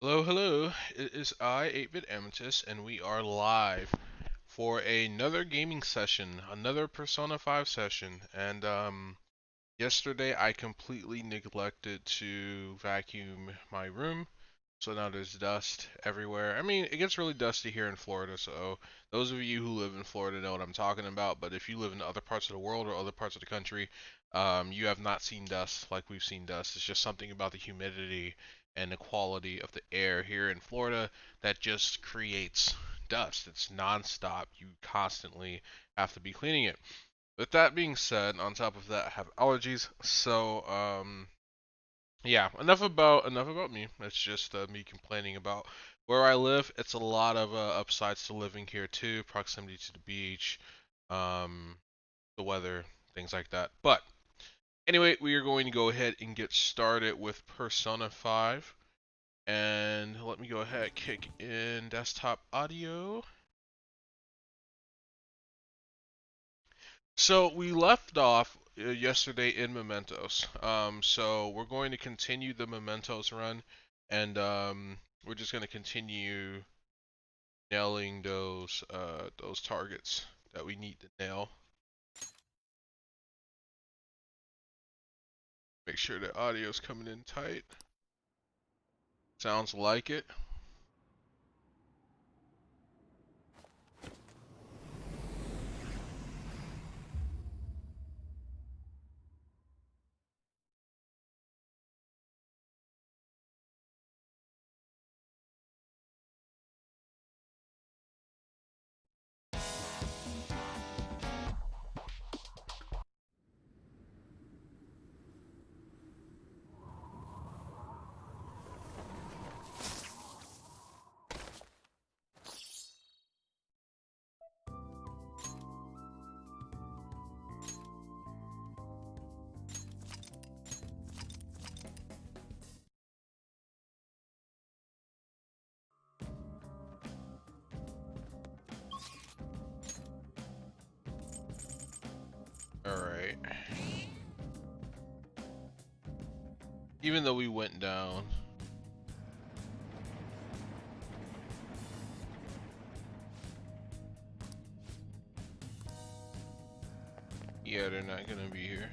Hello, hello. It is I, 8-Bit Amethyst, and we are live for another gaming session, another Persona 5 session. And yesterday I completely neglected to vacuum my room, so now there's dust everywhere. I mean, it gets really dusty here in Florida, so those of you who live in Florida know what I'm talking about. But if you live in other parts of the world or other parts of the country, you have not seen dust like we've seen dust. It's just something about the humidity and the quality of the air here in Florida that just creates dust. It's nonstop. You constantly have to be cleaning it. With that being said, on top of that, I have allergies. So, yeah, enough about me. It's just me complaining about where I live. It's a lot of upsides to living here too. Proximity to the beach, um, the weather, things like that. But anyway, we are going to go ahead and get started with Persona 5. And let me go ahead kick in desktop audio. So we left off yesterday in Mementos. So we're going to continue the Mementos run, and we're just going to continue nailing those targets that we need to nail. Make sure the audio's coming in tight. Sounds like it. Alright. Even though we went down. Yeah, they're not gonna be here.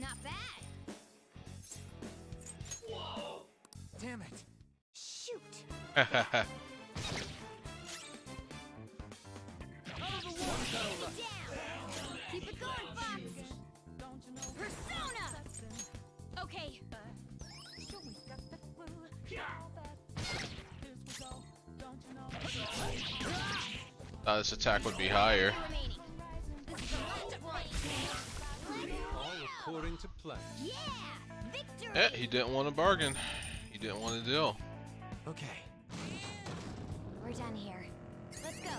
Not bad. Whoa! Damn it! Shoot. Hahaha. Down. Keep it going, Fox. Persona. Okay. Thought this attack would be higher. Remaining. This is the last one. All according to plan. Yeah. Victory. He didn't want to bargain. He didn't want to deal. Okay. We're done here. Let's go.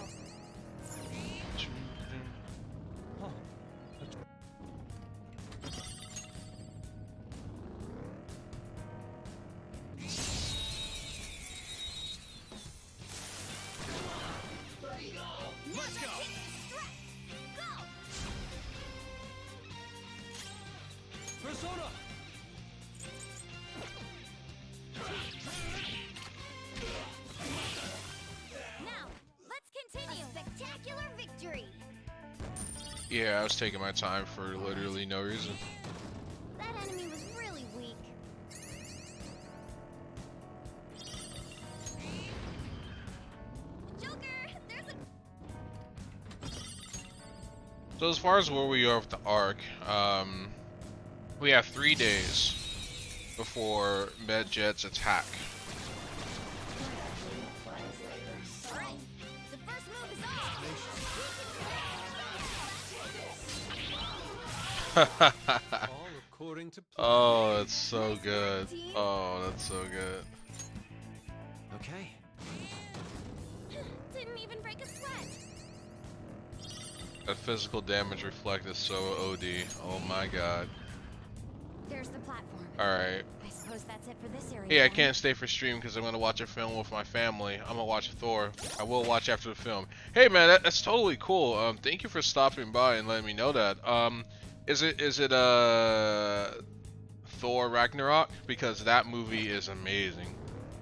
Huh. Let's go. Go. Persona! Now, let's continue. A spectacular victory. Yeah, I was taking my time for literally no reason. That enemy was really weak. Joker, there's a So as far as where we are with the arc, we have 3 days before Medjet's attack. Alright, the first move is off! All according to plan. Oh, that's so good. Oh, that's so good. Okay. Didn't even break a sweat. That physical damage reflect is so OD. Oh my god. There's the platform. Alright. I suppose that's it for this area. Hey, I then. can't stay for stream because I'm gonna watch a film with my family. I'm gonna watch Thor. I will watch after the film. Hey man, that's totally cool. Thank you for stopping by and letting me know that. Is it Thor Ragnarok? Because that movie is amazing.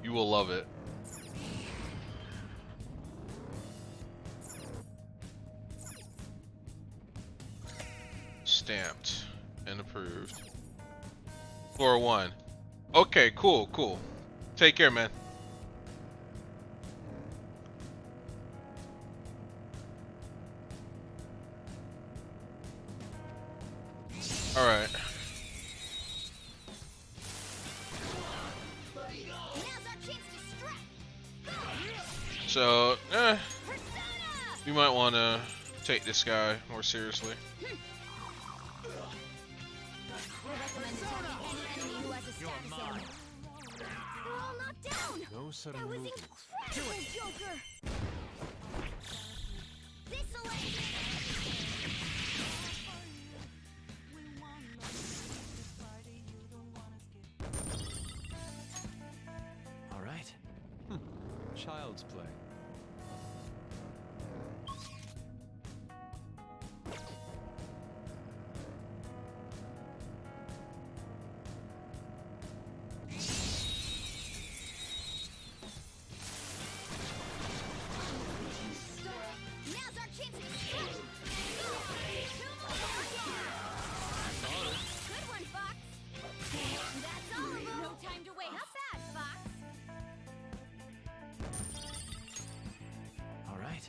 You will love it. Stamped and approved. Floor 1. Okay, cool, cool. Take care, man. Alright. Now's our chance to strike. So, Persona! you might want to take this guy more seriously. I recommend attacking any enemy who has a status ailment. They're all knocked down. No sudden That was movements. incredible, Joker. This'll end it. All right. Child's play. Now's our chance to strike. Good one, Fox. That's all of them. No time to waste. Not bad, Fox. All right.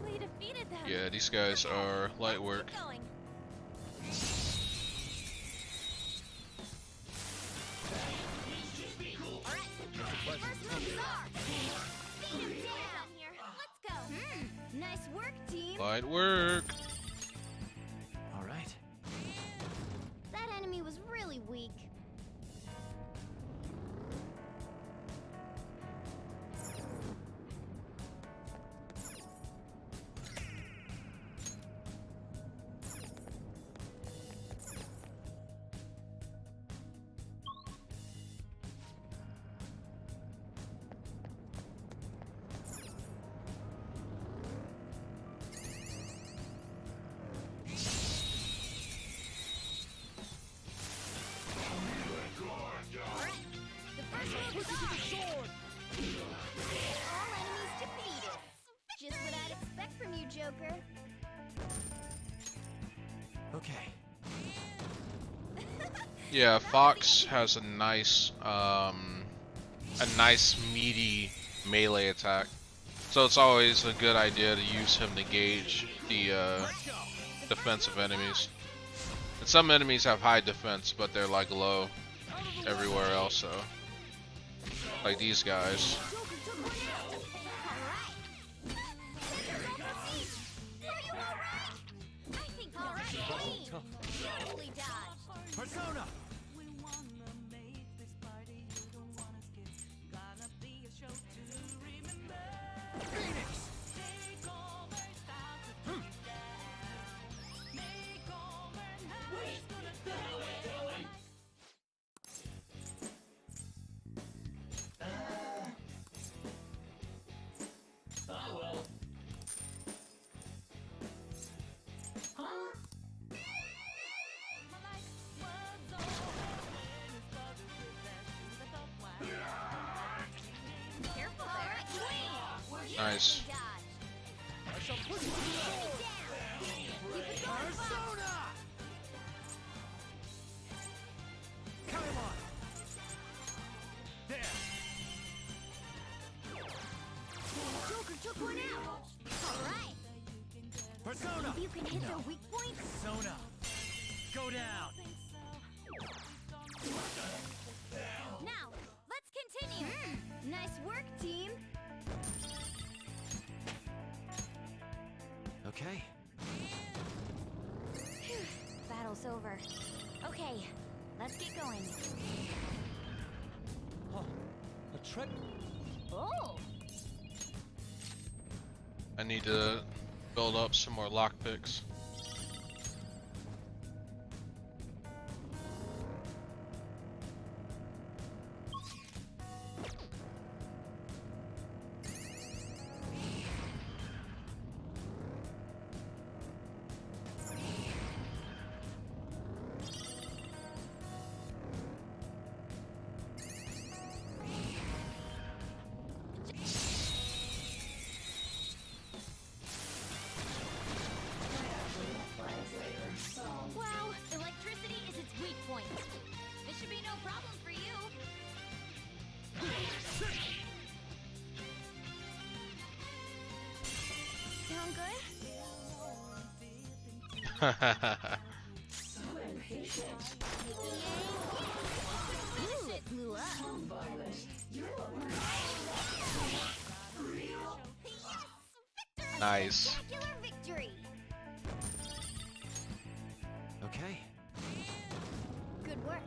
We defeated them. Yeah, these guys are light work. Keep going. All right. First moves are. Beat 'em down here. Let's go. Nice work, team. Light work. All right. That enemy was really weak. The first move is on. All enemies defeated. Just what I'd expect from you, Joker. Okay. Yeah, Fox has a nice meaty melee attack. So it's always a good idea to use him to gauge the defensive enemies. And some enemies have high defense, but they're like low everywhere else. So, like these guys. Joker took one out. All right. Are you all right? I think all right, team. Tough. Totally dodged. Persona. Phoenix. Careful there. Queen. Nice. Dodged. I shall put you Down. Keep it going, Fox. Persona. Come on. There. Joker took one out. All right. Persona. If you can hit their weak points, Persona. Go down. now let's continue. Nice work, team. Okay. almost over. Okay, let's get going. Oh, a tread. Oh! I need to build up some more lockpicks. Wow, electricity is its weak point. This should be no problem for you. Sound good? Ooh, it blew up. Yes! Nice. Spectacular victory! Okay. Good work.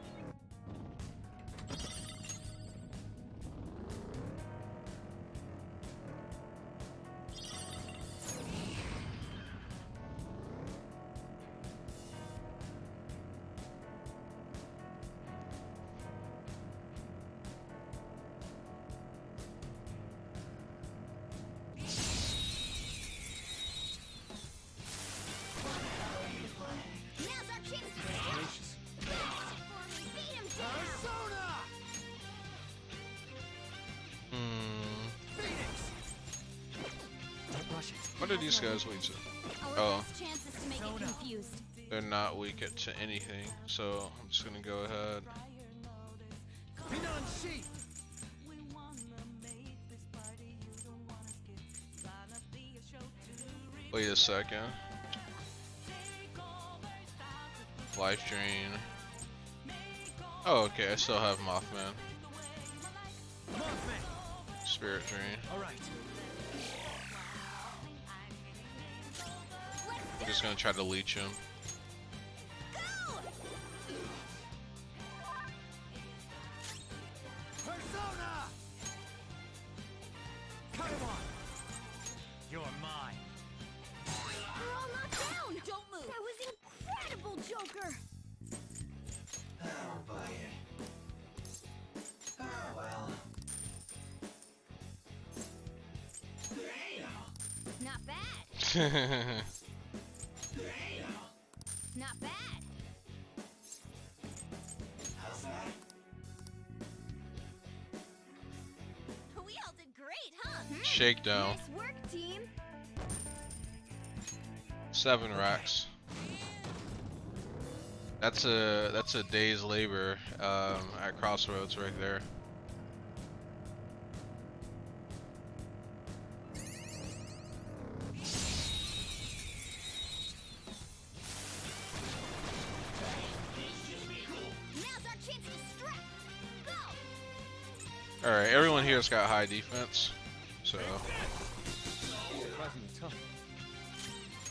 Now's our chance to Gracious. beat him down! Persona! Phoenix! Don't rush it. What are these guys weak to? Our Oh. best chance is to make it confused. They're not weak to anything, so I'm just gonna go ahead. Finanshi! Wait a second. Life Drain. Oh, okay, I still have Mothman. Mothman! Spirit Drain. Alright. I'm just gonna try to leech him. Persona! Kaimon! You're mine. We're all knocked down! Don't move! That was incredible, Joker! I'll buy it. Oh well. Not bad. Not bad. How's that? We all did great, huh? Shakedown. Nice work, team. 7 racks. That's a day's labor at Crossroads right there. Now's our chance to strike. Go! All right, everyone here's got high defense, so Surprisingly tough.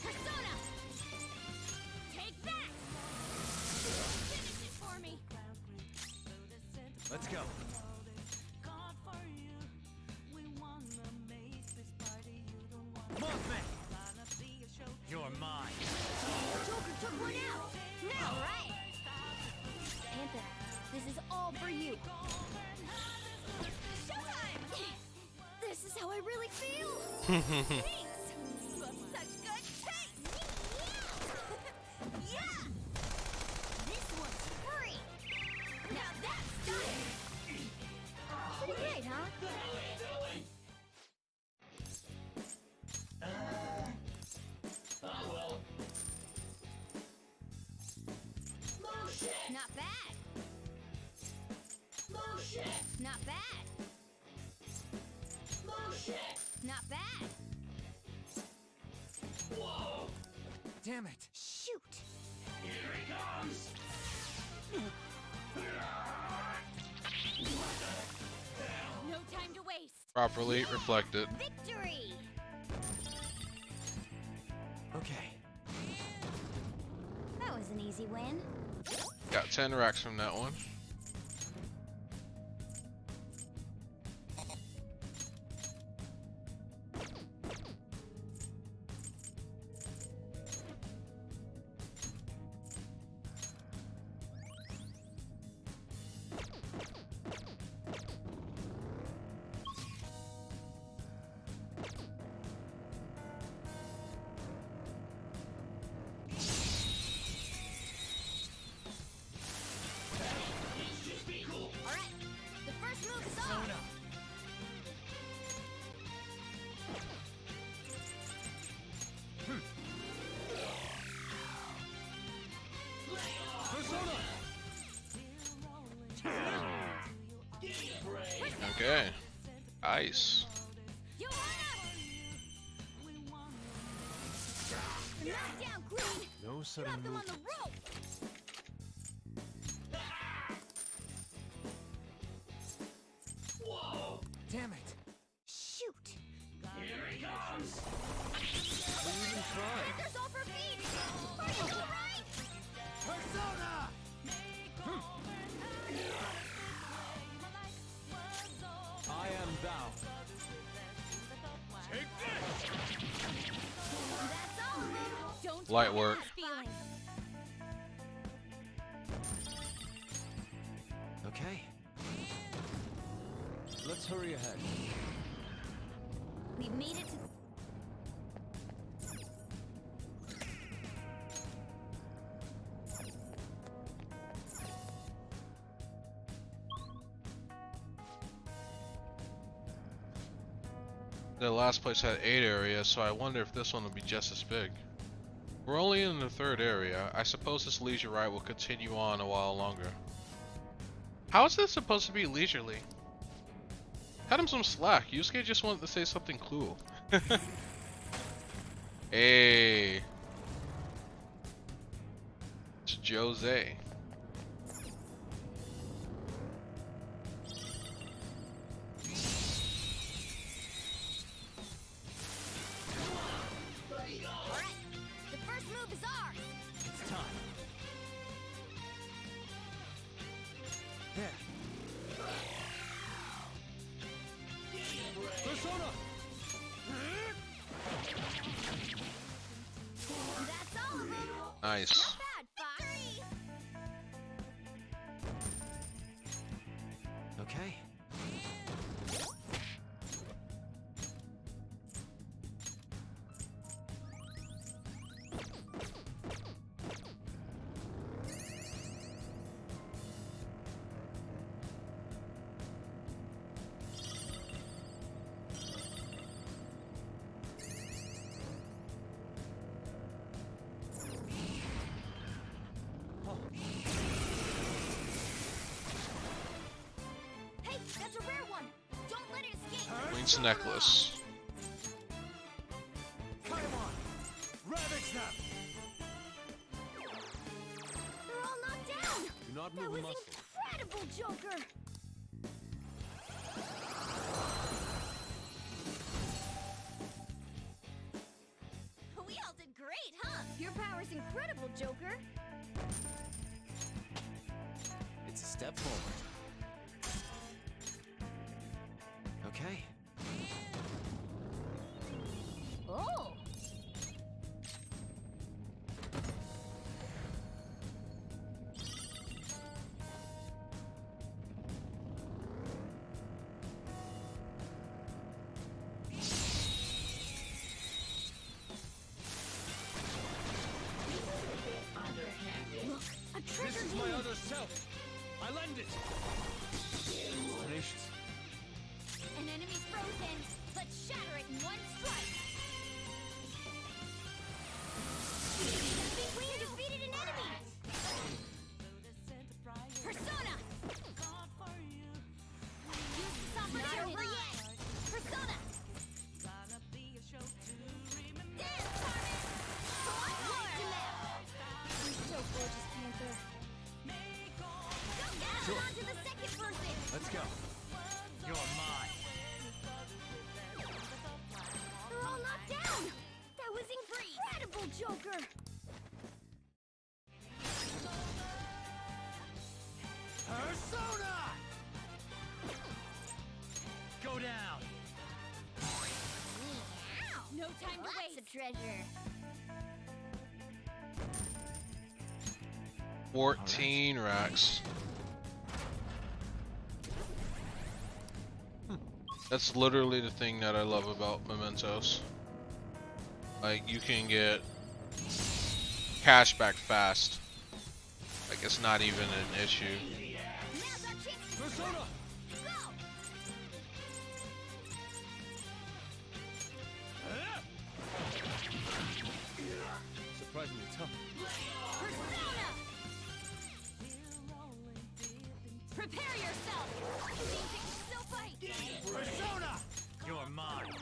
Persona! Take that! Finish it for me. Let's go. Mothman! You're mine. Joker took one out. Now, right? Panther, this is all for you. Showtime! This is how I really feel. Thanks. You have such good taste. Yeah. This one's free. Now that's done. Pretty great, huh? Not bad. Not bad. Not bad. Damn it. Shoot. No time to waste. properly reflected. Victory. Okay. That was an easy win. Got 10 racks from that one. Alright, the first move is on! Persona. Persona. Okay. Ice. You knockdown, Queen! No sudden Drop them on the movement. rope! Damn it. Shoot! We even tried. There's all for feet! Are you alright? Persona. I am thou. Take this. That's all of them! Don't Light forget work. those feelings. Okay. Let's hurry ahead. We've made it to... The last place had 8 areas, so I wonder if this one will be just as big. We're only in the 3rd area. I suppose this leisure ride will continue on a while longer. How is this supposed to be leisurely? Cut him some slack. Yusuke just wanted to say something cool. Hey. It's Jose. Alright, the first move is ours! It's time. There. Persona. That's all of them! Nice. Not bad, Fox! Okay. Hey, that's a rare one! Don't let it escape! Queen's necklace. Kaimon. Ravage them. They're all knocked down! Do not That move a was muscle. incredible, Joker! We all did great, huh? Your power's incredible, Joker! It's a step forward. Okay. Oh! Look, a treasure This is demon! my other self. I lend it. Tenacious. An enemy's frozen! Let's shatter it in one strike! We defeated an enemy! Persona! Use this opportunity! Not over yet! Persona! Dance, Carmen! Look to them! You're so gorgeous, Panther. Go get Sure. on to the second person! Let's go. You're mine. They're all treasure. 14 racks. That's literally the thing that I love about Mementos. Like, you can get cash back fast. Like, it's not even an issue. Now's our chance to Persona! go! Surprisingly tough. Persona! Prepare yourself! So fight! Persona! You're mine.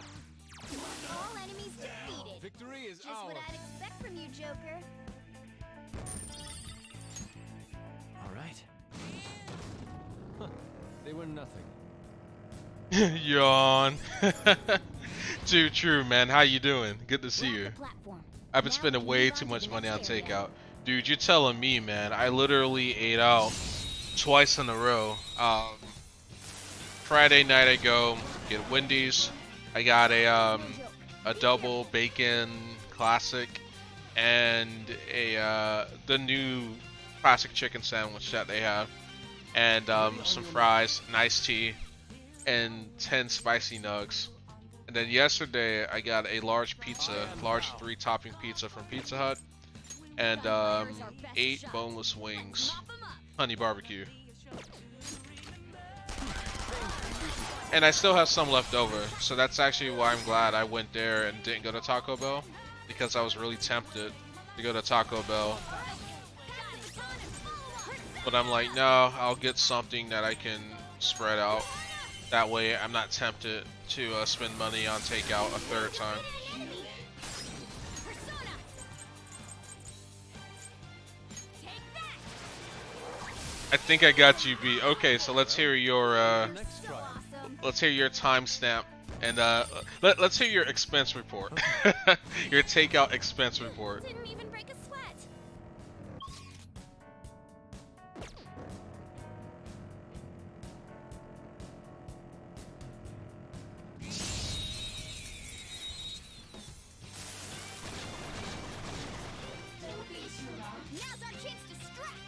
All enemies defeated. Victory is Just ours. what I'd expect from you, Joker. All right. Huh. They were nothing. Yawn. Too true, man. How you doing? Good to see Grab you. the platform. I've been Now spending we way move on too to much the money on next area. takeout. Dude, you're telling me, man. I literally ate out twice in a row. Friday night I go get Wendy's. I got a double bacon classic and a the new classic chicken sandwich that they have, and some fries, an iced tea, and 10 spicy nugs. And then yesterday I got a large pizza, large 3-topping pizza from Pizza Hut, and 8 boneless wings, Mop 'em up. honey barbecue. And I still have some left over, so that's actually why I'm glad I went there and didn't go to Taco Bell, because I was really tempted to go to Taco Bell. But I'm like, no, I'll get something that I can spread out. That way I'm not tempted to spend money on takeout a third time. Persona! Take that! I think I got you beat. Okay, so let's hear your Next So try. awesome. let's hear your timestamp and let's hear your expense report. Your takeout expense report. Didn't even break a sweat. Now's our chance to strike.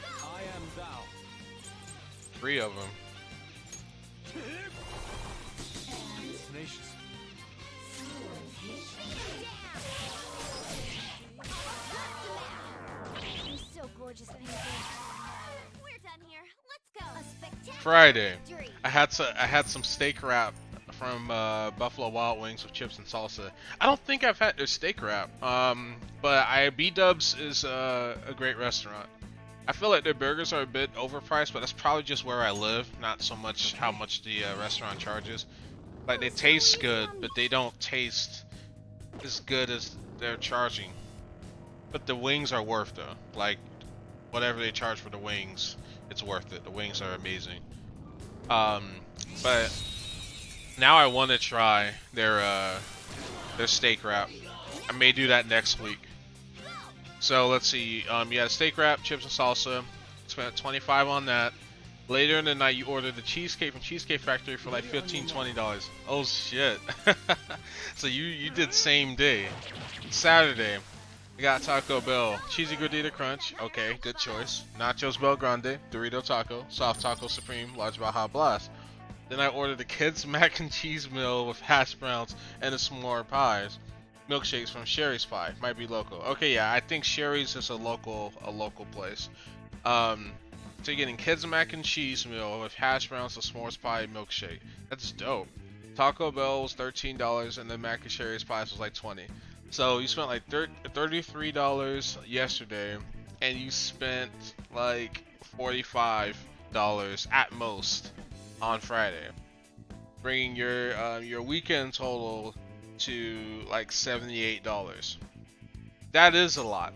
Go! I am thou. 3 of them. Tenacious. You're so gorgeous, Pinky. We're done here. Let's go. A spectacular Friday. victory. I had some steak wrap from Buffalo Wild Wings with chips and salsa. I don't think I've had their steak wrap. But B-Dubs is a great restaurant. I feel like their burgers are a bit overpriced, but that's probably just where I live, not so much how much the restaurant charges. Like, they taste good, but they don't taste as good as they're charging. But the wings are worth though. Like, whatever they charge for the wings, it's worth it. The wings are amazing. But now I want to try their steak wrap. I may do that next week. So let's see. Yeah, steak wrap, chips and salsa. Spent $25 on that. Later in the night, you ordered the cheesecake from Cheesecake Factory for like $15, $20. Oh shit! So you did same day. Saturday, I got Taco Bell cheesy gordita crunch. Okay, good choice. Nachos Bel Grande, Dorito taco, soft taco supreme, large Baja Blast. Then I ordered the kids mac and cheese meal with hash browns and a s'more pies. Milkshakes from Sherry's Pie, might be local. Okay, yeah, I think Sherry's is a local place. So you're getting kids mac and cheese meal with hash browns, a s'mores pie, milkshake. That's dope. Taco Bell was $13 and the mac and Sherry's pies was like $20. So you spent like $33 yesterday, and you spent like $45 at most on Friday, bringing your weekend total to like $78. That is a lot.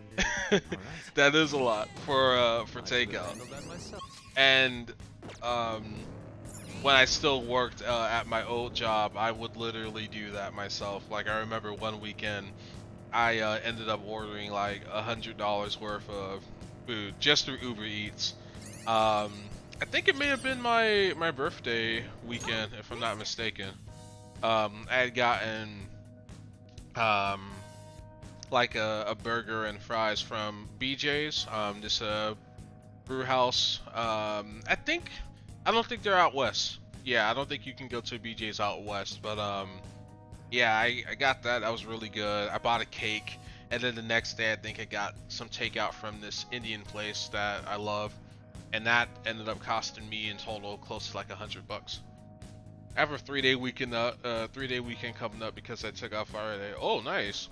That is a lot for takeout. Handle that myself. And when I still worked at my old job, I would literally do that myself. Like, I remember one weekend, I ended up ordering like $100 worth of food just through Uber Eats. I think it may have been my birthday weekend, if I'm not mistaken. I had gotten like a burger and fries from BJ's. This brew house. I don't think they're out west. Yeah, I don't think you can go to BJ's out west. But yeah, I got that. That was really good. I bought a cake, and then the next day I think I got some takeout from this Indian place that I love, and that ended up costing me in total close to like $100. I have a 3-day weekend, 3-day weekend coming up because I took off Friday. Oh, nice.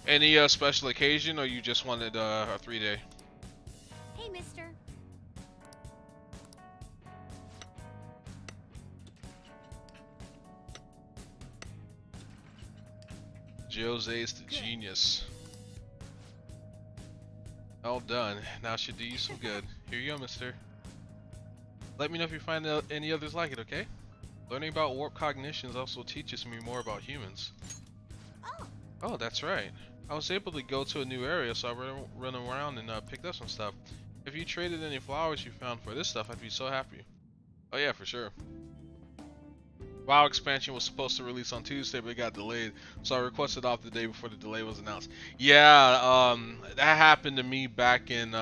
Any special occasion, or you just wanted a 3-day? Hey, mister. Jose's the genius. All done. Now should do you some good. Here you go, mister. Let me know if you find any others like it, okay? Learning about warp cognitions also teaches me more about humans. Oh, Oh, that's right. I was able to go to a new area, so I run around and picked up some stuff. If you traded any flowers you found for this stuff, I'd be so happy. Oh yeah, for sure. WoW expansion was supposed to release on Tuesday, but it got delayed, so I requested off the day before the delay was announced. Yeah, that happened to me back in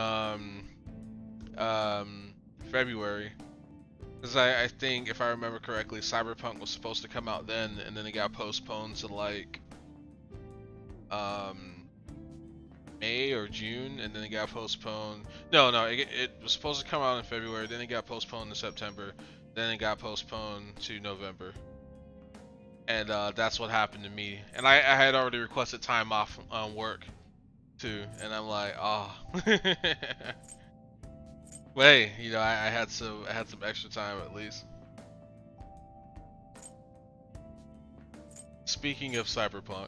February. Because I think, if I remember correctly, Cyberpunk was supposed to come out then, and then it got postponed to like May or June, and then it got postponed. No, it was supposed to come out in February, then it got postponed to September, then it got postponed to November. And that's what happened to me. And I had already requested time off on work too, and I'm like, oh. But hey, you know, I had some extra time at least. Speaking of Cyberpunk.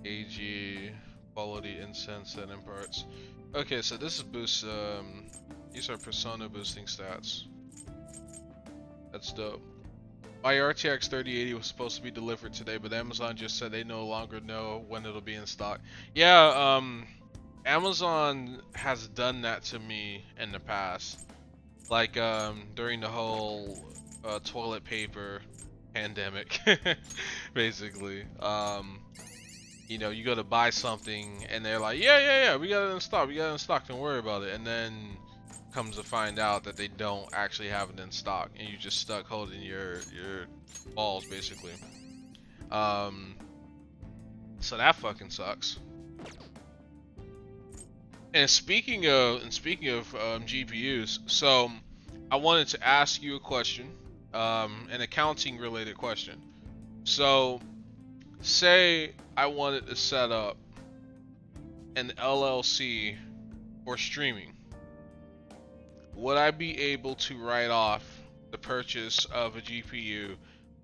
AG, quality, incense, and imparts. Okay, so this is boost, these are persona boosting stats. That's dope. My RTX 3080 was supposed to be delivered today, but Amazon just said they no longer know when it'll be in stock. Yeah, Amazon has done that to me in the past. Like, during the whole toilet paper pandemic, basically. You know, you go to buy something and they're like, yeah, we got it in stock, don't worry about it. And then comes to find out that they don't actually have it in stock, and you're just stuck holding your balls, basically. So that fucking sucks. And speaking of GPUs, so I wanted to ask you a question, an accounting related question. So say I wanted to set up an LLC for streaming. Would I be able to write off the purchase of a GPU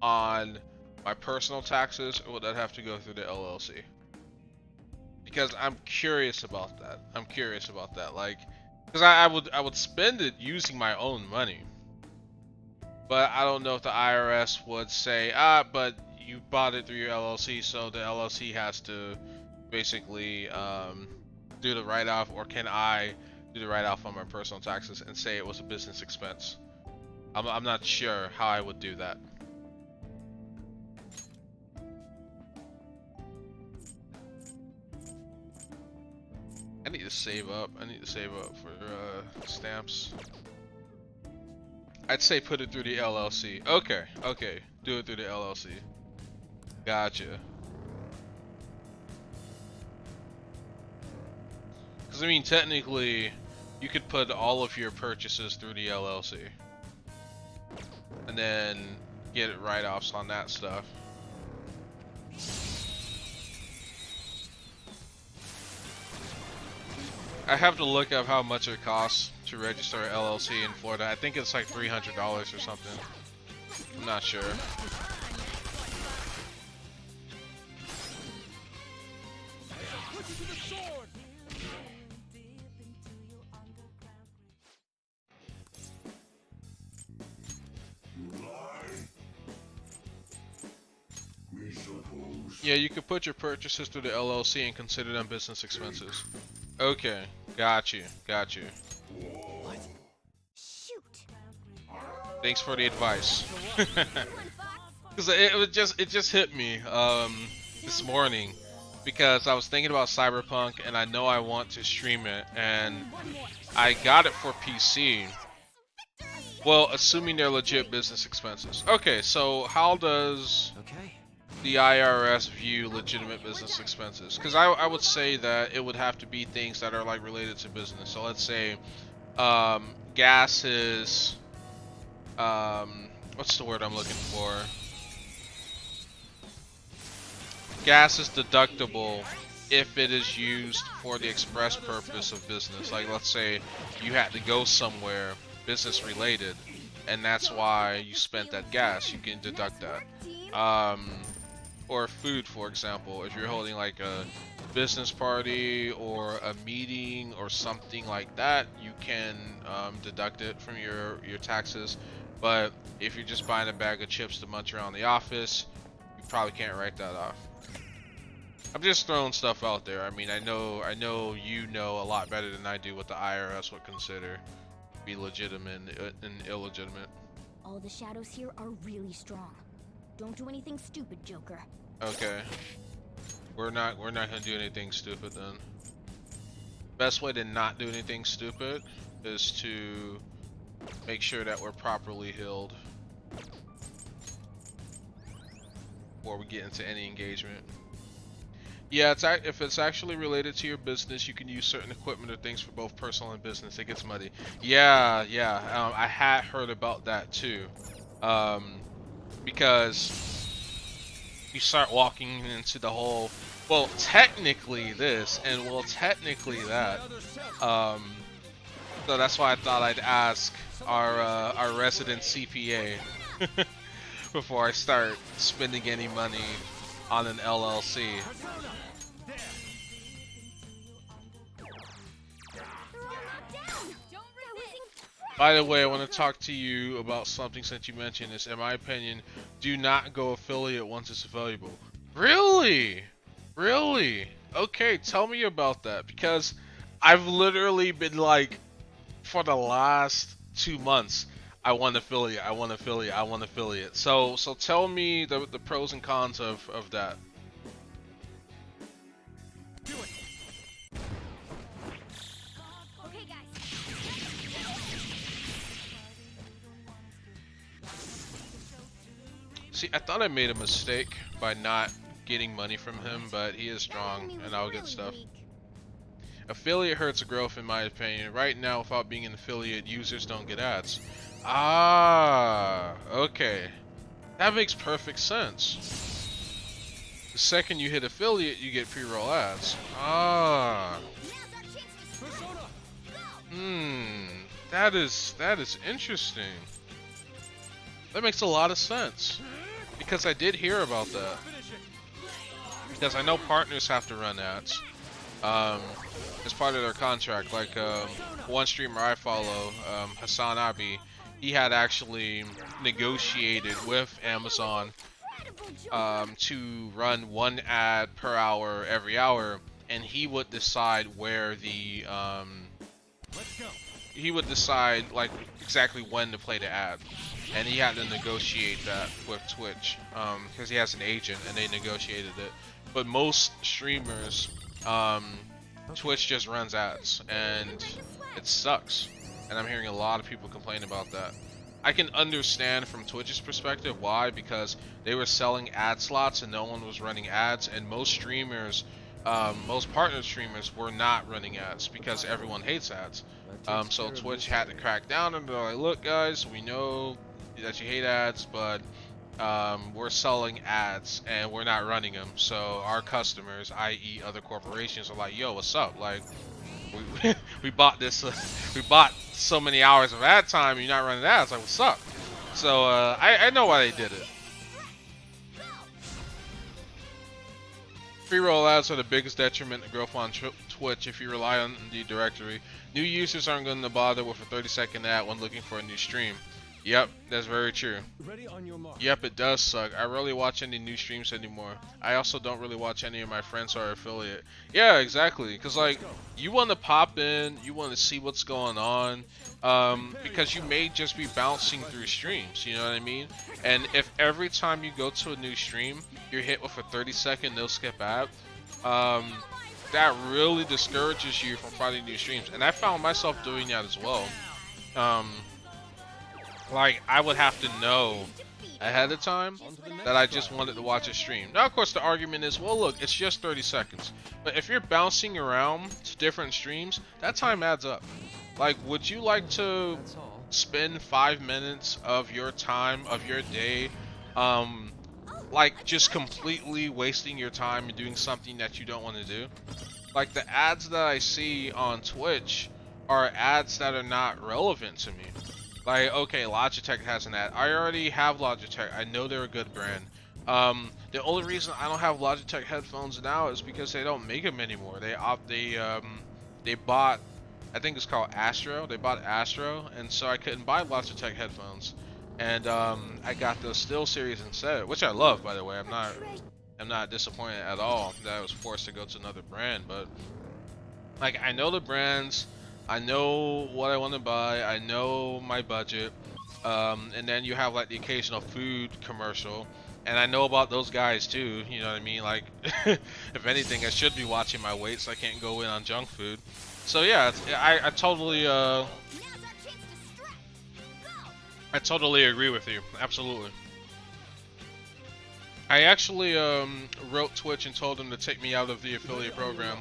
on my personal taxes, or would that have to go through the LLC? Because I'm curious about that. Like, because I would spend it using my own money, but I don't know if the IRS would say, but you bought it through your LLC, so the LLC has to basically do the write-off, or can I do the write-off on my personal taxes and say it was a business expense? I'm not sure how I would do that. I need to save up. For stamps. I'd say put it through the LLC. Okay. Do it through the LLC. Gotcha. Because, I mean, technically, you could put all of your purchases through the LLC. And then get write-offs on that stuff. I have to look up how much it costs to register an LLC in Florida. I think it's like $300 or something. I'm not sure. Yeah, you could put your purchases through the LLC and consider them business expenses. Okay, got you. Thanks for the advice. Come on, Fox. Because it just hit me this morning because I was thinking about Cyberpunk and I know I want to stream it and One more. I got it for PC. Well, assuming they're legit business expenses. Okay, so how does Okay. the IRS view legitimate business expenses? Because I would say that it would have to be things that are like related to business. So let's say gas is what's the word I'm looking for? Gas is deductible if it is used for the express purpose of business. Like let's say you had to go somewhere business related and that's why you spent that gas, you can deduct that. Or food, for example, if you're holding like a business party or a meeting or something like that, you can deduct it from your taxes. But if you're just buying a bag of chips to munch around the office, you probably can't write that off. I'm just throwing stuff out there. I mean, I know you know a lot better than I do what the IRS would consider be legitimate and illegitimate. All the shadows here are really strong. Don't do anything stupid, Joker. Okay. We're not gonna do anything stupid then. Best way to not do anything stupid is to make sure that we're properly healed before we get into any engagement. Yeah, if it's actually related to your business, you can use certain equipment or things for both personal and business. It gets muddy. Yeah. I had heard about that too, because you start walking into the whole, well, technically this and well, technically that. So that's why I thought I'd ask our resident CPA before I start spending any money on an LLC. They're all knocked down. Don't resist. By the way, I want to talk to you about something since you mentioned this. In my opinion, do not go affiliate once it's available. Really? Really? Okay, tell me about that because I've literally been like, for the last 2 months, I want affiliate, I want affiliate, I want affiliate. So tell me the pros and cons of that. Do it. Okay, guys. See, I thought I made a mistake by not getting money from him, but he is strong and I'll get stuff. Affiliate hurts growth in my opinion. Right now, without being an affiliate, users don't get ads. Ah, okay. That makes perfect sense. The second you hit affiliate, you get pre-roll ads. Ah. That is interesting. That makes a lot of sense. Because I did hear about that. Because I know partners have to run ads. As part of their contract. Like one streamer I follow, Hassan Abi, he had actually negotiated with Amazon to run one ad per hour every hour, and he would decide where the Let's go. he would decide like exactly when to play the ad, and he had to negotiate that with Twitch because he has an agent and they negotiated it. But most streamers, Twitch just runs ads and it sucks, and I'm hearing a lot of people complain about that. I can understand from Twitch's perspective why, because they were selling ad slots and no one was running ads, and most streamers, most partner streamers were not running ads because everyone hates ads. So Twitch had to crack down and they're like, look guys, we know that you hate ads, but we're selling ads and we're not running them. So our customers, i.e. other corporations, are like, yo, what's up? Like, we bought this, we bought so many hours of ad time, you're not running ads, like what's up? So I know why they did it. Free roll ads are the biggest detriment to growth on Twitch if you rely on the directory. New users aren't going to bother with a 30-second ad when looking for a new stream. Yep, that's very true. Ready on your mark. Yep, it does suck. I rarely watch any new streams anymore. I also don't really watch any of my friends who are affiliate. Yeah, exactly. Because, like, you want to pop in, you want to see what's going on. because you may just be bouncing through streams, you know what I mean? And if every time you go to a new stream, you're hit with a 30-second no skip ad, that really discourages you from finding new streams. And I found myself doing that as well. Like, I would have to know ahead of time that I just wanted to watch a stream. Now, of course, the argument is, well, look, it's just 30 seconds. But if you're bouncing around to different streams, that time adds up. Like, would you like to spend 5 minutes of your time, of your day, like, just completely wasting your time and doing something that you don't want to do? Like, the ads that I see on Twitch are ads that are not relevant to me. Like, okay, Logitech has an ad. I already have Logitech. I know they're a good brand. The only reason I don't have Logitech headphones now is because they don't make them anymore. They bought, I think it's called Astro. They bought Astro, and so I couldn't buy Logitech headphones. And I got the Steel series instead, which I love, by the way. I'm not disappointed at all that I was forced to go to another brand. But like, I know the brands. I know what I want to buy, I know my budget, and then you have like the occasional food commercial, and I know about those guys too, you know what I mean? Like, if anything, I should be watching my weight so I can't go in on junk food. So yeah, I totally, I totally agree with you, absolutely. I actually wrote Twitch and told them to take me out of the affiliate program.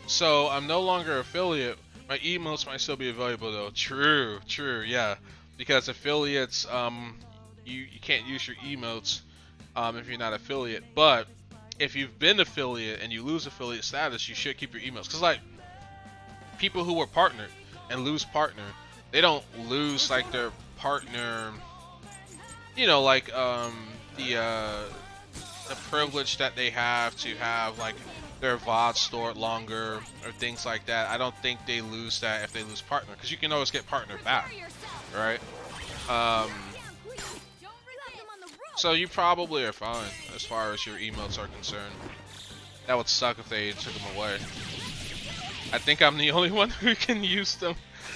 So I'm no longer affiliate. My emotes might still be available though. True, yeah. Because affiliates, you can't use your emotes if you're not affiliate. But if you've been affiliate and you lose affiliate status, you should keep your emotes. Cause like, people who were partnered and lose partner, they don't lose like their partner, you know, like the privilege that they have to have like their VOD stored longer or things like that. I don't think they lose that if they lose partner, because you can always get partner back, right? So you probably are fine as far as your emotes are concerned. That would suck if they took them away. I think I'm the only one who can use them.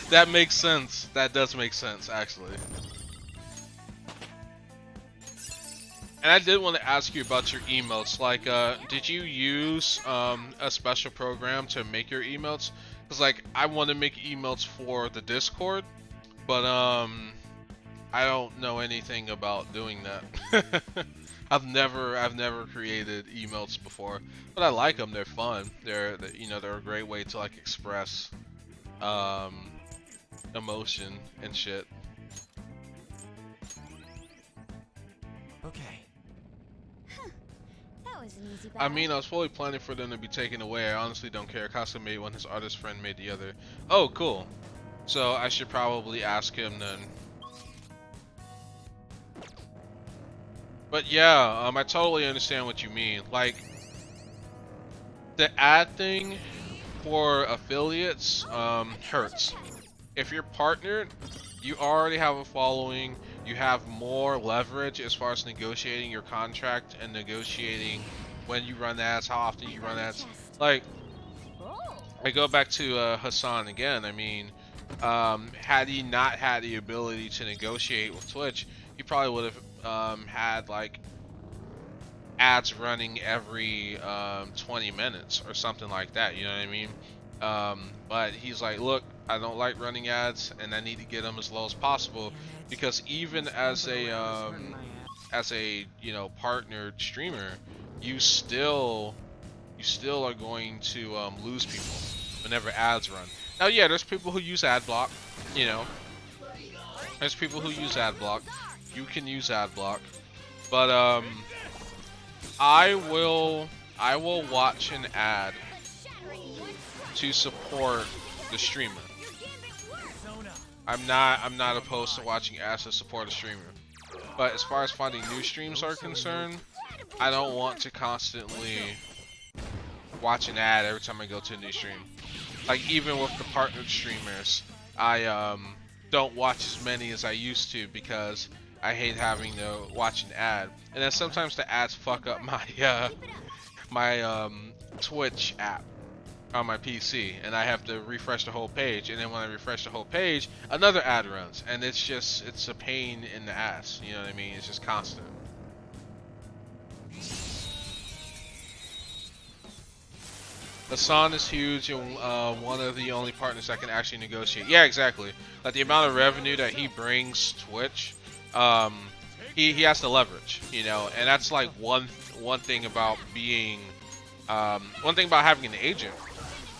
That makes sense. That does make sense, actually. And I did want to ask you about your emotes. Like, did you use a special program to make your emotes? Cause like, I want to make emotes for the Discord, but I don't know anything about doing that. I've never created emotes before, but I like them. They're fun. They're a great way to like express emotion and shit. Okay. That was an easy I battle. mean, I was fully planning for them to be taken away. I honestly don't care. Kasa made one, his artist friend made the other. Oh, cool. So I should probably ask him then. But yeah, I totally understand what you mean. Like, the ad thing for affiliates hurts. If you're partnered, you already have a following. You have more leverage as far as negotiating your contract and negotiating when you run ads, how often you run ads. Like, I go back to Hassan again. I mean, had he not had the ability to negotiate with Twitch, he probably would have had like ads running every 20 minutes or something like that. You know what I mean? But he's like, look, I don't like running ads, and I need to get them as low as possible, because even as a you know, partnered streamer, you still are going to lose people whenever ads run. Now, yeah, there's people who use ad block. You know, there's people who use ad block. You can use ad block, but I will watch an ad to support the streamer. I'm not opposed to watching ads to support a streamer. But as far as finding new streams are concerned, I don't want to constantly watch an ad every time I go to a new stream. Like, even with the partnered streamers, I don't watch as many as I used to because I hate having to watch an ad. And then sometimes the ads fuck up my my Twitch app. on my PC, and I have to refresh the whole page, and then when I refresh the whole page, another ad runs, and it's a pain in the ass. You know what I mean? It's just constant. Hassan is huge and one of the only partners that can actually negotiate. Yeah, exactly. Like the amount of revenue that he brings Twitch, he has to leverage, you know, and that's like one thing about being, one thing about having an agent,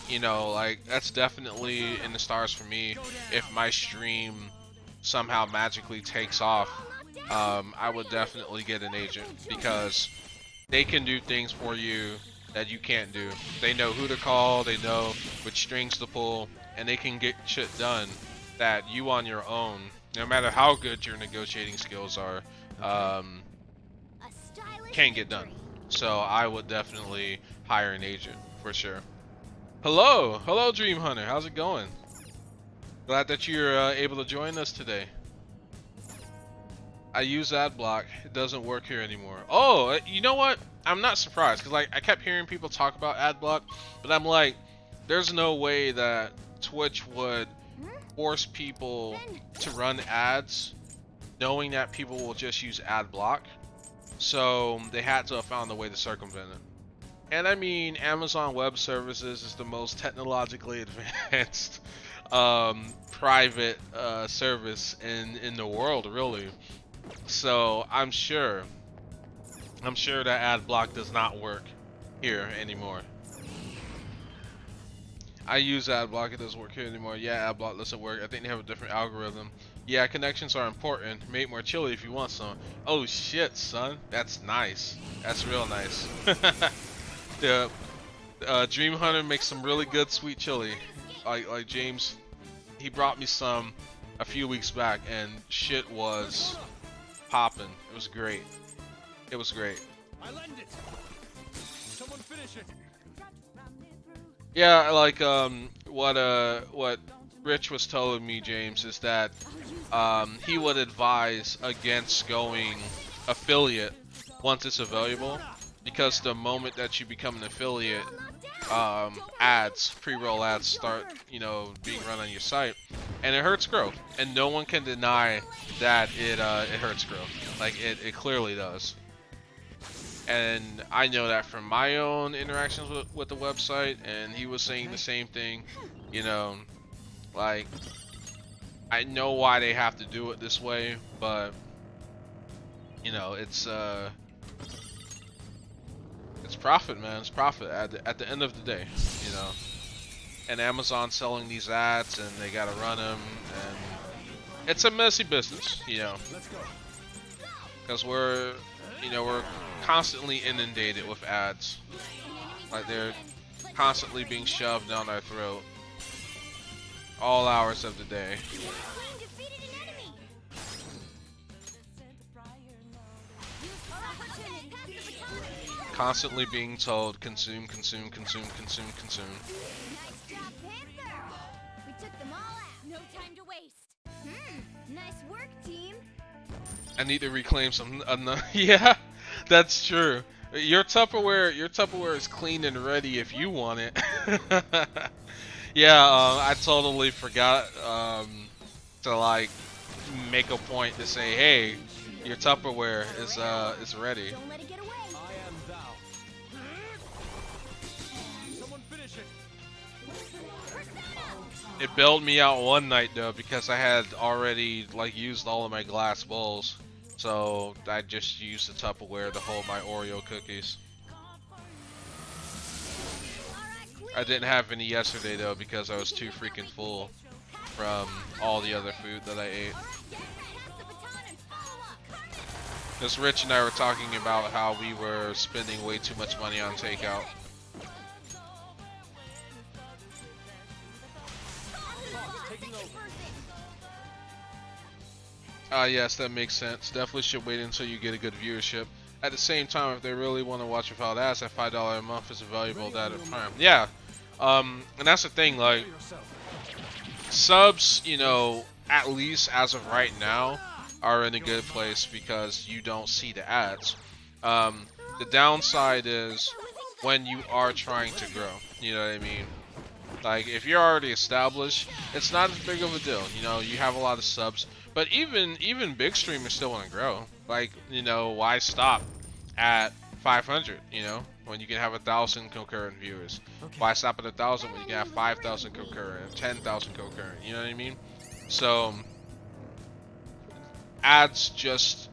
you know, like that's definitely in the stars for me. If my stream somehow magically takes off, I would definitely get an agent because they can do things for you that you can't do. They know who to call, they know which strings to pull, and they can get shit done that you on your own, no matter how good your negotiating skills are, can't get done. So I would definitely hire an agent for sure. Hello Dream Hunter, how's it going? Glad that you're able to join us today. I use AdBlock. It doesn't work here anymore. Oh, you know what? I'm not surprised because like I kept hearing people talk about AdBlock, but I'm like, there's no way that Twitch would force people to run ads, knowing that people will just use AdBlock. So they had to have found a way to circumvent it. And I mean, Amazon Web Services is the most technologically advanced private service in the world, really. So I'm sure that AdBlock does not work here anymore. I use AdBlock, it doesn't work here anymore. Yeah, AdBlock doesn't work. I think they have a different algorithm. Yeah, connections are important. Make more chili if you want some. Oh shit, son. That's nice. That's real nice. The Dream Hunter makes some really good sweet chili. Like James, he brought me some a few weeks back and shit was popping. It was great. It was great. I lend it. Someone finish it. Yeah, like what Rich was telling me, James, is that he would advise against going affiliate once it's available, because the moment that you become an affiliate, ads, pre-roll ads start, you know, being run on your site, and it hurts growth, and no one can deny that it hurts growth. Like it clearly does. And I know that from my own interactions with the website, and he was saying the same thing. You know, like, I know why they have to do it this way, but you know, it's profit, man. It's profit at the end of the day, you know. And Amazon selling these ads, and they gotta run them, and it's a messy business, you know. Because we're constantly inundated with ads. Like they're constantly being shoved down our throat, all hours of the day. Constantly being told, consume, consume, consume, consume, consume. Nice job, Panther. We took them all out. No time to waste. Nice work, team. I need to reclaim some. Yeah, that's true. Your Tupperware is clean and ready if you want it. Yeah, I totally forgot to like make a point to say, hey, your Tupperware is ready. Don't let it get away. I am thou. Someone finish it. It bailed me out one night though, because I had already like used all of my glass bowls. So I just used the Tupperware to hold my Oreo cookies. I didn't have any yesterday though, because I was too freaking full from all the other food that I ate. Because Rich and I were talking about how we were spending way too much money on takeout. Yes, that makes sense. Definitely should wait until you get a good viewership. At the same time, if they really want to watch without ads, that $5 a month is a valuable data prime. Yeah, and that's the thing, like, subs, you know, at least as of right now, are in a good place because you don't see the ads. The downside is when you are trying to grow, you know what I mean? Like, if you're already established, it's not as big of a deal. You know, you have a lot of subs, but even big streamers still want to grow. Like, you know, why stop at 500? You know, when you can have 1,000 concurrent viewers. Why stop at 1,000 when you can have 5,000 concurrent, 10,000 concurrent? You know what I mean? So ads just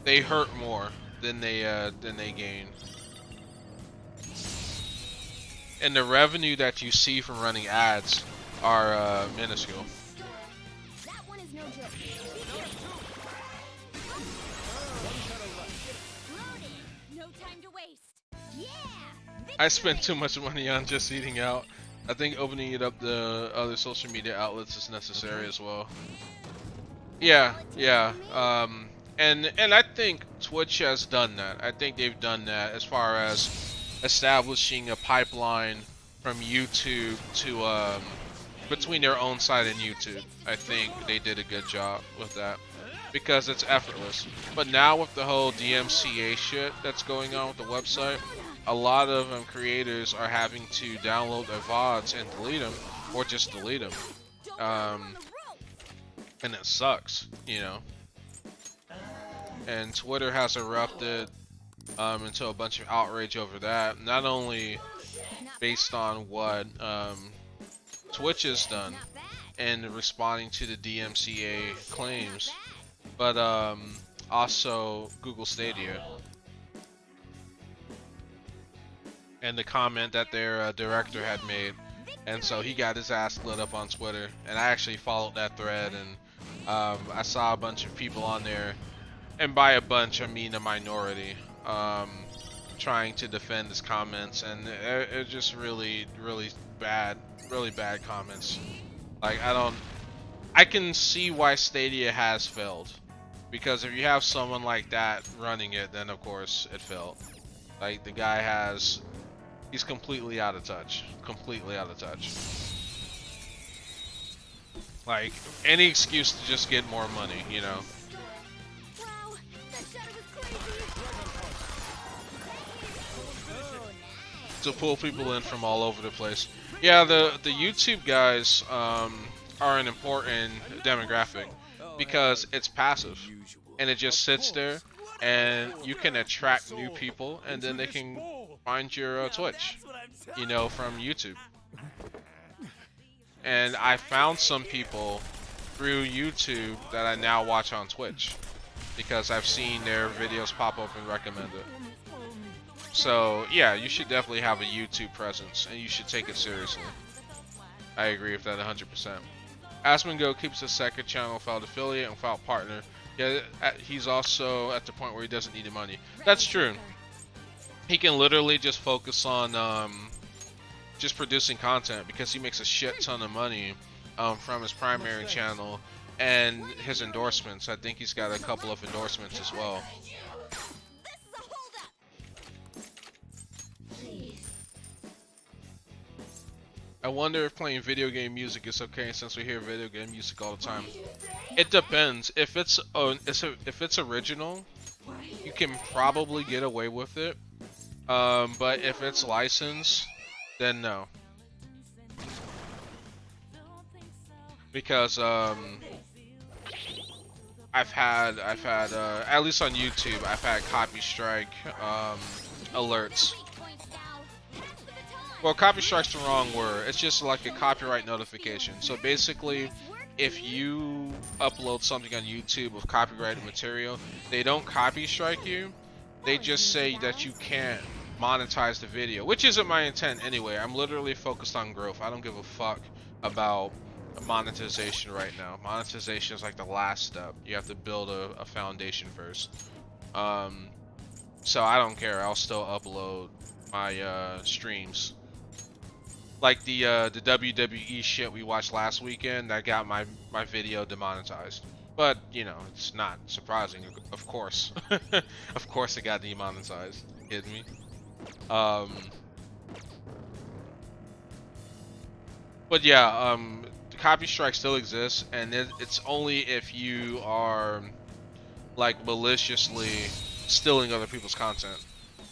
they hurt more than they gain. And the revenue that you see from running ads are minuscule. That one is no joke. Loading. No time to waste. Yeah. I spend too much money on just eating out. I think opening it up to other social media outlets is necessary as well. Yeah, yeah. And I think Twitch has done that. I think they've done that as far as establishing a pipeline from YouTube to between their own site and YouTube. I think they did a good job with that because it's effortless. But now with the whole DMCA shit that's going on with the website, a lot of creators are having to download their VODs and delete them, or just delete them. And it sucks, you know. And Twitter has erupted into a bunch of outrage over that. Not only based on what Twitch has done and responding to the DMCA claims, but also Google Stadia and the comment that their director had made. And so he got his ass lit up on Twitter, and I actually followed that thread, and I saw a bunch of people on there, and by a bunch I mean a minority, trying to defend his comments, and it just really bad comments. Like, I can see why Stadia has failed, because if you have someone like that running it, then of course it failed. Like, the guy he's completely out of touch. Completely out of touch. Like, any excuse to just get more money, you know? Wow, that shadow was crazy. Oh, nice. To pull people in from all over the place. Yeah, the YouTube guys are an important demographic because it's passive. And it just sits there, and you can attract new people, and then they can find your Twitch, you know, from YouTube. And I found some people through YouTube that I now watch on Twitch because I've seen their videos pop up and recommended. So yeah, you should definitely have a YouTube presence, and you should take it seriously. I agree with that 100%. Asmongo keeps a second channel without affiliate and without partner. Yeah, he's also at the point where he doesn't need the money. That's true. He can literally just focus on just producing content because he makes a shit ton of money from his primary channel and his endorsements. I think he's got a couple of endorsements as well. This is a holdup. I wonder if playing video game music is okay since we hear video game music all the time. It depends. If it's original, you can probably get away with it. But if it's licensed, then no. Because I've had at least on YouTube, I've had copy strike alerts. Well, copy strike's the wrong word. It's just like a copyright notification. So basically, if you upload something on YouTube with copyrighted material, they don't copy strike you. They just say that you can't monetize the video, which isn't my intent anyway. I'm literally focused on growth. I don't give a fuck about monetization right now. Monetization is like the last step. You have to build a foundation first. So I don't care. I'll still upload my streams. Like the WWE shit we watched last weekend, that got my video demonetized. But, you know, it's not surprising, of course. Of course it got demonetized. You kidding me? But yeah, the copy strike still exists, and it's only if you are like maliciously stealing other people's content.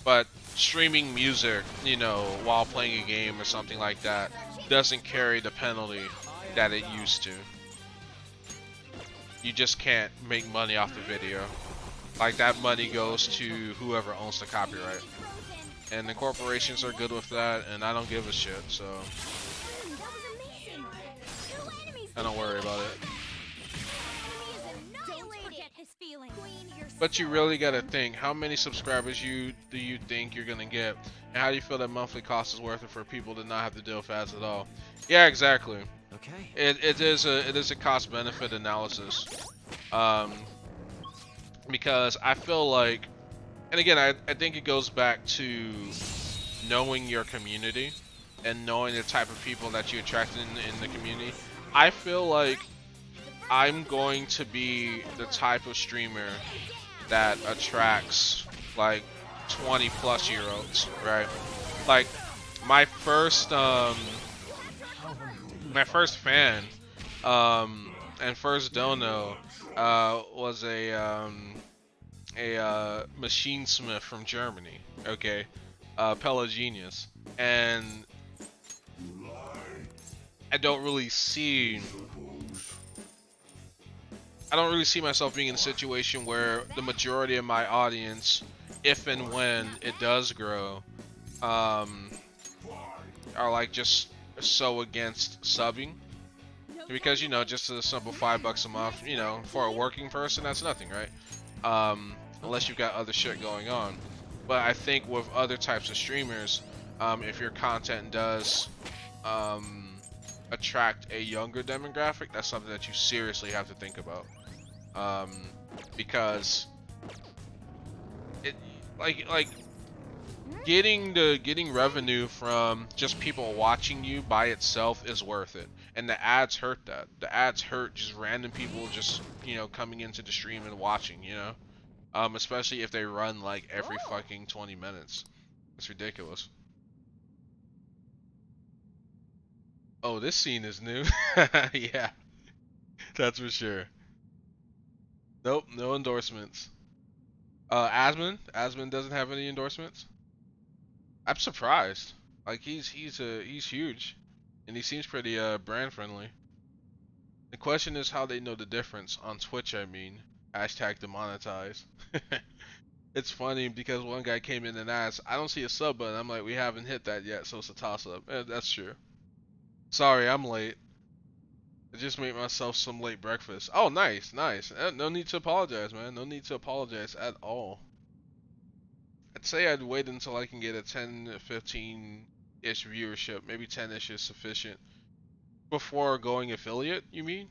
But streaming music, you know, while playing a game or something like that, doesn't carry the penalty that it used to. You just can't make money off the video. Like, that money goes to whoever owns the copyright. And the corporations are good with that, and I don't give a shit, so I don't worry about it. But you really gotta think, how many subscribers do you think you're gonna get? And how do you feel that monthly cost is worth it for people to not have to deal with ads at all? Yeah, exactly. Okay. It is a cost benefit analysis. Because I feel like, and again, I think it goes back to knowing your community and knowing the type of people that you attract in the community. I feel like I'm going to be the type of streamer that attracts like 20+ year olds, right? Like my first fan and first dono was a machine smith from Germany, okay, Pella Genius, and I don't really see myself being in a situation where the majority of my audience, if and when it does grow, are like just so against subbing. Because, you know, just a simple $5 a month, you know, for a working person, that's nothing, right? Unless you've got other shit going on. But I think with other types of streamers, if your content does attract a younger demographic, that's something that you seriously have to think about. Because it like getting revenue from just people watching you by itself is worth it, and the ads hurt that. The ads hurt just random people just, you know, coming into the stream and watching, you know, especially if they run like every fucking 20 minutes. It's ridiculous. Oh, this scene is new. Yeah, that's for sure. Nope, no endorsements. Asmon doesn't have any endorsements. I'm surprised. Like he's huge, and he seems pretty brand friendly. The question is how they know the difference on Twitch. I mean, hashtag demonetized. It's funny because one guy came in and asked, "I don't see a sub button." I'm like, "We haven't hit that yet, so it's a toss up." That's true. Sorry, I'm late. I just made myself some late breakfast. Oh, nice, nice. No need to apologize, man. No need to apologize at all. I'd say I'd wait until I can get a 10 to 15-ish viewership. Maybe 10-ish is sufficient. Before going affiliate, you mean?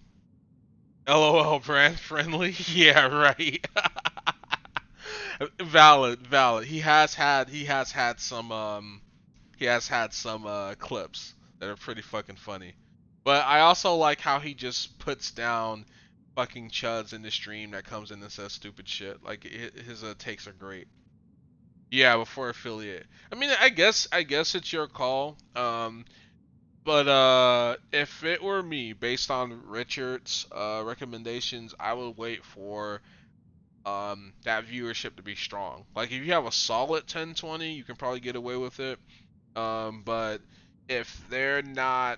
LOL, brand friendly? Yeah, right. Valid. He has had some clips that are pretty fucking funny. But I also like how he just puts down fucking chuds in the stream that comes in and says stupid shit. Like his takes are great. Yeah, before affiliate. I mean, I guess it's your call. But if it were me, based on Richard's recommendations, I would wait for that viewership to be strong. Like if you have a solid 10-20, you can probably get away with it. But if they're not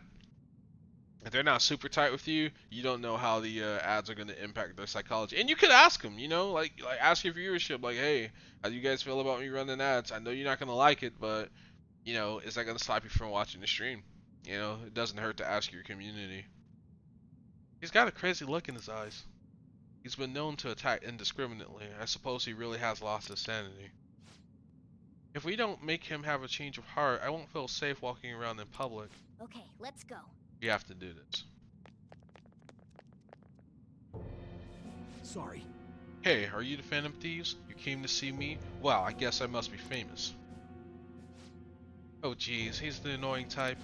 super tight with you, you don't know how the ads are going to impact their psychology. And you could ask them, you know, like ask your viewership, like, hey, how do you guys feel about me running ads? I know you're not going to like it, but, you know, is that going to stop you from watching the stream? You know, it doesn't hurt to ask your community. He's got a crazy look in his eyes. He's been known to attack indiscriminately. I suppose he really has lost his sanity. If we don't make him have a change of heart, I won't feel safe walking around in public. Okay, let's go. We have to do this. Sorry. Hey, are you the Phantom Thieves? You came to see me? Wow, I guess I must be famous. Oh geez, he's the annoying type.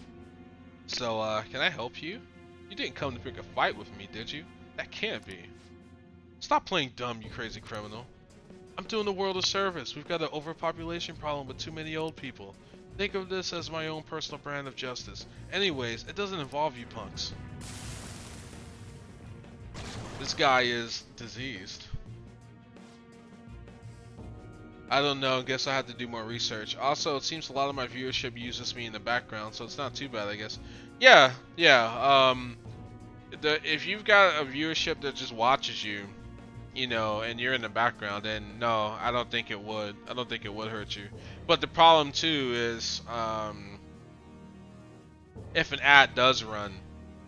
So, can I help you? You didn't come to pick a fight with me, did you? That can't be. Stop playing dumb, you crazy criminal. I'm doing the world a service. We've got an overpopulation problem with too many old people. Think of this as my own personal brand of justice. Anyways, it doesn't involve you punks. This guy is diseased. I don't know. Guess I have to do more research. Also, it seems a lot of my viewership uses me in the background, so it's not too bad, I guess. Yeah, yeah. If you've got a viewership that just watches you, you know, and you're in the background, then no, I don't think it would. I don't think it would hurt you. But the problem too is, if an ad does run,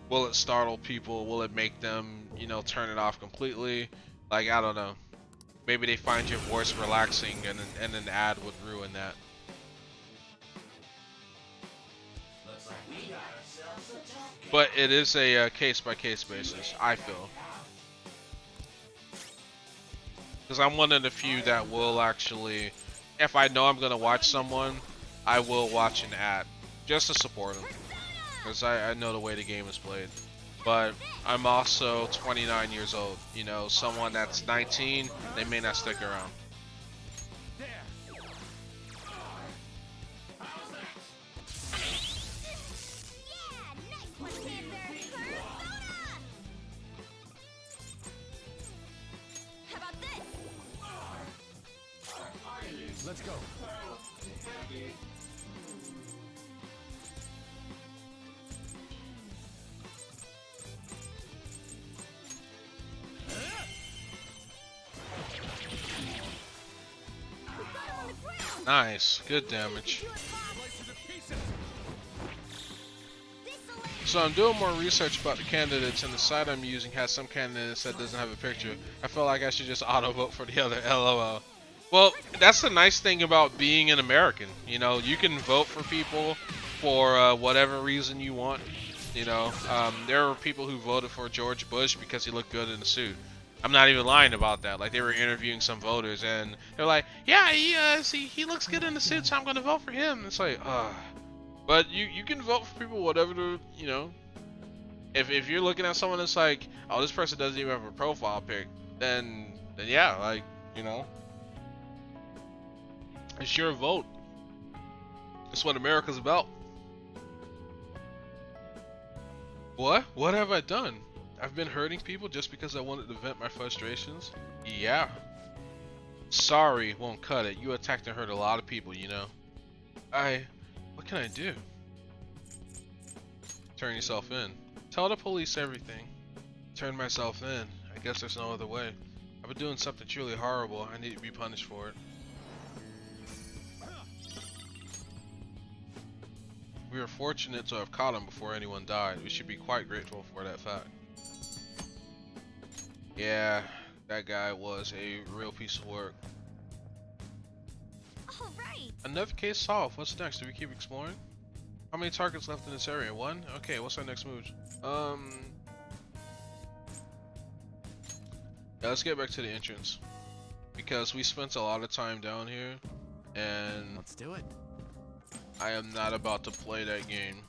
will it startle people? Will it make them, you know, turn it off completely? Like, I don't know. Maybe they find your voice relaxing, and an ad would ruin that. Looks like we got ourselves a tough But it is a case-by-case basis, I feel. Because I'm one of the few that will actually, if I know I'm going to watch someone, I will watch an ad. Just to support them. Because I know the way the game is played. But I'm also 29 years old. You know, someone that's 19, they may not stick around. There. Yeah, nice one, Canberra Persona! How about this? Let's go. We got him on the ground! Nice, good damage. Do it, Bob! Slice it to pieces. This'll land! So I'm doing more research about the candidates, and the site I'm using has some candidates that doesn't have a picture. I feel like I should just auto vote for the other. LOL. Well, that's the nice thing about being an American. You know, you can vote for people for whatever reason you want. You know, there were people who voted for George Bush because he looked good in a suit. I'm not even lying about that. Like, they were interviewing some voters, and they're like, "Yeah, he looks good in the suit, so I'm gonna vote for him." It's like, but you can vote for people whatever the, you know. If you're looking at someone that's like, "Oh, this person doesn't even have a profile pic," then yeah, like, you know, it's your vote. That's what America's about. What? What have I done? I've been hurting people just because I wanted to vent my frustrations? Yeah. Sorry, won't cut it. You attacked and hurt a lot of people, you know. What can I do? Turn yourself in. Tell the police everything. Turn myself in. I guess there's no other way. I've been doing something truly horrible. I need to be punished for it. We were fortunate to have caught him before anyone died. We should be quite grateful for that fact. Yeah, that guy was a real piece of work. All right. Another case solved. What's next? Do we keep exploring? How many targets left in this area? One? Okay, what's our next move? Yeah, let's get back to the entrance. Because we spent a lot of time down here, and Let's do it. I am not about to play that game.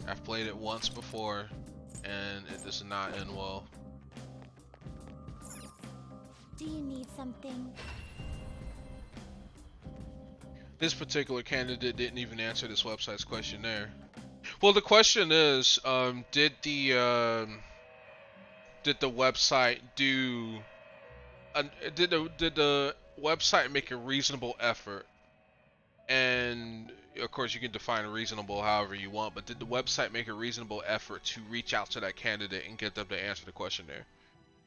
I've played it once before, and it does not end well. Do you need something? This particular candidate didn't even answer this website's questionnaire. Well, the question is, did the website do? Did the website make a reasonable effort? And of course, you can define reasonable however you want, but did the website make a reasonable effort to reach out to that candidate and get them to answer the questionnaire?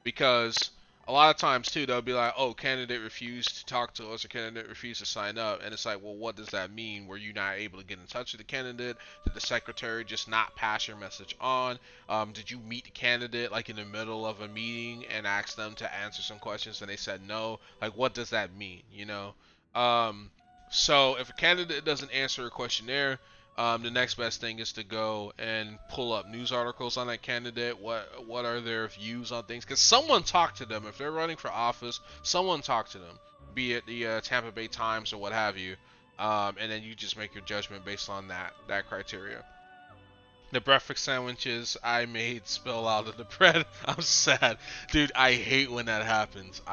Because a lot of times too, they'll be like, "Oh, candidate refused to talk to us," or "Candidate refused to sign up," and it's like, well, what does that mean? Were you not able to get in touch with the candidate? Did the secretary just not pass your message on? Did you meet the candidate like in the middle of a meeting and ask them to answer some questions and they said no? Like, what does that mean? You know? So if a candidate doesn't answer a questionnaire, the next best thing is to go and pull up news articles on that candidate. What are their views on things? Because someone talked to them. If they're running for office, someone talked to them, be it the Tampa Bay Times or what have you. And then you just make your judgment based on that criteria. The breakfast sandwiches I made spill out of the bread. I'm sad, dude. I hate when that happens.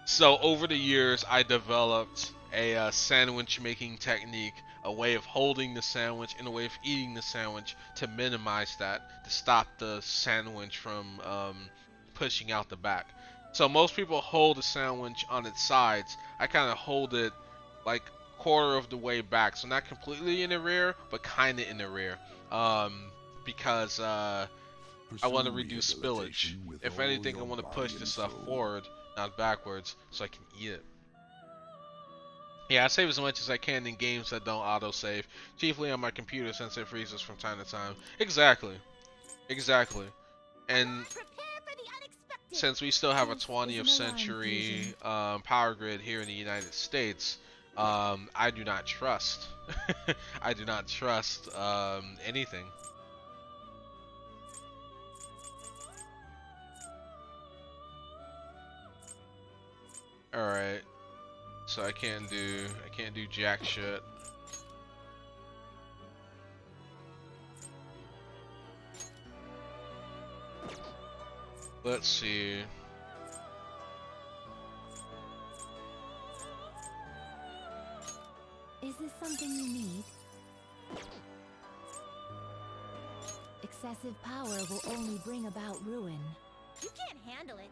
So over the years, I developed a sandwich making technique, a way of holding the sandwich and a way of eating the sandwich to minimize that, to stop the sandwich from pushing out the back. So most people hold the sandwich on its sides. I kind of hold it like quarter of the way back, so not completely in the rear, but kind of in the rear. Because I want to reduce spillage. If anything, I want to push the stuff forward, not backwards, so I can eat it. Yeah, I save as much as I can in games that don't autosave, chiefly on my computer since it freezes from time to time. Exactly. Exactly. And Prepare for the unexpected. since we still have a This 20th is an alarm century fusion. power grid here in the United States, I do not trust. I do not trust anything. All right. So I can't do jack shit. Let's see. Is this something you need? Excessive power will only bring about ruin. You can't handle it.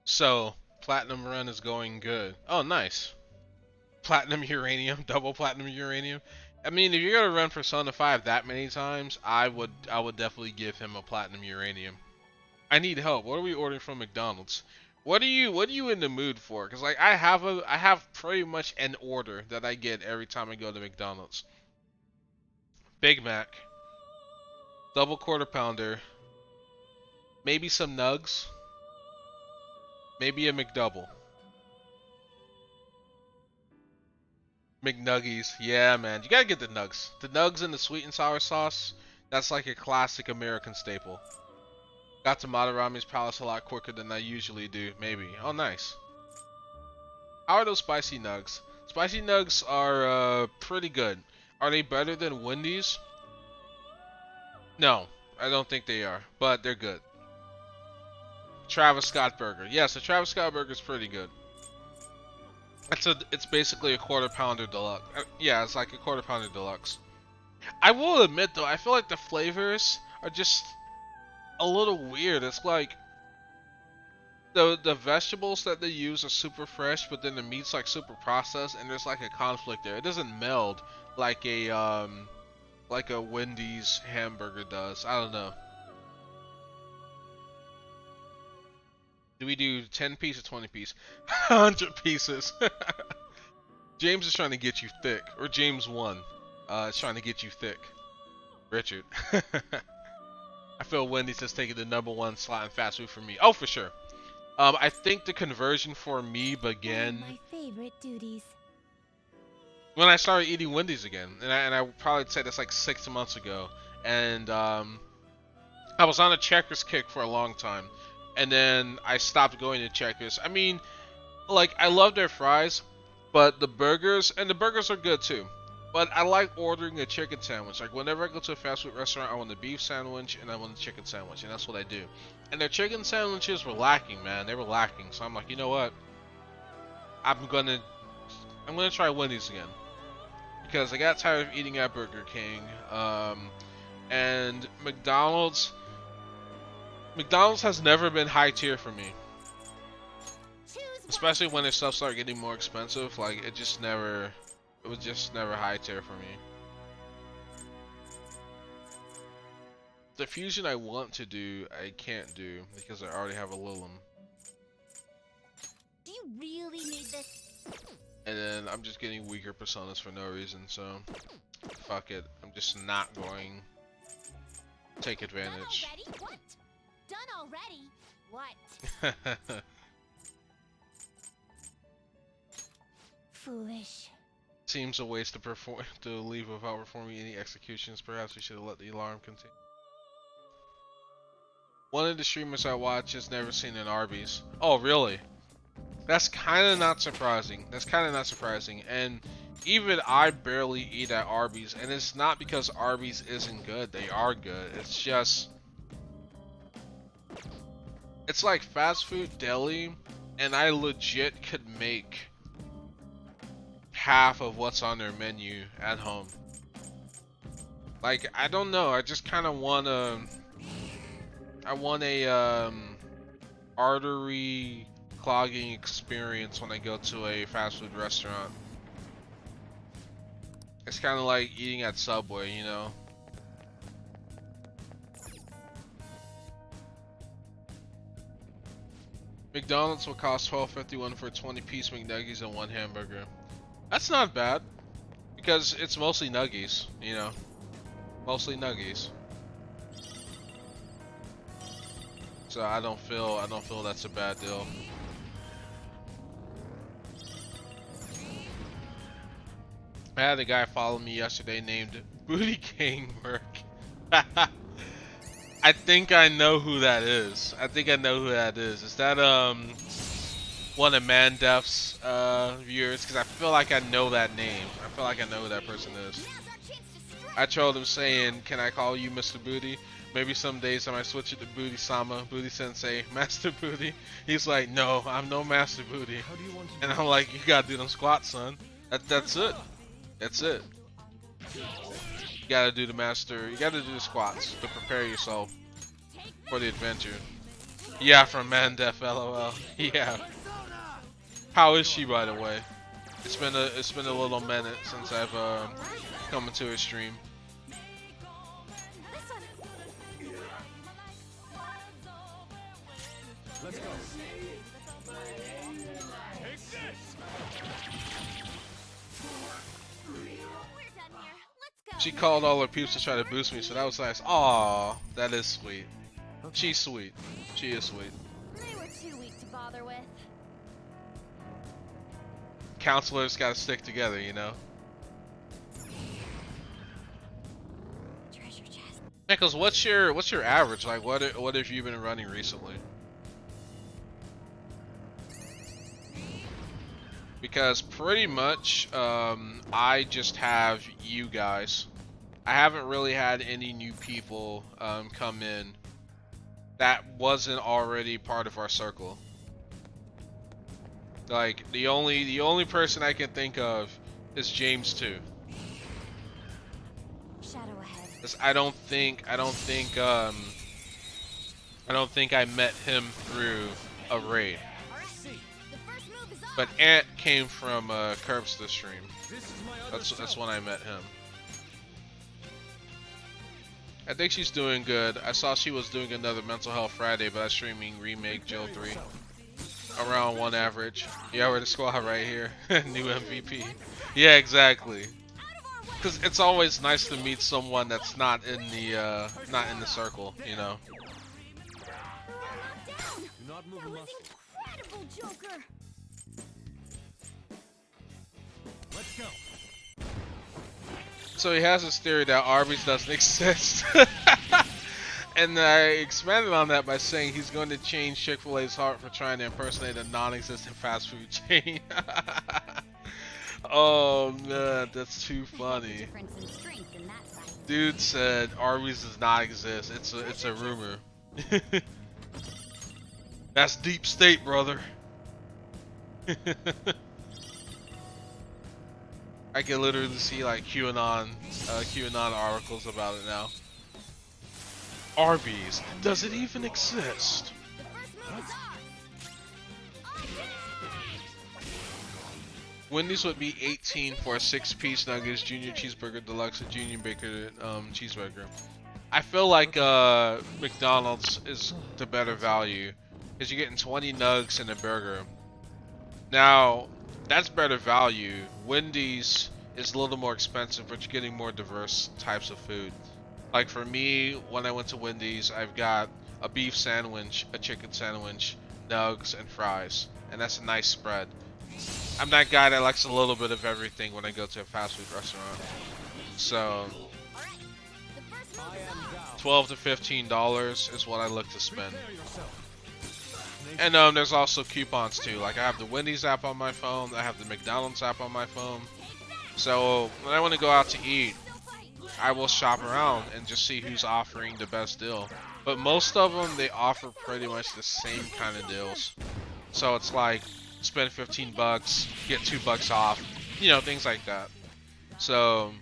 So, platinum run is going good. Oh, nice. Platinum uranium, double platinum uranium. I mean, if you're gonna run Persona 5 that many times, I would definitely give him a platinum uranium. I need help. What are we ordering from McDonald's? What are you in the mood for? Cause like I have pretty much an order that I get every time I go to McDonald's. Big Mac, double quarter pounder, maybe some nugs, maybe a McDouble. McNuggies, yeah, man, you gotta get the nugs. The nugs and the sweet and sour sauce. That's like a classic American staple. Got to Madarami's Palace a lot quicker than I usually do. Maybe. Oh, nice. How are those spicy nugs? Spicy nugs are pretty good. Are they better than Wendy's? No, I don't think they are, but they're good. Travis Scott burger. Yes, the Travis Scott burger is pretty good. It's basically a quarter pounder deluxe. Yeah, it's like a quarter pounder deluxe. I will admit though, I feel like the flavors are just a little weird. It's like the vegetables that they use are super fresh, but then the meat's like super processed, and there's like a conflict there. It doesn't meld like a Wendy's hamburger does. I don't know. Do we do 10 piece or 20 piece? 100 pieces. James is trying to get you thick, or James 1 is trying to get you thick. Richard. I feel Wendy's has taken the #1 slot in fast food for me. Oh, for sure. I think the conversion for me began My favorite duties. when I started eating Wendy's again, and I probably say that's like 6 months ago. And I was on a Checkers kick for a long time, and then I stopped going to Checkers. I mean, like I love their fries, but the burgers are good too. But I like ordering a chicken sandwich. Like whenever I go to a fast food restaurant, I want the beef sandwich and I want the chicken sandwich, and that's what I do. And their chicken sandwiches were lacking, man. They were lacking. So I'm like, you know what? I'm gonna try Wendy's again because I got tired of eating at Burger King. And McDonald's has never been high tier for me, especially when their stuff started getting more expensive. Like it was just never high tier for me. The fusion I want to do, I can't do because I already have a Lilim. Do you really need this? And then I'm just getting weaker personas for no reason, so fuck it. I'm just not going to take advantage. Done already? What? Done already? What? Foolish. Seems a waste to leave without performing any executions. Perhaps we should have let the alarm continue. One of the streamers I watch has never seen an Arby's. Oh, really? That's kind of not surprising. And even I barely eat at Arby's, and it's not because Arby's isn't good. They are good. It's just It's like fast food deli, and I legit could make half of what's on their menu at home. Like, I don't know, I just kind of want a artery clogging experience when I go to a fast food restaurant. It's kind of like eating at Subway, you know? McDonald's will cost $12.51 for a 20-piece McNuggies and 1 hamburger. That's not bad, because it's mostly nuggies, you know? Mostly nuggies. So I don't feel that's a bad deal. I had a guy follow me yesterday named Booty King Merc. I think I know who that is. Is that one of Mandef's viewers? Because I feel like I know that name. I feel like I know who that person is. Now's our chance to strike. I trolled him saying, "Can I call you Mr. Booty? Maybe some days I might switch it to Booty Sama, Booty Sensei, Master Booty." He's like, "No, I'm no Master Booty." How do you want to And I'm like, "You gotta do them squats, son. That's it. That's it. You gotta do the master. You gotta do the squats to prepare yourself for the adventure." Yeah, from Mandef, LOL. Yeah. How is she, by the way? It's been a little minute since I've come into her stream. This one. Let's go. Take this. We're done here. Let's go. She called all her peeps to try to boost me, so that was nice. Aw, that is sweet. She's sweet. She is sweet. They were too weak to bother with. Counselors gotta stick together, you know? Treasure chest. Nichols, what's your average? Like, what have you been running recently? Because pretty much, I just have you guys. I haven't really had any new people come in that wasn't already part of our circle. Like, the only person I can think of is James 2. Shadow ahead. 'Cause I don't think I met him through a raid. Alright. The first move is on. But Ant came from Curbster stream. This is my other That's self. when I met him. I think she's doing good. I saw she was doing another Mental Health Friday, but I'm streaming Remake Jill 3. Around 1 average. Yeah, we're the squad right here. New MVP. Yeah, exactly. Because it's always nice to meet someone that's not in the circle, you know. Down. Do not move That a was muscle. incredible, Joker. Let's go. So he has this theory that Arby's doesn't exist. And I expanded on that by saying he's going to change Chick-fil-A's heart for trying to impersonate a non-existent fast food chain. Oh man, that's too funny. Difference in strength in that fight. Dude said Arby's does not exist. It's a rumor. That's deep state, brother. I can literally see like QAnon articles about it now. Arby's, does it even exist? The first move is ours. I did it. Wendy's would be 18 for a 6-piece nuggets, junior cheeseburger deluxe, and junior bacon cheeseburger. I feel like McDonald's is the better value because you're getting 20 nugs and a burger. Now, that's better value. Wendy's is a little more expensive, but you're getting more diverse types of food. Like for me, when I went to Wendy's, I've got a beef sandwich, a chicken sandwich, nugs, and fries. And that's a nice spread. I'm that guy that likes a little bit of everything when I go to a fast food restaurant. So, Alright. The first move I is am ours. Gao. $12 to $15 is what I look to spend. Prepare yourself. And there's also coupons too. Like I have the Wendy's app on my phone, I have the McDonald's app on my phone. So when I want to go out to eat, Still fight. I will shop around and just see who's offering the best deal. but most of them they offer pretty much the same kind of deals. So it's like spend 15 bucks, get $2 off, you know, things like that. So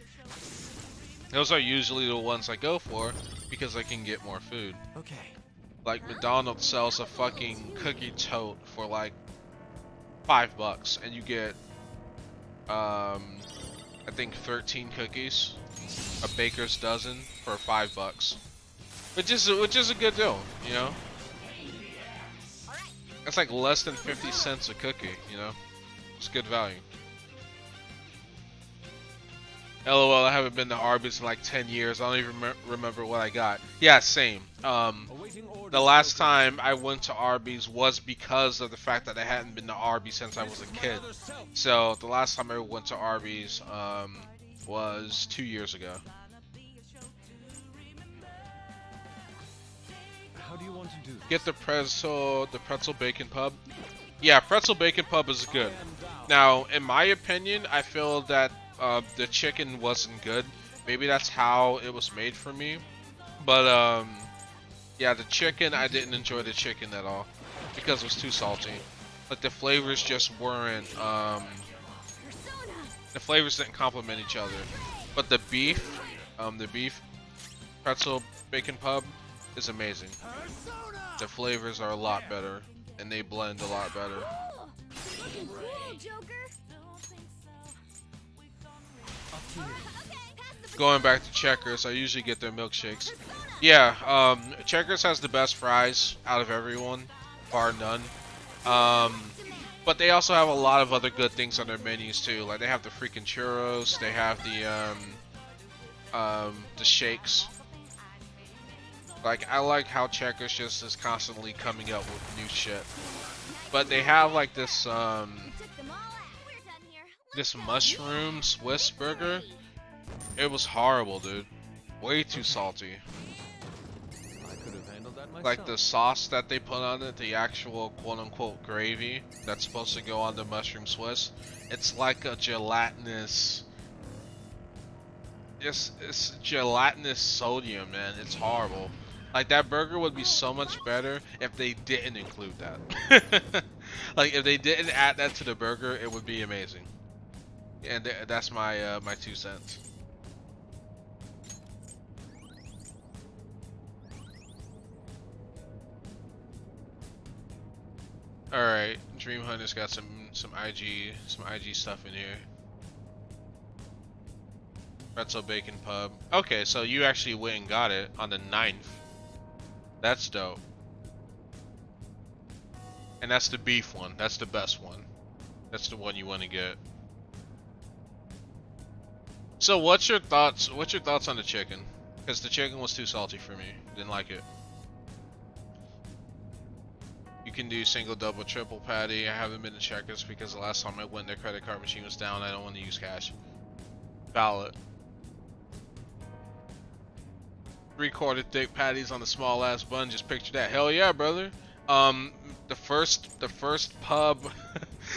those are usually the ones I go for because I can get more food. Okay. Like McDonald's sells a fucking cookie tote for like $5 and you get I think 13 cookies, a baker's dozen for $5. Which is a good deal, you know? It's like less than 50 cents a cookie, you know? It's good value. LOL, I haven't been to Arby's in like 10 years. I don't even remember what I got. Yeah, same. The last time I went to Arby's was because of the fact that I hadn't been to Arby's since I was a kid. So the last time I went to Arby's was 2 years ago. How do you want to do this? Get the pretzel bacon pub. Yeah, pretzel bacon pub is good. Now, in my opinion, I feel that the chicken wasn't good. Maybe that's how it was made for me. But yeah, the chicken, I didn't enjoy the chicken at all because it was too salty. Like the flavors just weren't the flavors didn't complement each other. But the beef pretzel bacon pub is amazing. The flavors are a lot better and they blend a lot better. Cool. Looking cool, Joker. Going back to Checkers, I usually get their milkshakes. Yeah, Checkers has the best fries out of everyone, bar none. But they also have a lot of other good things on their menus too. Like they have the freaking churros, they have the shakes. Like I like how Checkers just is constantly coming up with new shit. But they have like this this mushroom Swiss burger. It was horrible, dude. Way too salty. I could have handled that myself. Like the sauce that they put on it, the actual quote-unquote gravy that's supposed to go on the mushroom Swiss, it's like a gelatinous. It's gelatinous sodium, man. It's horrible. Like that burger would be so much better if they didn't include that. Like if they didn't add that to the burger, it would be amazing. And that's my my 2 cents. All right, Dream Hunter's got some IG stuff in here. Pretzel Bacon Pub. Okay, so you actually went and got it on the 9th. That's dope. And that's the beef one. That's the best one. That's the one you want to get. So what's your thoughts? What's your thoughts on the chicken? Because the chicken was too salty for me. Didn't like it. You can do single, double, triple patty. I haven't been to Checkers because the last time I went, their credit card machine was down. I don't want to use cash. Ballot. 3/4 thick patties on the small ass bun. Just picture that. Hell yeah, brother. The first pub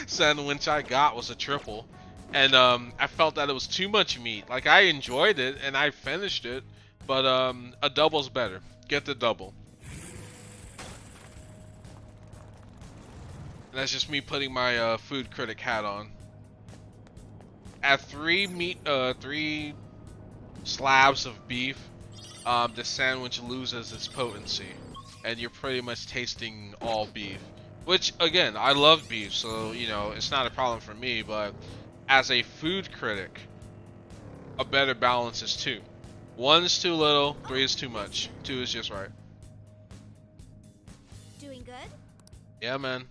sandwich I got was a triple, and I felt that it was too much meat. Like I enjoyed it and I finished it, but a double's better. Get the double. And that's just me putting my food critic hat on. At 3 slabs of beef, the sandwich loses its potency, and you're pretty much tasting all beef. Which, again, I love beef, so, you know, it's not a problem for me, but as a food critic, a better balance is 2. 1 is too little, 3 is too much. 2 is just right. Doing good? Yeah, man.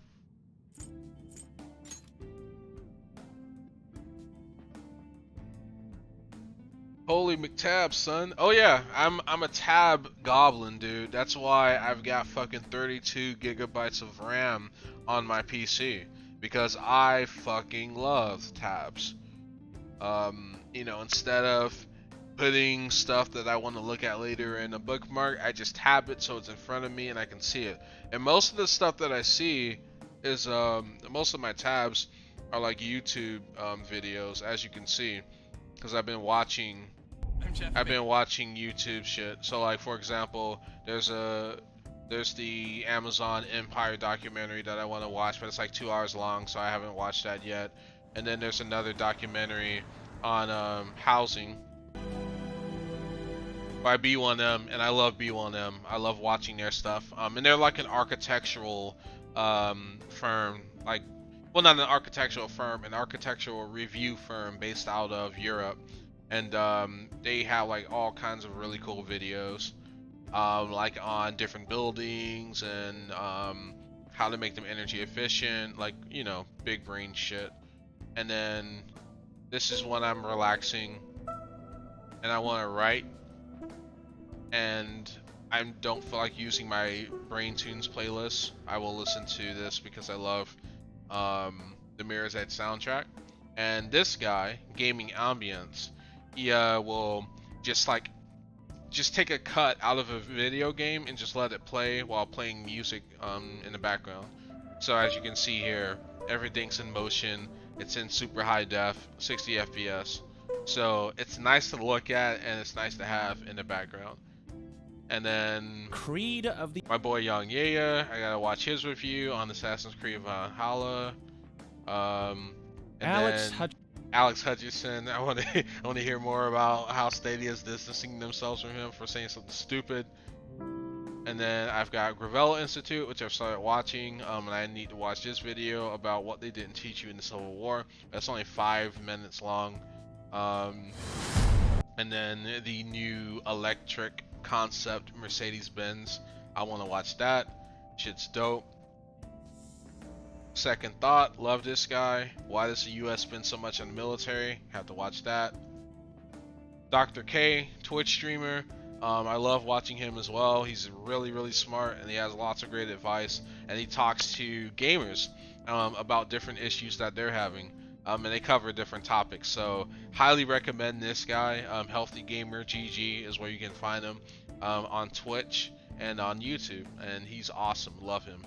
Holy McTab, son. Oh yeah, I'm a tab goblin, dude. That's why I've got fucking 32 gigabytes of RAM on my PC, because I fucking love tabs. You know, instead of putting stuff that I want to look at later in a bookmark, I just tab it so it's in front of me and I can see it. And most of the stuff that I see is most of my tabs are like YouTube videos, as you can see, because I've been watching I'm Jeff. I've been watching YouTube shit. So like for example, there's the Amazon Empire documentary that I want to watch, but it's like 2 hours long, so I haven't watched that yet. And then there's another documentary on housing by B1M, and I love B1M. I love watching their stuff. And they're like an architectural firm, like, well, not an architectural firm, an architectural review firm based out of Europe. And they have like all kinds of really cool videos, like on different buildings and how to make them energy efficient, like, you know, big brain shit. And then this is when I'm relaxing and I want to write, and I don't feel like using my BrainTunes playlist. I will listen to this because I love the Mirror's Edge soundtrack. And this guy, Gaming Ambience, he will just take a cut out of a video game and just let it play while playing music in the background. So as you can see here, everything's in motion. It's in super high def, 60 FPS. So it's nice to look at and it's nice to have in the background. And then Creed of the my boy Young Yaya, I gotta watch his review on Assassin's Creed Valhalla. And Alex then Alex Hutchinson, I want to hear more about how Stadia is distancing themselves from him for saying something stupid. And then I've got Gravella Institute, which I've started watching, and I need to watch this video about what they didn't teach you in the Civil War. That's only 5 minutes long. And then the new electric concept Mercedes-Benz, I want to watch that. Shit's dope. Second Thought, love this guy. Why does the US spend so much on the military? Have to watch that. Dr. K, Twitch streamer. I love watching him as well. He's really, really smart and he has lots of great advice. And he talks to gamers about different issues that they're having. And they cover different topics. So, highly recommend this guy. Healthy Gamer GG is where you can find him on Twitch and on YouTube. And he's awesome. Love him.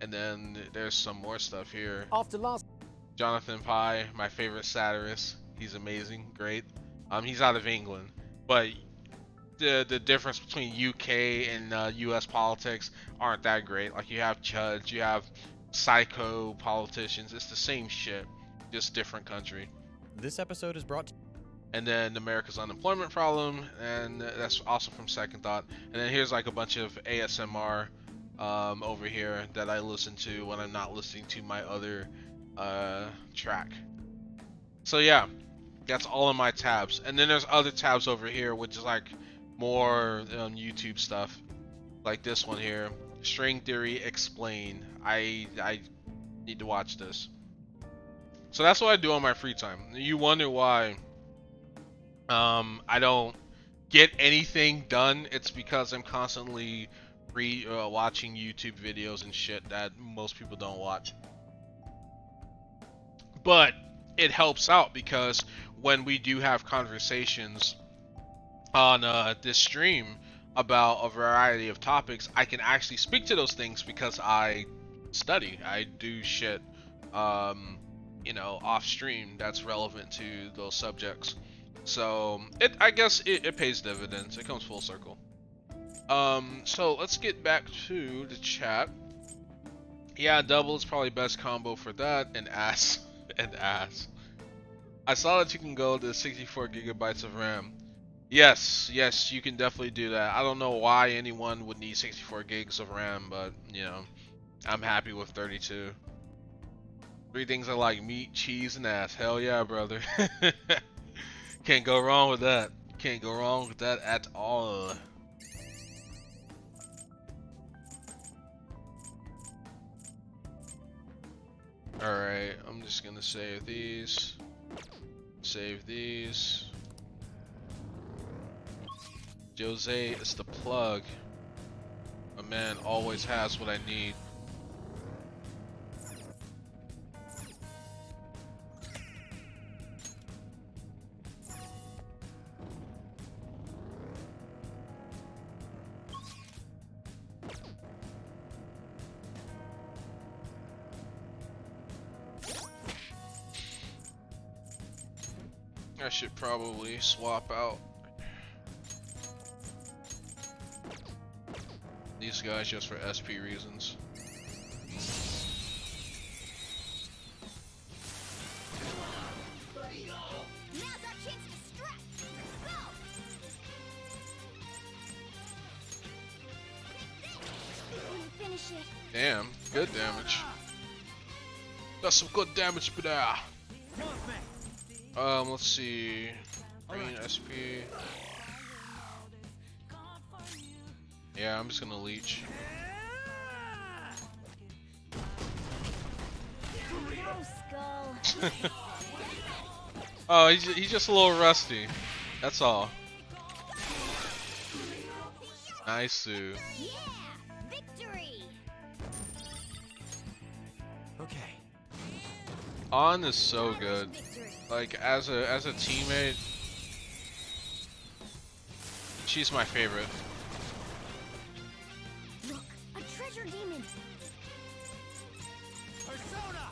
And then there's some more stuff here. after last Jonathan Pye, my favorite satirist. He's amazing, great. He's out of England, but the difference between UK and US politics aren't that great. Like you have Judge, you have psycho politicians. It's the same shit, just different country. This episode is brought to And then America's unemployment problem, and that's also from Second Thought. And then here's like a bunch of ASMR over here that I listen to when I'm not listening to my other track. So yeah, that's all in my tabs. And then there's other tabs over here, which is like more YouTube stuff, like this one here, String Theory Explained. I need to watch this. So that's what I do on my free time. You wonder why I don't get anything done. It's because I'm constantly watching YouTube videos and shit that most people don't watch. But it helps out because when we do have conversations on this stream about a variety of topics, I can actually speak to those things because I study. I do shit, you know, off stream that's relevant to those subjects. So I guess it pays dividends. It comes full circle. So let's get back to the chat. Yeah, double is probably best combo for that, and ass. And ass. I saw that you can go to 64 gigabytes of RAM. Yes, you can definitely do that. I don't know why anyone would need 64 gigs of RAM, but you know, I'm happy with 32. 3 things I like: meat, cheese, and ass. Hell yeah, brother. Can't go wrong with that. Can't go wrong with that at all. Alright, I'm just gonna save these. Save these. Jose is the plug. A man always has what I need. I should probably swap out these guys just for SP reasons. Now's our chance to strike. Go! When you finish it, Damn, good damage. That's some good damage, but let's see. Green SP. Yeah, I'm just gonna leech. oh skull. Oh, he's just a little rusty. That's all. Nice, Sue. Yeah! Victory! Okay. On is so good. Victory. Like as a teammate, she's my favorite. Look, a treasure demon. Persona!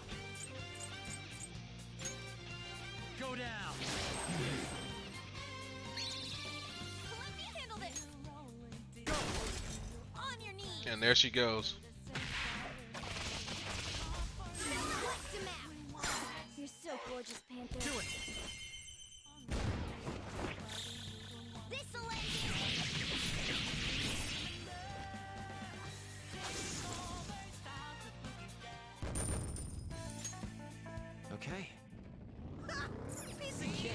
Go down! Let me handle this. On your knees. And there she goes. Bust him out. You're so gorgeous, Panther. Do it! This'll end it. Okay. Piece of cake!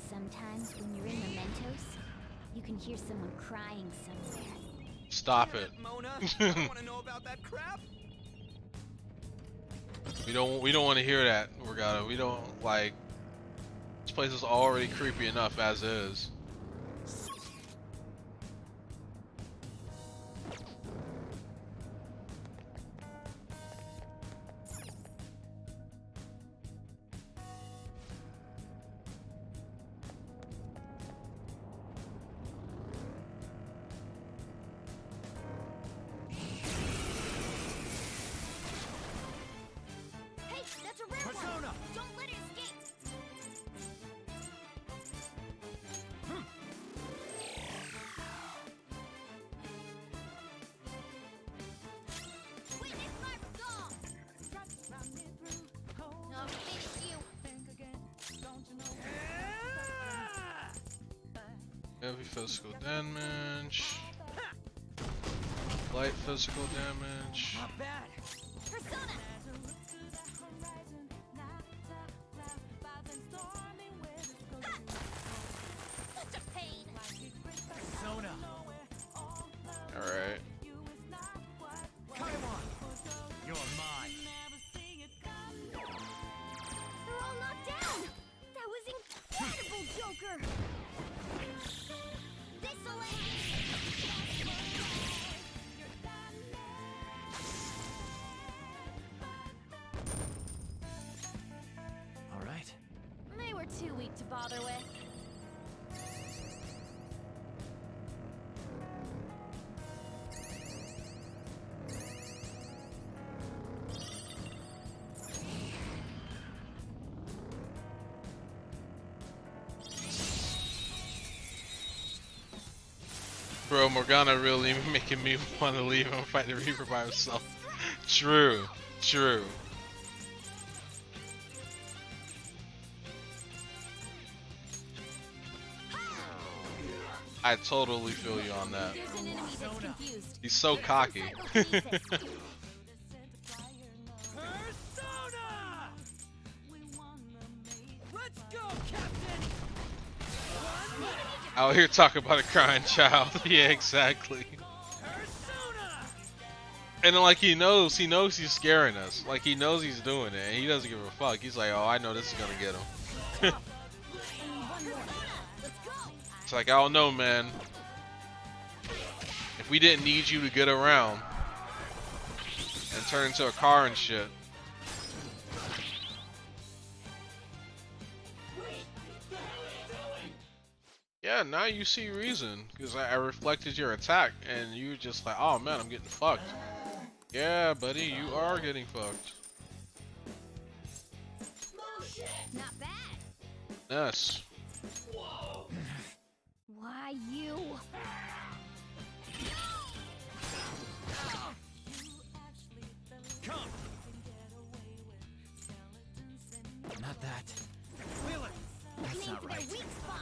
Sometimes when you're in Mementos, you can hear someone crying somewhere. Stop it. Mona, I don't want to know about that crap. We don't want to hear that, Morgana. We don't like. This place is already creepy enough as is. Hey, that's a rare Persona! one. Don't let it escape. Witness my resolve. I'll finish you. Heavy physical damage. Light physical damage. Not bad. Persona. Such a pain. Persona! Alright. Paimon! You're mine! They're all knocked down. That was incredible, Joker. This'll end it. All right. They were too weak to bother with. Bro, Morgana really making me want to leave and fight the Reaper by himself. True. True. I totally feel you on that. There's an enemy that's confused. He's so cocky. Persona! Let's go, Captain! Out here talking about a crying child. Yeah, exactly. Persona! And like he knows he's scaring us. Like he knows he's doing it and he doesn't give a fuck. He's like, oh, I know this is gonna get him. One more. Let's go. It's like, I don't know, man. If we didn't need you to get around and turn into a car and shit. Yeah, now you see reason, because I reflected your attack, and you just like, oh man, I'm getting fucked. Yeah, buddy, you are getting fucked. Not bad. Yes. Why you? Come! Not that. Feel it! That's Aiming not for their right. weak spot.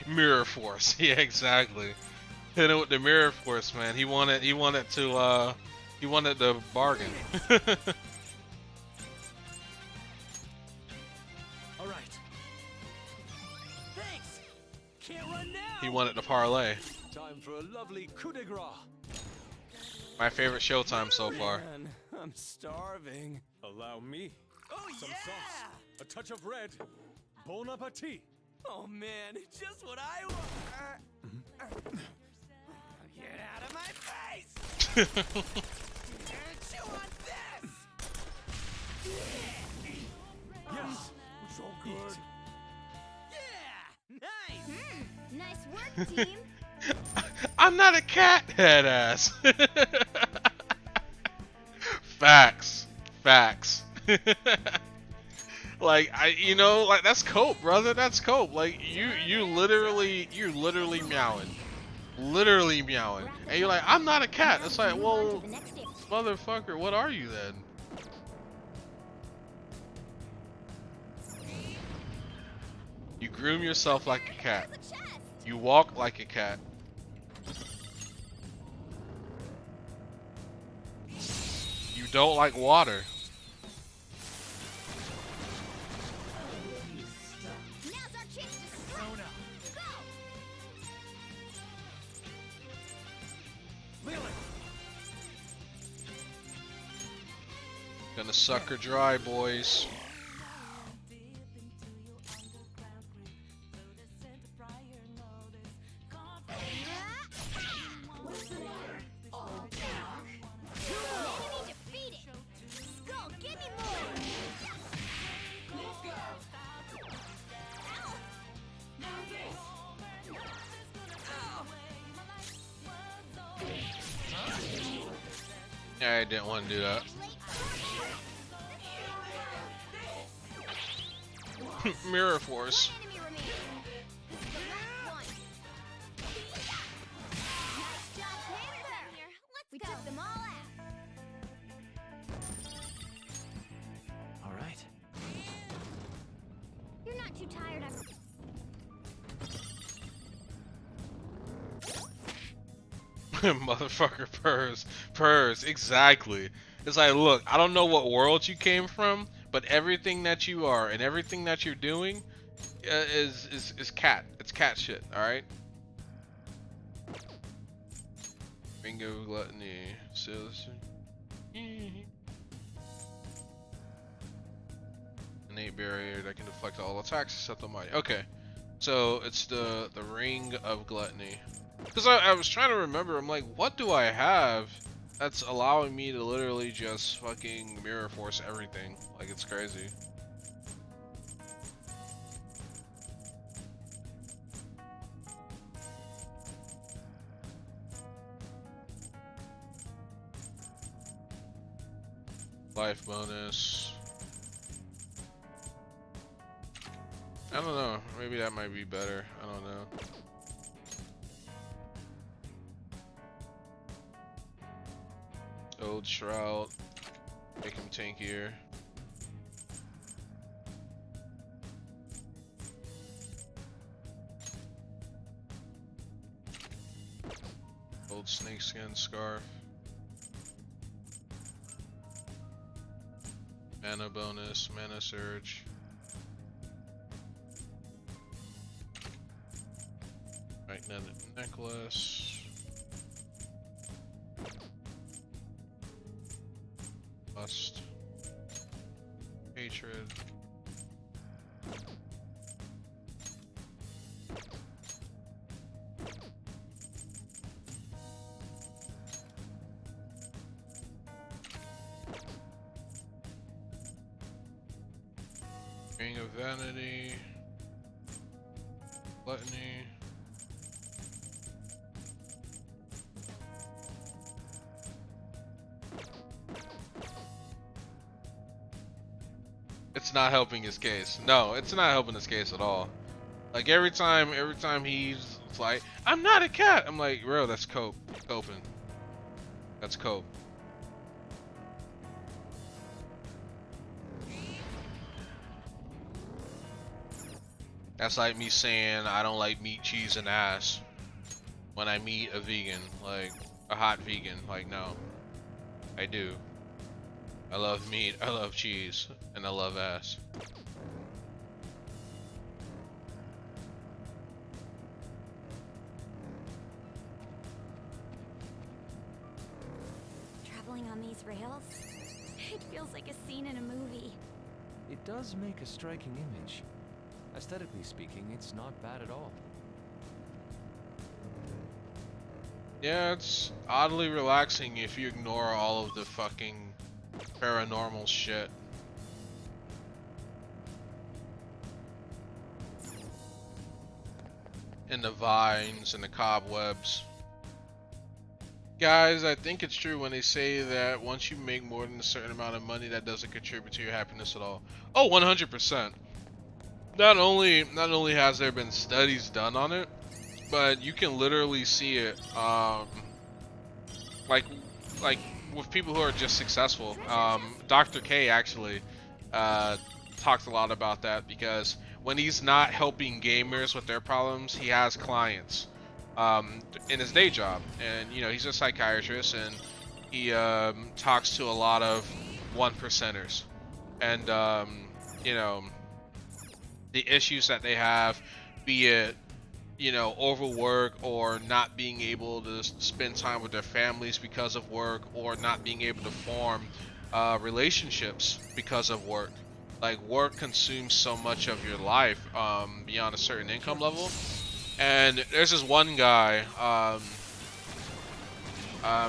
Mirror Force. Yeah, exactly. Hit it with the Mirror Force, man. He wanted the bargain. All right. Thanks! Can't run now! He wanted the parlay. Time for a lovely coup de grace. My favorite Showtime so far. Man, I'm starving. Allow me. Oh, some sauce. A touch of red. Bon appetit. Oh man, just what I want. Get out of my face! Chew on this! Yes, so good. Yeah, nice. Nice work, team. I'm not a cat, head ass. Facts. Facts. Like like that's cope, brother. That's cope. Like you're literally meowing. Literally meowing. And you're like, I'm not a cat. It's like, Move on to well, the next stage. motherfucker, what are you then? You groom yourself like a cat. There's a chest. You walk like a cat. You don't like water. Now's our chance to strike. Go. Feel it. Gonna suck her dry, boys. Enemy defeated. Skull, give me more. Yeah, I didn't want to do that. Mirror Force. Enemy remains. This is the last one. Nice job, Panther. We took them all out. All right. You're not too tired after. Motherfucker purrs, exactly. It's like, look, I don't know what world you came from, but everything that you are and everything that you're doing is cat. It's cat shit, alright? Bingo, gluttony, sales. Innate barrier that can deflect all attacks except the mighty. Okay, so it's the ring of gluttony. Because I was trying to remember, I'm like, what do I have that's allowing me to literally just fucking mirror force everything? Like, it's crazy. Life bonus. I don't know. Maybe that might be better. I don't know. Old Shroud. Make him tankier. Old Snakeskin Scarf. Mana bonus, mana surge. Magnetic necklace. Lust. Hatred. Ring of Vanity. Gluttony. It's not helping his case. No, it's not helping his case at all. Like every time he's like, I'm not a cat. I'm like, bro, that's cope. Coping. That's cope. That's like me saying I don't like meat, cheese, and ass when I meet a vegan, like a hot vegan. Like, no, I do. I love meat, I love cheese, and I love ass. Traveling on these rails? It feels like a scene in a movie. It does make a striking image. Aesthetically speaking, it's not bad at all. Yeah, it's oddly relaxing if you ignore all of the fucking paranormal shit. And the vines and the cobwebs. Guys, I think it's true when they say that once you make more than a certain amount of money, that doesn't contribute to your happiness at all. Oh, 100%. Not only has there been studies done on it, but you can literally see it, like with people who are just successful. Dr. K actually talked a lot about that, because when he's not helping gamers with their problems, he has clients in his day job, and you know, he's a psychiatrist, and he talks to a lot of 1%ers, and you know, the issues that they have, be it, you know, overwork, or not being able to spend time with their families because of work, or not being able to form relationships because of work. Like, work consumes so much of your life beyond a certain income level. And there's this one guy,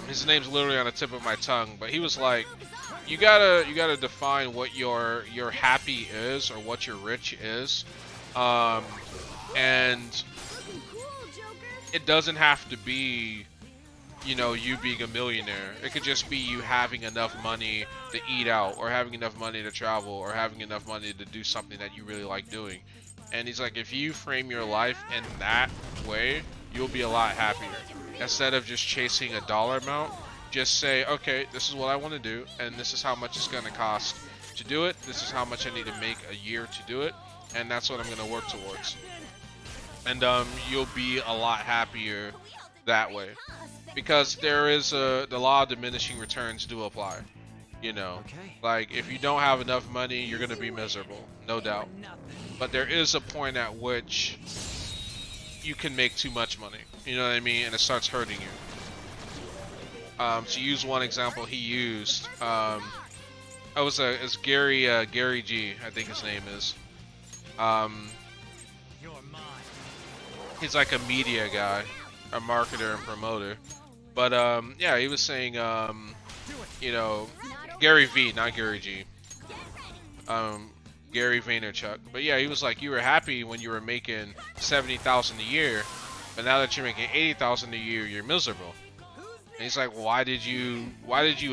his name's literally on the tip of my tongue, but he was like, you gotta define what your happy is, or what your rich is, and it doesn't have to be, you know, you being a millionaire. It could just be you having enough money to eat out, or having enough money to travel, or having enough money to do something that you really like doing. And he's like, if you frame your life in that way, you'll be a lot happier. Instead of just chasing a dollar amount, just say, okay, this is what I want to do, and this is how much it's going to cost to do it. This is how much I need to make a year to do it, and that's what I'm going to work towards. And you'll be a lot happier that way, because there is the law of diminishing returns do apply. You know, like if you don't have enough money, you're going to be miserable, no doubt. But there is a point at which you can make too much money, you know what I mean, and it starts hurting you. To use one example he used, it's Gary G, I think his name is. He's like a media guy, a marketer and promoter. But yeah, he was saying, you know, Gary V, not Gary G. Gary Vaynerchuk. But yeah, he was like, you were happy when you were making $70,000 a year, but now that you're making $80,000 a year, you're miserable. And he's like, why did you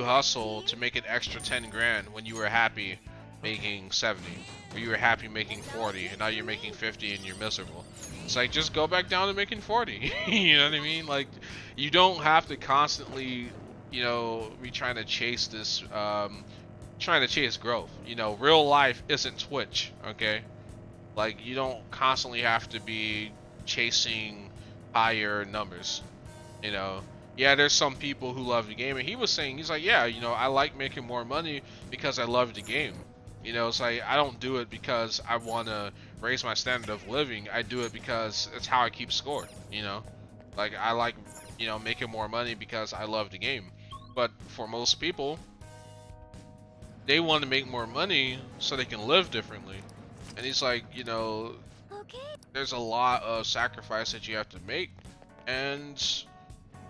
hustle to make an extra 10 grand when you were happy making 70, or you were happy making 40, and now you're making 50 and you're miserable? It's like, just go back down to making 40. You know what I mean? Like, you don't have to constantly, you know, be trying to chase this, trying to chase growth. You know, real life isn't Twitch, okay? Like, you don't constantly have to be chasing higher numbers, you know? Yeah, there's some people who love the game, and he was saying, he's like, yeah, you know, I like making more money because I love the game. You know, it's like I don't do it because I want to raise my standard of living. I do it because it's how I keep score. You know, like I like, you know, making more money because I love the game. But for most people, they want to make more money so they can live differently. And he's like, you know, Okay. there's a lot of sacrifice that you have to make, and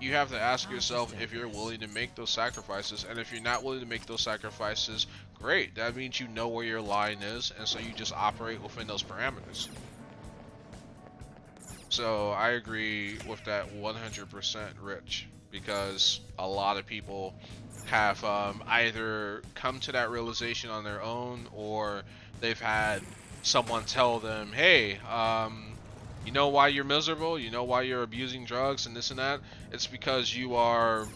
you have to ask yourself if you're willing to make those sacrifices. And if you're not willing to make those sacrifices, great. That means you know where your line is, and so you just operate within those parameters. So I agree with that 100%, Rich, because a lot of people have either come to that realization on their own, or they've had someone tell them, hey, you know why you're miserable? You know why you're abusing drugs and this and that? It's because you are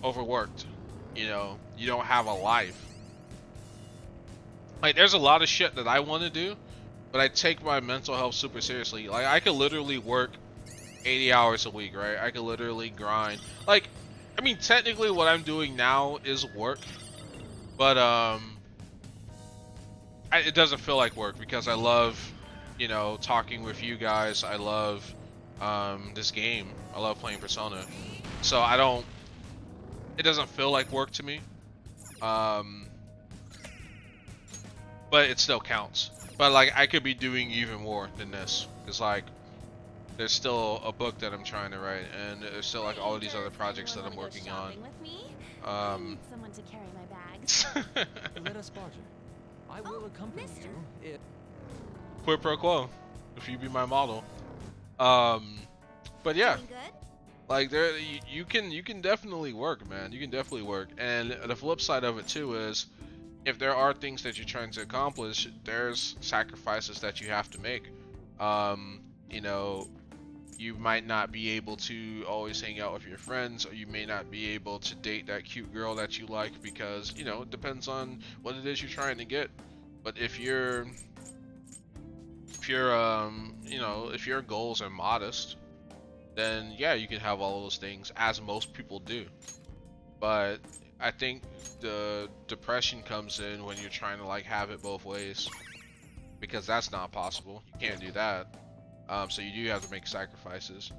overworked. You know, you don't have a life. Like, there's a lot of shit that I want to do, but I take my mental health super seriously. Like, I could literally work 80 hours a week, right? I could literally grind. Like, I mean, technically what I'm doing now is work, but it doesn't feel like work because I love, you know, talking with you guys. I love this game. I love playing Persona. So it doesn't feel like work to me. But it still counts. But like, I could be doing even more than this. It's like, there's still a book that I'm trying to write, and there's still like all of these other projects that I'm working on. I need someone to carry my bags. Let us barter. I will accompany mister. you if... Quid pro quo, if you be my model. But yeah, Doing good? like you can definitely work, man. You can definitely work. And the flip side of it too is, if there are things that you're trying to accomplish, there's sacrifices that you have to make. You know, you might not be able to always hang out with your friends, or you may not be able to date that cute girl that you like because, you know, it depends on what it is you're trying to get. But if your you know, if your goals are modest, then yeah, you can have all of those things, as most people do. But I think the depression comes in when you're trying to like have it both ways, because that's not possible. You can't do that. So you do have to make sacrifices,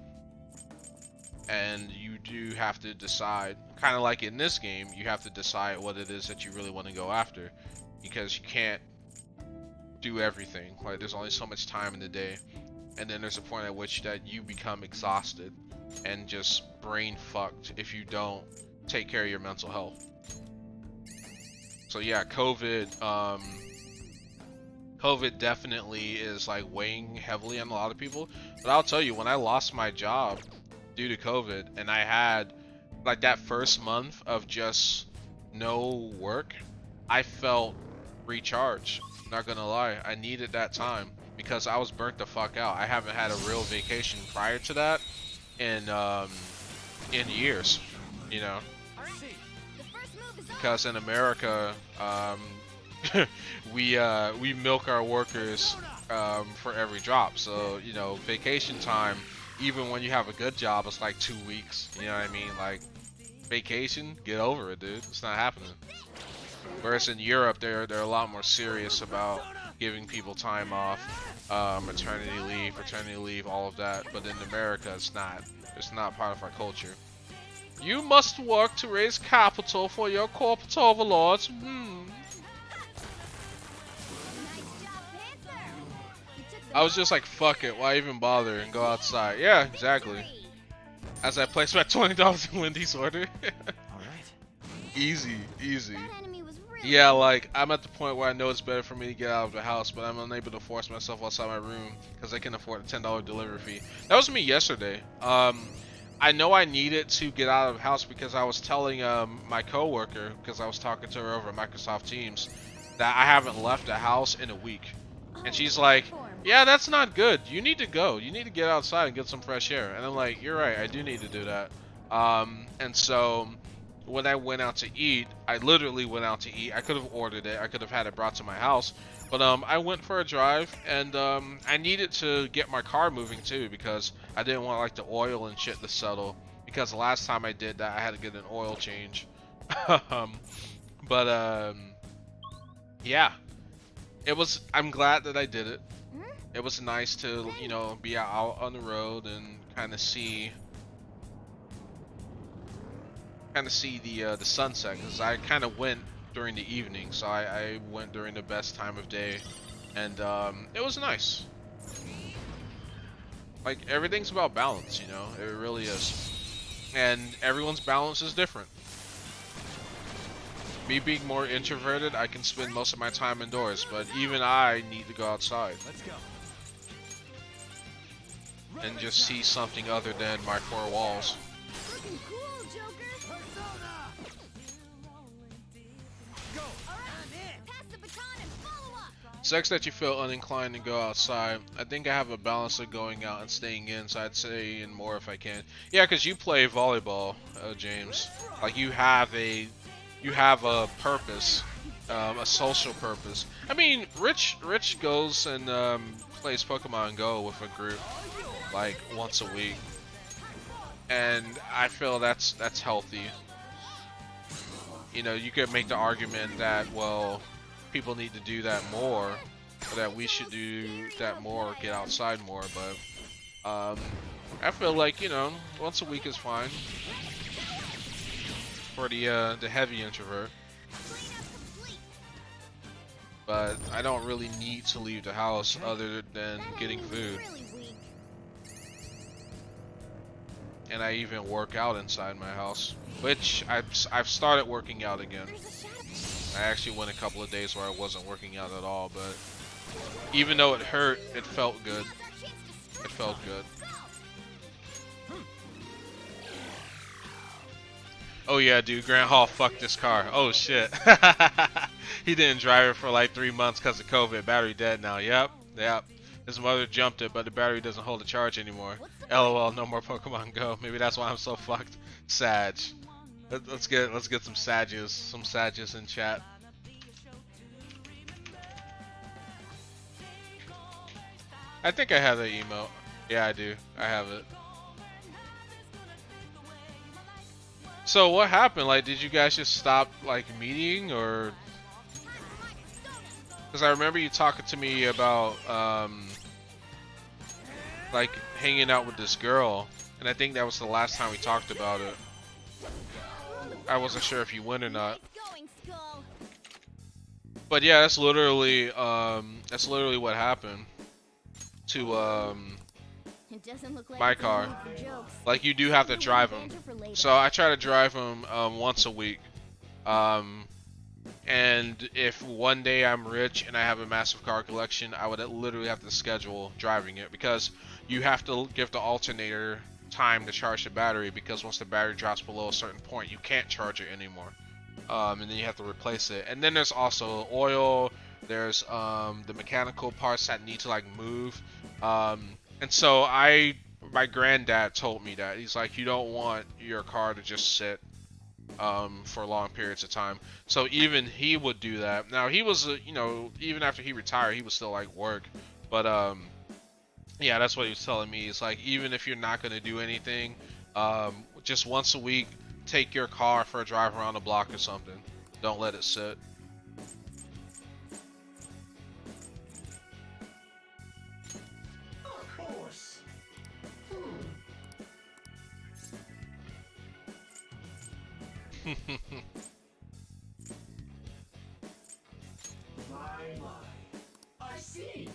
and you do have to decide, kind of like in this game, you have to decide what it is that you really want to go after, because you can't do everything. Like, there's only so much time in the day, and then there's a point at which that you become exhausted and just brain fucked if you don't take care of your mental health. So yeah, COVID definitely is like weighing heavily on a lot of people. But I'll tell you, when I lost my job due to COVID, and I had like that first month of just no work, I felt recharged. I'm not gonna lie, I needed that time because I was burnt the fuck out. I haven't had a real vacation prior to that in years, you know. The first move is on. Because in America, we milk our workers for every drop. So, you know, vacation time, even when you have a good job, it's like 2 weeks. You know what I mean? Like, vacation, get over it, dude. It's not happening. Whereas in Europe, they're a lot more serious about giving people time off, maternity leave, paternity leave, all of that. But in America, it's not part of our culture. You must work to raise capital for your corporate overlords. Nice job, Panther. You took the I was just like, fuck it, why even bother and go outside? Yeah, exactly. victory. As I placed my $20 in Wendy's order. All right. Easy. That enemy was really Yeah, like, I'm at the point where I know it's better for me to get out of the house, but I'm unable to force myself outside my room because I can afford a $10 delivery fee. That was me yesterday. I know I needed to get out of the house because I was telling my coworker, because I was talking to her over Microsoft Teams, that I haven't left the house in a week. And she's like, yeah, that's not good. You need to go. You need to get outside and get some fresh air. And I'm like, you're right. I do need to do that. And so when I went out to eat, I literally went out to eat. I could have ordered it. I could have had it brought to my house. But I went for a drive, and I needed to get my car moving too, because I didn't want like the oil and shit to settle. Because the last time I did that, I had to get an oil change. Yeah. it was. I'm glad that I did it. Hmm? It was nice to, you know, be out on the road and kind of see the sunset, because I kind of went during the evening, so I went during the best time of day, and it was nice. Like, everything's about balance, you know, it really is, and everyone's balance is different. Me being more introverted, I can spend most of my time indoors, but even I need to go outside Let's go. and just see something other than my four walls. Looking cool, Joker. Go. Alright, pass the baton and follow up. Sucks that you feel uninclined to go outside. I think I have a balance of going out and staying in, so I'd say in more if I can. Yeah, because you play volleyball, James. Like, you have a purpose, a social purpose. I mean, Rich goes and plays Pokemon Go with a group like once a week, and I feel that's healthy. You know, you could make the argument that, well, people need to do that more, or that we should do that more, get outside more, but I feel like, you know, once a week is fine for the heavy introvert. But I don't really need to leave the house other than getting food. And I even work out inside my house, which I've started working out again. I actually went a couple of days where I wasn't working out at all, but even though it hurt, it felt good. It felt good. Oh yeah, dude, Grant Hall fucked this car. Oh shit. He didn't drive it for like 3 months because of COVID. Battery dead now. Yep. His mother jumped it, but the battery doesn't hold a charge anymore. LOL, no more Pokemon Go. Maybe that's why I'm so fucked. Sag. Let's get some Sages in chat. I think I have the emote. Yeah, I do. I have it. So what happened? Like, did you guys just stop like meeting, or? Because I remember you talking to me about like hanging out with this girl, and I think that was the last time we talked about it. I wasn't sure if you went or not. But yeah, that's literally what happened to my car. Like, you do have to drive them. So I try to drive them once a week. And if one day I'm rich and I have a massive car collection, I would literally have to schedule driving it, because you have to give the alternator time to charge the battery, because once the battery drops below a certain point, you can't charge it anymore. And then you have to replace it. And then there's also oil, there's the mechanical parts that need to like move. And so my granddad told me that. He's like, you don't want your car to just sit for long periods of time. So even he would do that. Now he was, you know, even after he retired, he was still like work. But yeah, that's what he was telling me. It's like, even if you're not gonna do anything, just once a week, take your car for a drive around the block or something. Don't let it sit. Of course. My. I see.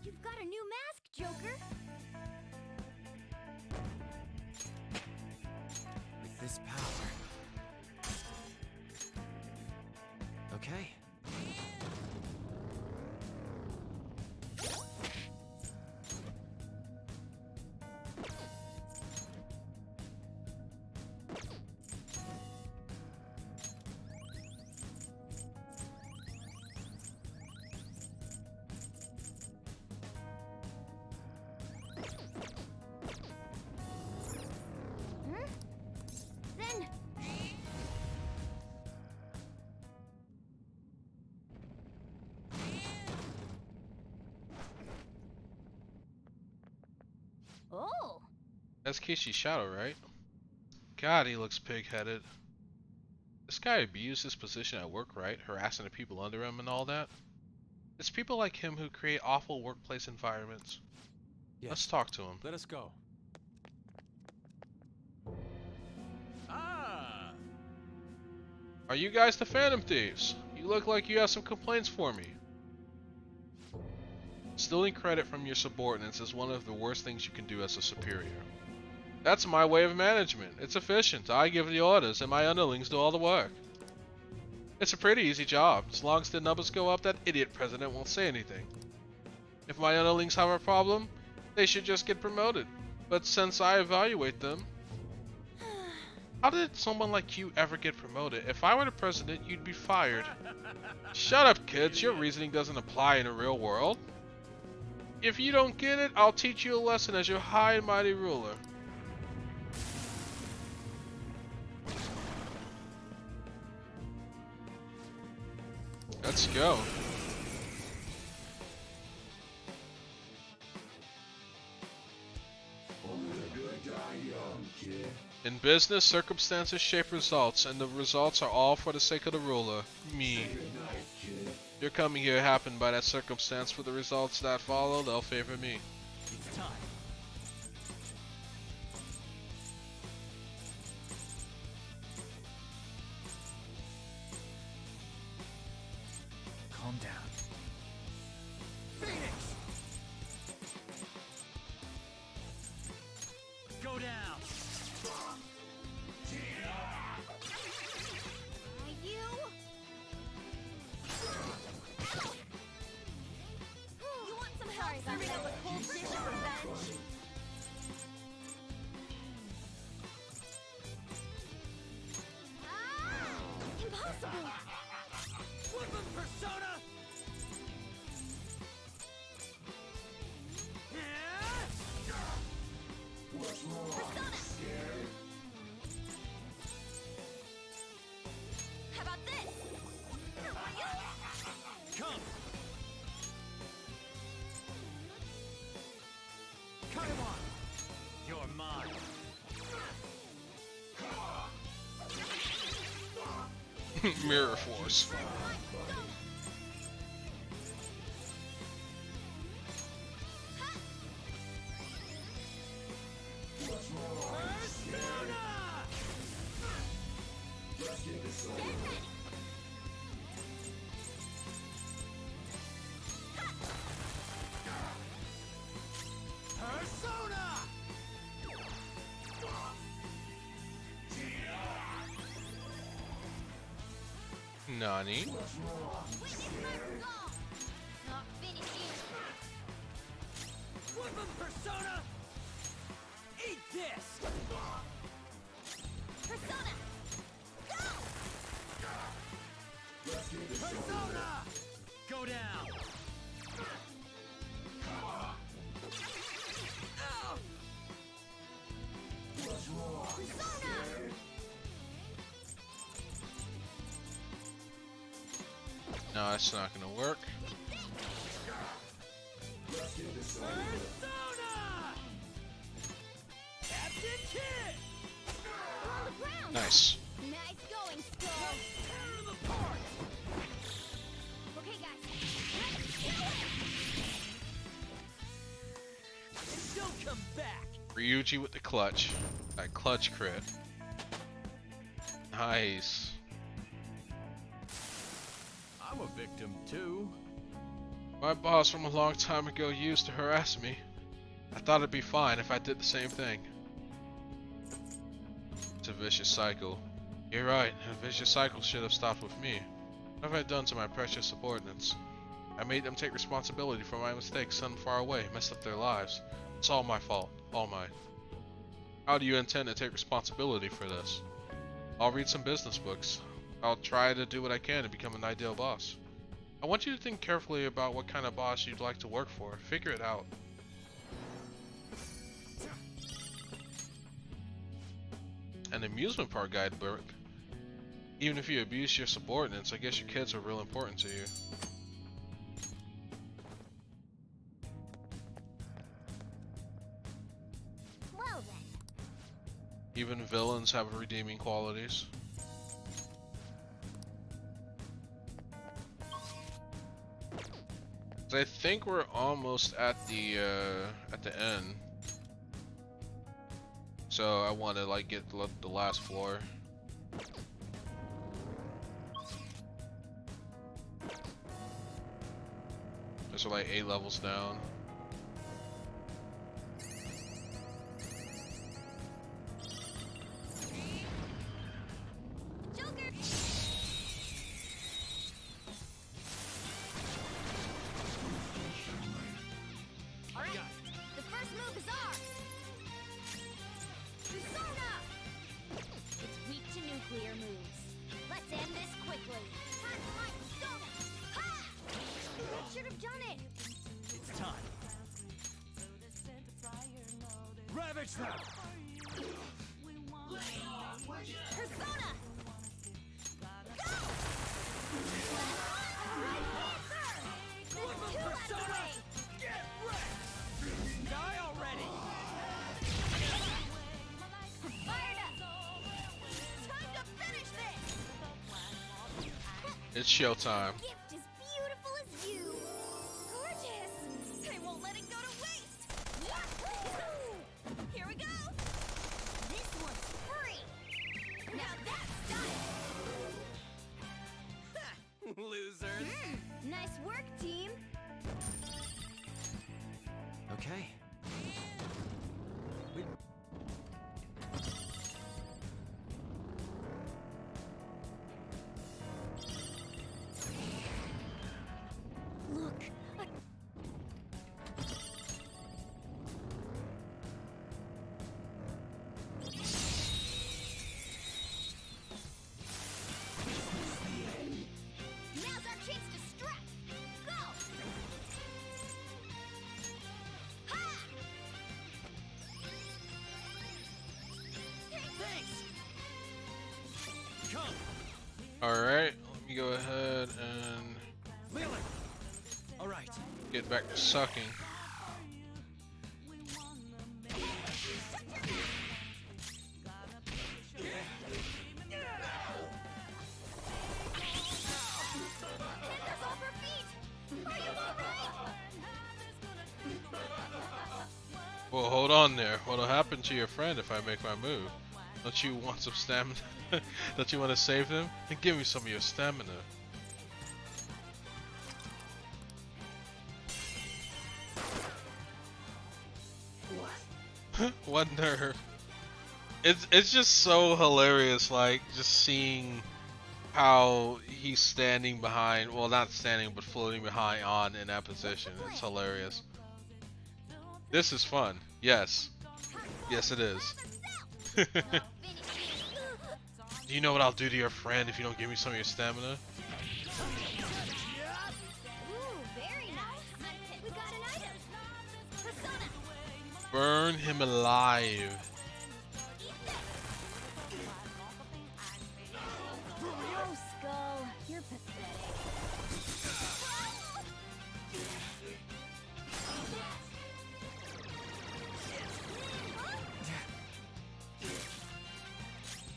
You've got a new mask, Joker. With this power, That's Kishi's shadow, right? God, he looks pig-headed. This guy abused his position at work, right? Harassing the people under him and all that. It's people like him who create awful workplace environments. Yes. Let's talk to him. Let us go. Ah! Are you guys the Phantom Thieves? You look like you have some complaints for me. Stealing credit from your subordinates is one of the worst things you can do as a superior. That's my way of management. It's efficient. I give the orders and my underlings do all the work. It's a pretty easy job. As long as the numbers go up, that idiot president won't say anything. If my underlings have a problem, they should just get promoted. But since I evaluate them... How did someone like you ever get promoted? If I were the president, you'd be fired. Shut up, kids. Your reasoning doesn't apply in the real world. If you don't get it, I'll teach you a lesson as your high and mighty ruler. Let's go. In business, circumstances shape results, and the results are all for the sake of the ruler, me. Your coming here happened by that circumstance. For the results that follow, they'll favor me. It's time. Calm down. Phoenix! Go down! You? You want some help serving up a cold dish of revenge? Ah! Impossible! Woodman Persona! Persona! How about this? Come! Kaimon! You're mine! Mirror Force. Persona! Nani? Witness my resolve! Not finished yet. Woodman Persona! Eat this! Persona! Go! Persona! Go down! Ow! Persona! No, that's not gonna work. Persona! Captain Kid! We're on the ground! Nice. Nice going, Skull! Tear them apart! Okay, guys. Let's do it! And don't come back! Ryuji with the clutch. That clutch crit. Nice. I'm a victim too. My boss from a long time ago used to harass me. I thought it'd be fine if I did the same thing. It's a vicious cycle. You're right, a vicious cycle should have stopped with me. What have I done to my precious subordinates? I made them take responsibility for my mistakes, sent them far away, messed up their lives. It's all my fault, all mine. How do you intend to take responsibility for this? I'll read some business books. I'll try to do what I can to become an ideal boss. I want you to think carefully about what kind of boss you'd like to work for. Figure it out. An amusement park guidebook. Even if you abuse your subordinates, I guess your kids are real important to you. Well then, Even villains have redeeming qualities. So I think we're almost at the end. So I want to like get the last floor. Those are like 8 levels down. Joker! Alright, the first move is ours! Persona! It's weak to nuclear moves. Let's end this quickly. Time for my persona! Ha! I should have done it! It's time. Ravage them! Persona! Go! Right answer! There's two out of the way! Get wrecked! Die already! Fired up! Time to finish this! It's showtime. Gift as beautiful as you! Gorgeous! I won't let it go to waste! Yahoo! Here we go! This one's free! Now that's done! Losers! Nice work, team! Okay. We... Look! Now's our chance to strike! Go! Ha! Thanks! Come! Alright, let me go ahead and Melee! Alright. get back to sucking. Panthers off her feet! Are you alright? Well, hold on there. What'll happen to your friend if I make my move? Don't you want some stamina? Don't you want to save them? Then give me some of your stamina. What nerve? It's just so hilarious, like just seeing how he's standing behind, well, not standing, but floating behind on in that position. It's hilarious. This is fun. Yes. Yes, it is. Do you know what I'll do to your friend if you don't give me some of your stamina? Ooh, very nice. We got an item. Persona. Burn him alive. Eat this. Oh, Skull, you're pathetic.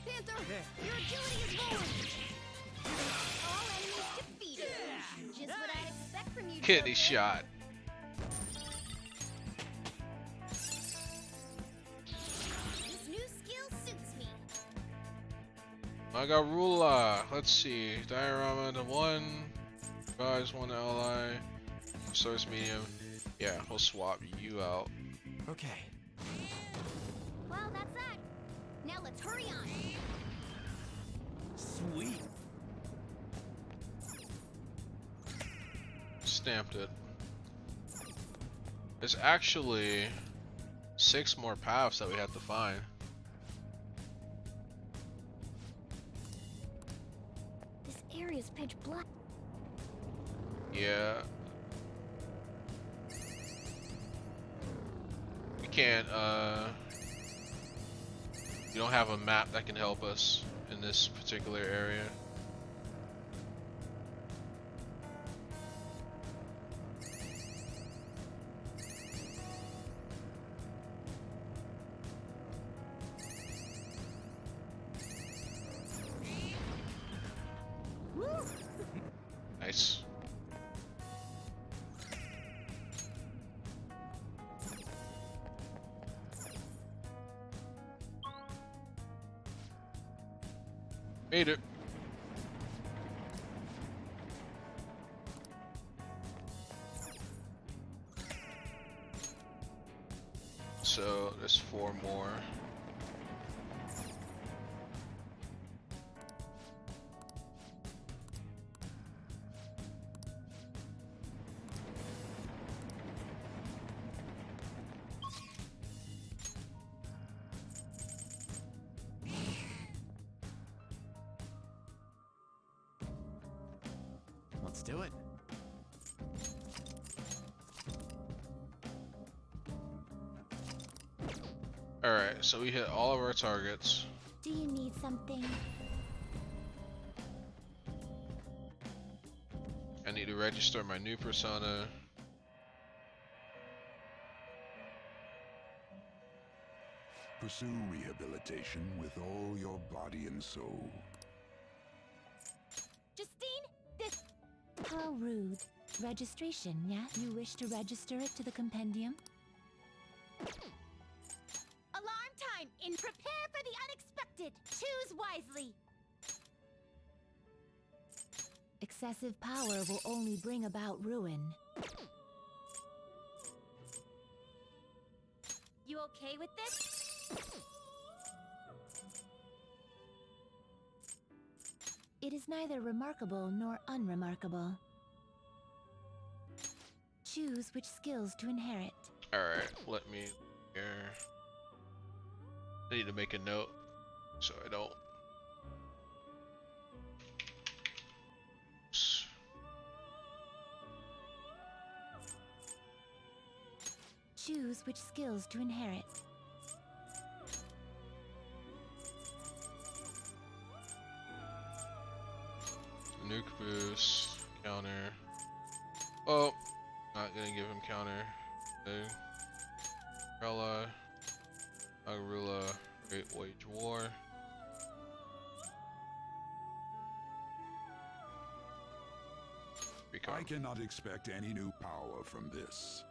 Panther, your agility is gone. All enemies defeated. Just what I'd expect from you, Kitty Joker. shot. This new skill suits me. I got Rula. Let's see. Diorama to 1. Guys, 1 ally. Source medium. Yeah, we'll swap you out. Okay. Well, that's that. Now let's hurry on. Sweet. Stamped it. There's actually 6 more paths that we have to find. This area's pitch black. Yeah. We can't, we don't have a map that can help us in this particular area. Made it. So there's 4 more. Let's do it. Alright, so we hit all of our targets. Do you need something? I need to register my new persona. Pursue rehabilitation with all your body and soul. Justine, this. How rude. Registration, yeah? You wish to register it to the compendium? Alarm time! In prepare for the unexpected! Choose wisely! Excessive power will only bring about ruin. You okay with this? It is neither remarkable nor unremarkable. Choose which skills to inherit. Alright, let me here. I need to make a note so I don't. Choose which skills to inherit. Nuke boost, counter. Oh, not gonna give him counter. Umbrella, Agarula, Great Wage War. I cannot expect any new power from this.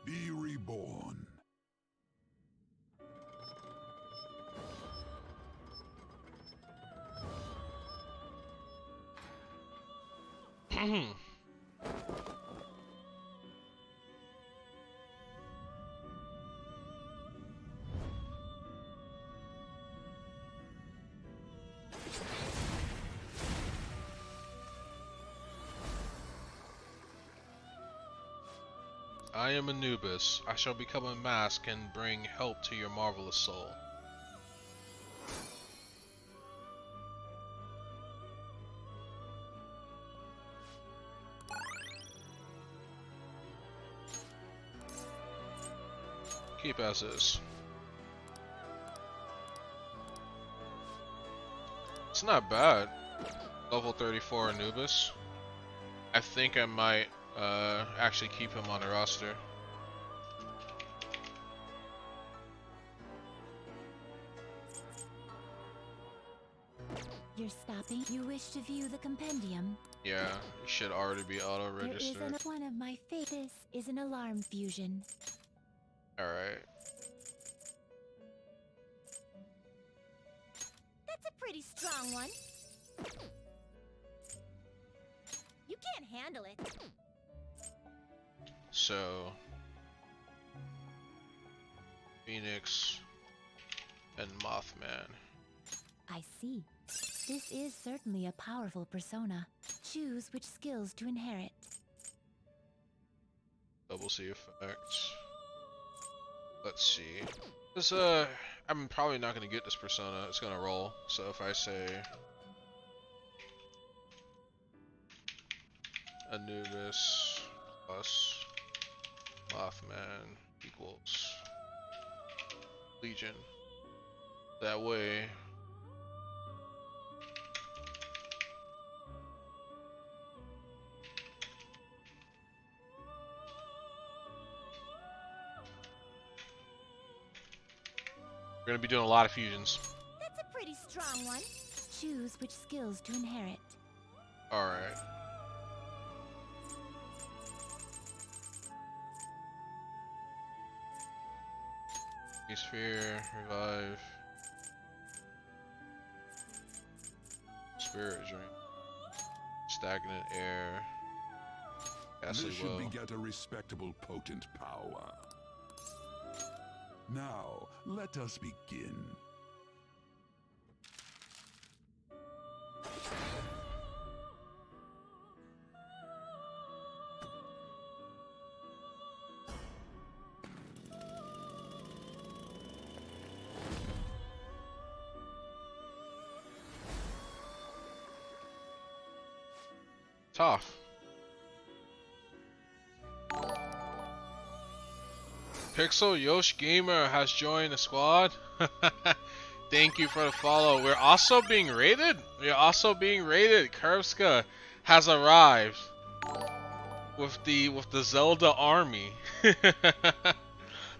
Be reborn. I am Anubis. I shall become a mask and bring help to your marvelous soul. Keep as is. It's not bad. Level 34 Anubis. I think I might actually keep him on the roster. You're stopping? You wish to view the compendium? Yeah, he should already be auto-registered. There is one of my This is an alarm fusion. Alright. That's a pretty strong one. You can't handle it. So Phoenix and Mothman. I see. This is certainly a powerful persona. Choose which skills to inherit. Double C effects. Let's see. This I'm probably not gonna get this persona. It's gonna roll. So if I say Anubis plus Mothman equals Legion. That way we're gonna be doing a lot of fusions. That's a pretty strong one. Choose which skills to inherit. Alright. Sphere, revive. spirit drink. Stagnant air. This Ghastly should will. beget a respectable, potent power. Now, let us begin. Tough. Pixel Yosh Gamer has joined the squad. Thank you for the follow. We're also being raided. Kurvska has arrived with the Zelda army. The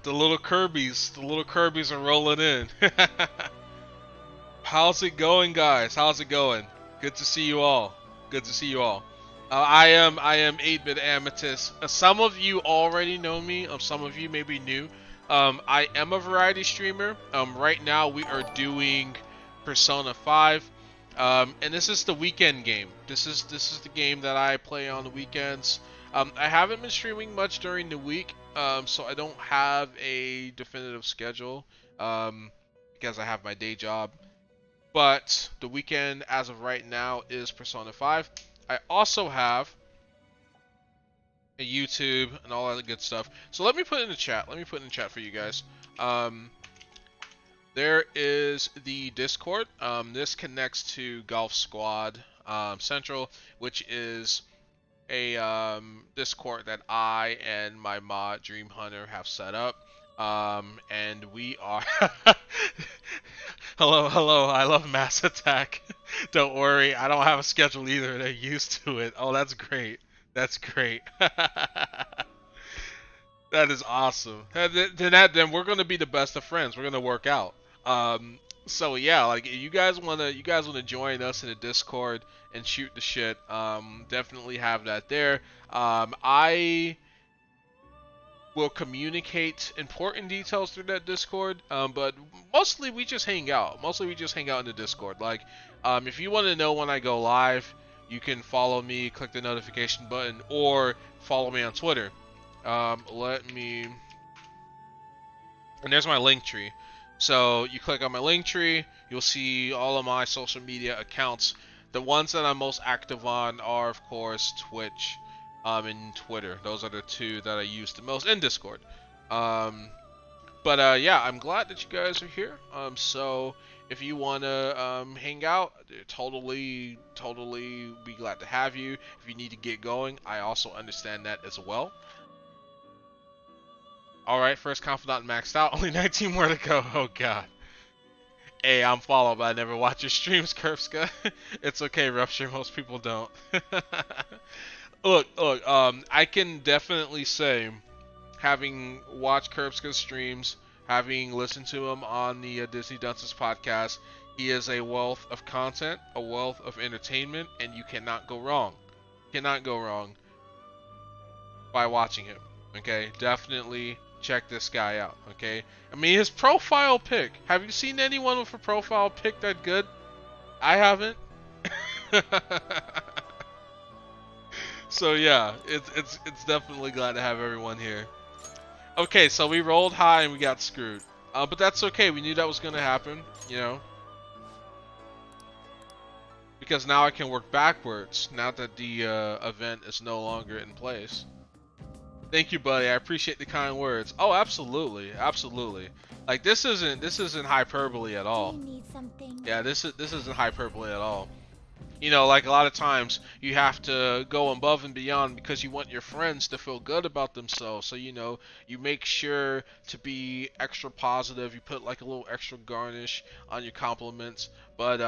little Kirby's are rolling in. How's it going, guys? How's it going? Good to see you all. I am 8-bit Amethyst. Some of you already know me. Some of you may be new. I am a variety streamer. Right now we are doing Persona 5. And this is the weekend game. This is the game that I play on the weekends. I haven't been streaming much during the week, so I don't have a definitive schedule because I have my day job. But the weekend, as of right now, is Persona 5. I also have a YouTube and all that good stuff. So let me put it in the chat. For you guys. There is the Discord. This connects to Golf Squad Central, which is a Discord that I and my mod Dream Hunter have set up. And we are hello, I love Mass Attack. Don't worry, I don't have a schedule either. They're used to it. Oh, that's great. That is awesome. Then we're gonna be the best of friends. We're gonna work out. So yeah, like you guys wanna join us in the Discord and shoot the shit. Definitely have that there. I will communicate important details through that Discord, but mostly we just hang out. In the Discord. Like, if you want to know when I go live, you can follow me, click the notification button, or follow me on Twitter. And there's my link tree. So you click on my link tree, you'll see all of my social media accounts. The ones that I'm most active on are, of course, Twitch. And Twitter. Those are the two that I use the most in Discord. Yeah, I'm glad that you guys are here. So if you wanna hang out, totally be glad to have you. If you need to get going, I also understand that as well. Alright, first confidant maxed out, only 19 more to go. Oh god. Hey, I'm followed, but I never watch your streams, Kurvska. It's okay, Rupture, most people don't. Look, I can definitely say, having watched Kurvska's streams, having listened to him on the Disney Dunces podcast, he is a wealth of content, a wealth of entertainment, and you cannot go wrong. By watching him. Okay, definitely check this guy out. Okay, I mean his profile pic. Have you seen anyone with a profile pic that good? I haven't. So yeah, it's definitely glad to have everyone here. Okay, so we rolled high and we got screwed. But that's okay. We knew that was gonna happen, you know. Because now I can work backwards. Now that the event is no longer in place. Thank you, buddy. I appreciate the kind words. Oh, absolutely. Like this isn't hyperbole at all. Do you need something? Yeah, this isn't hyperbole at all. You know, like a lot of times you have to go above and beyond because you want your friends to feel good about themselves. So, you know, you make sure to be extra positive. You put like a little extra garnish on your compliments. But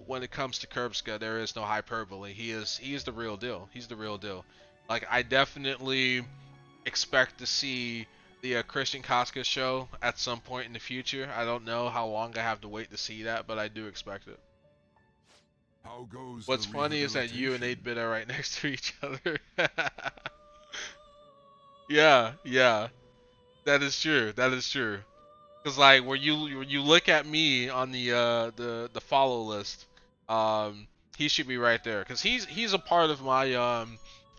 when it comes to Kurvska, there is no hyperbole. He is the real deal. He's the real deal. Like, I definitely expect to see the Christian Casca show at some point in the future. I don't know how long I have to wait to see that, but I do expect it. How goes What's the funny is that you and rehabilitation? 8-bit are right next to each other. Yeah, that is true. Cause like where you look at me on the follow list, He should be right there because he's a part of my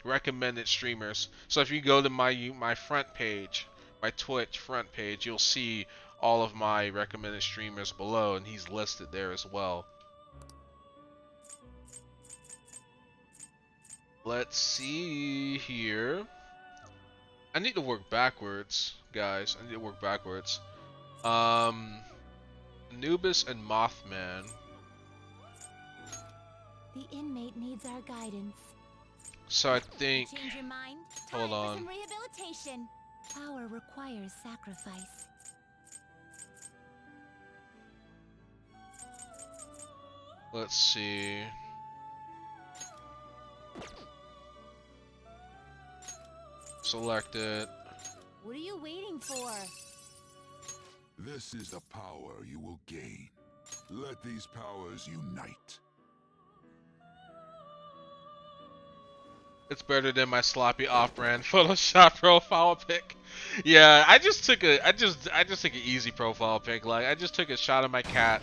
recommended streamers. So if you go to my front page, my Twitch front page, you'll see all of my recommended streamers below, and he's listed there as well. Let's see here. I need to work backwards, guys. I need to work backwards. Anubis and Mothman. The inmate needs our guidance. So I think. Change your mind? Hold Time on. for some rehabilitation. Power requires sacrifice. Let's see. Select it. What are you waiting for? This is the power you will gain. Let these powers unite. It's better than my sloppy off-brand Photoshop profile pic. Yeah, I just took an easy profile pic. Like I just took a shot of my cat,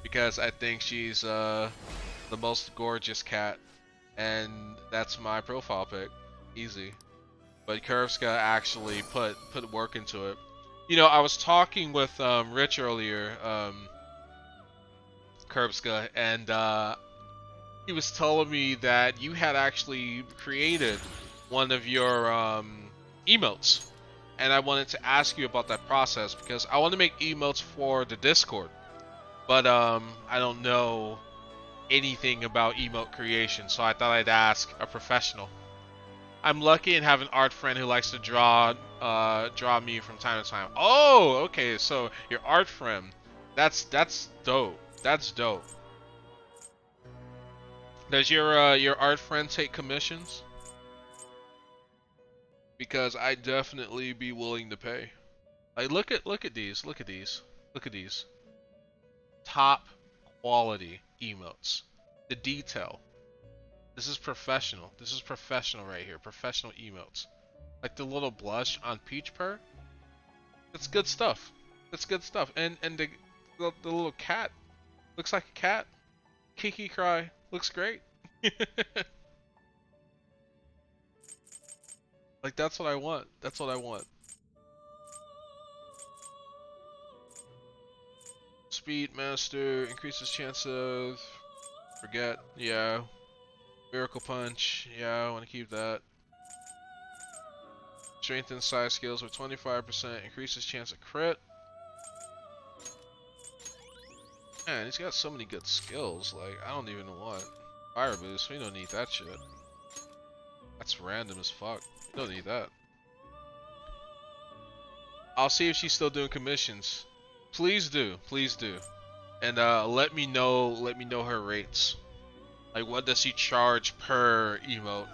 because I think she's the most gorgeous cat, and that's my profile pic. Easy. But Kurvska actually put work into it. You know, I was talking with Rich earlier, Kurvska, and he was telling me that you had actually created one of your emotes, and I wanted to ask you about that process because I want to make emotes for the Discord, but I don't know anything about emote creation, so I thought I'd ask a professional. I'm lucky and have an art friend who likes to draw me from time to time. Oh, okay, so your art friend, that's dope. That's dope. Does your art friend take commissions? Because I'd definitely be willing to pay. Like look at these. Look at these. Look at these. Top quality emotes. The detail. This is professional. This is professional right here. Professional emotes. Like the little blush on Peach Purr. That's good stuff. That's good stuff. And the little cat looks like a cat. Kiki cry. Looks great. Like that's what I want. That's what I want. Speed Master increases chance of forget. Yeah. Miracle Punch. Yeah, I want to keep that. Strengthen side skills with 25%. Increases chance of crit. Man, he's got so many good skills. Like, I don't even want Fire Boost. We don't need that shit. That's random as fuck. We don't need that. I'll see if she's still doing commissions. Please do. Please do. And let me know her rates. Like, what does she charge per emote?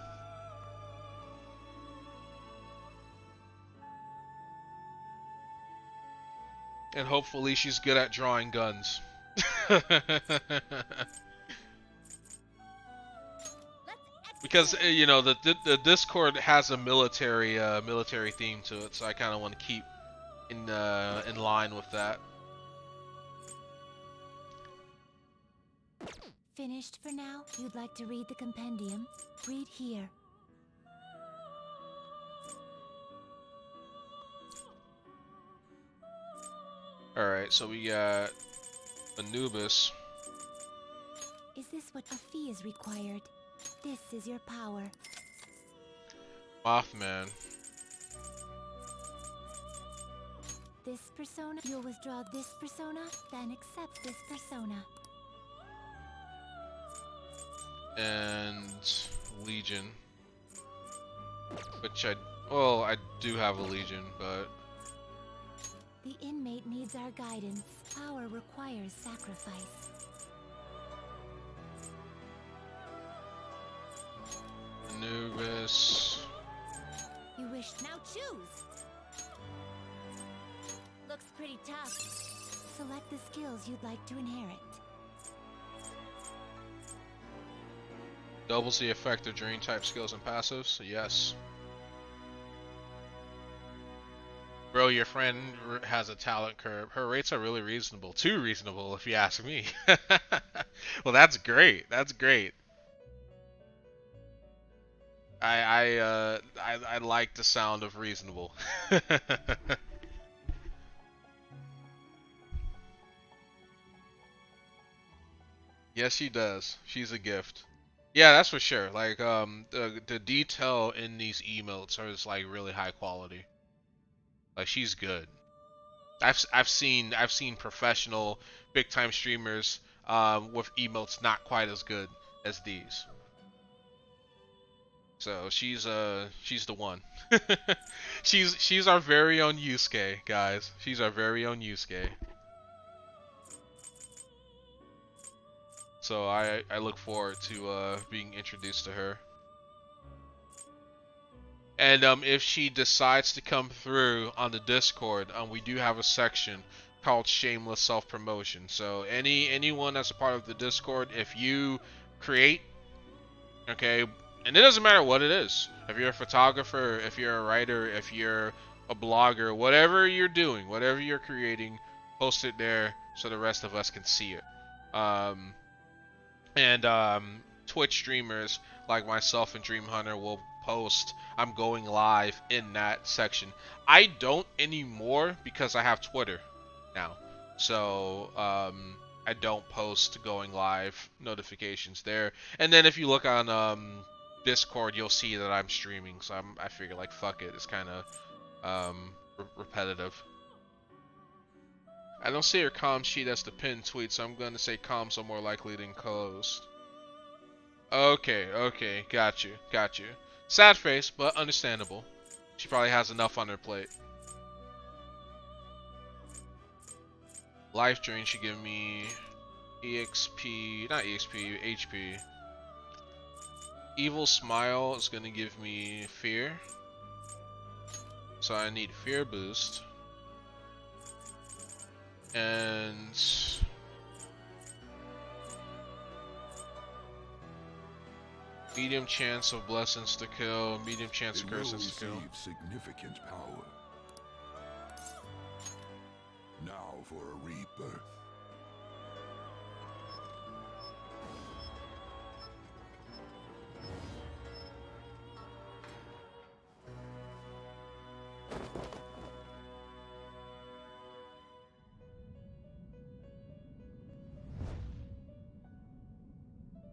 And hopefully she's good at drawing guns. Because you know the Discord has a military theme to it, so I kind of want to keep in line with that. Finished for now? You'd like to read the compendium? Read here. Alright, so we got Anubis. Is this what a fee is required? This is your power. Mothman. This persona, you'll withdraw this persona, then accept this persona. And Legion. Which I do have a Legion, but The inmate needs our guidance. Power requires sacrifice. Anubis. You wish now choose. Looks pretty tough. Select the skills you'd like to inherit. Doubles the effect of drain type skills and passives, so yes. Bro, your friend has a talent curve. Her rates are really reasonable. Too reasonable, if you ask me. Well, that's great. That's great. I like the sound of reasonable. Yes, she does. She's a gift. Yeah, that's for sure. Like the detail in these emotes are just like really high quality. Like she's good. I've seen professional big time streamers with emotes not quite as good as these. So she's the one. She's our very own Yusuke, guys. She's our very own Yusuke. So I look forward to being introduced to her. And if she decides to come through on the Discord, we do have a section called Shameless Self Promotion. So anyone that's a part of the Discord, if you create, okay, and it doesn't matter what it is. If you're a photographer, if you're a writer, if you're a blogger, whatever you're doing, whatever you're creating, post it there so the rest of us can see it. And Twitch streamers like myself and Dream Hunter will post I'm going live in that section. I don't anymore because I have Twitter now. So I don't post going live notifications there. And then if you look on Discord, you'll see that I'm streaming. So I figure like fuck it, it's kind of repetitive. I don't see her comm sheet as the pinned tweet, so I'm gonna say comms are more likely than closed. Okay, got you. Sad face, but understandable. She probably has enough on her plate. Life drain should give me EXP, not EXP, HP. Evil smile is gonna give me fear. So I need fear boost. And medium chance of blessings to kill, medium chance of curses to kill. Significant power. Now for a rebirth.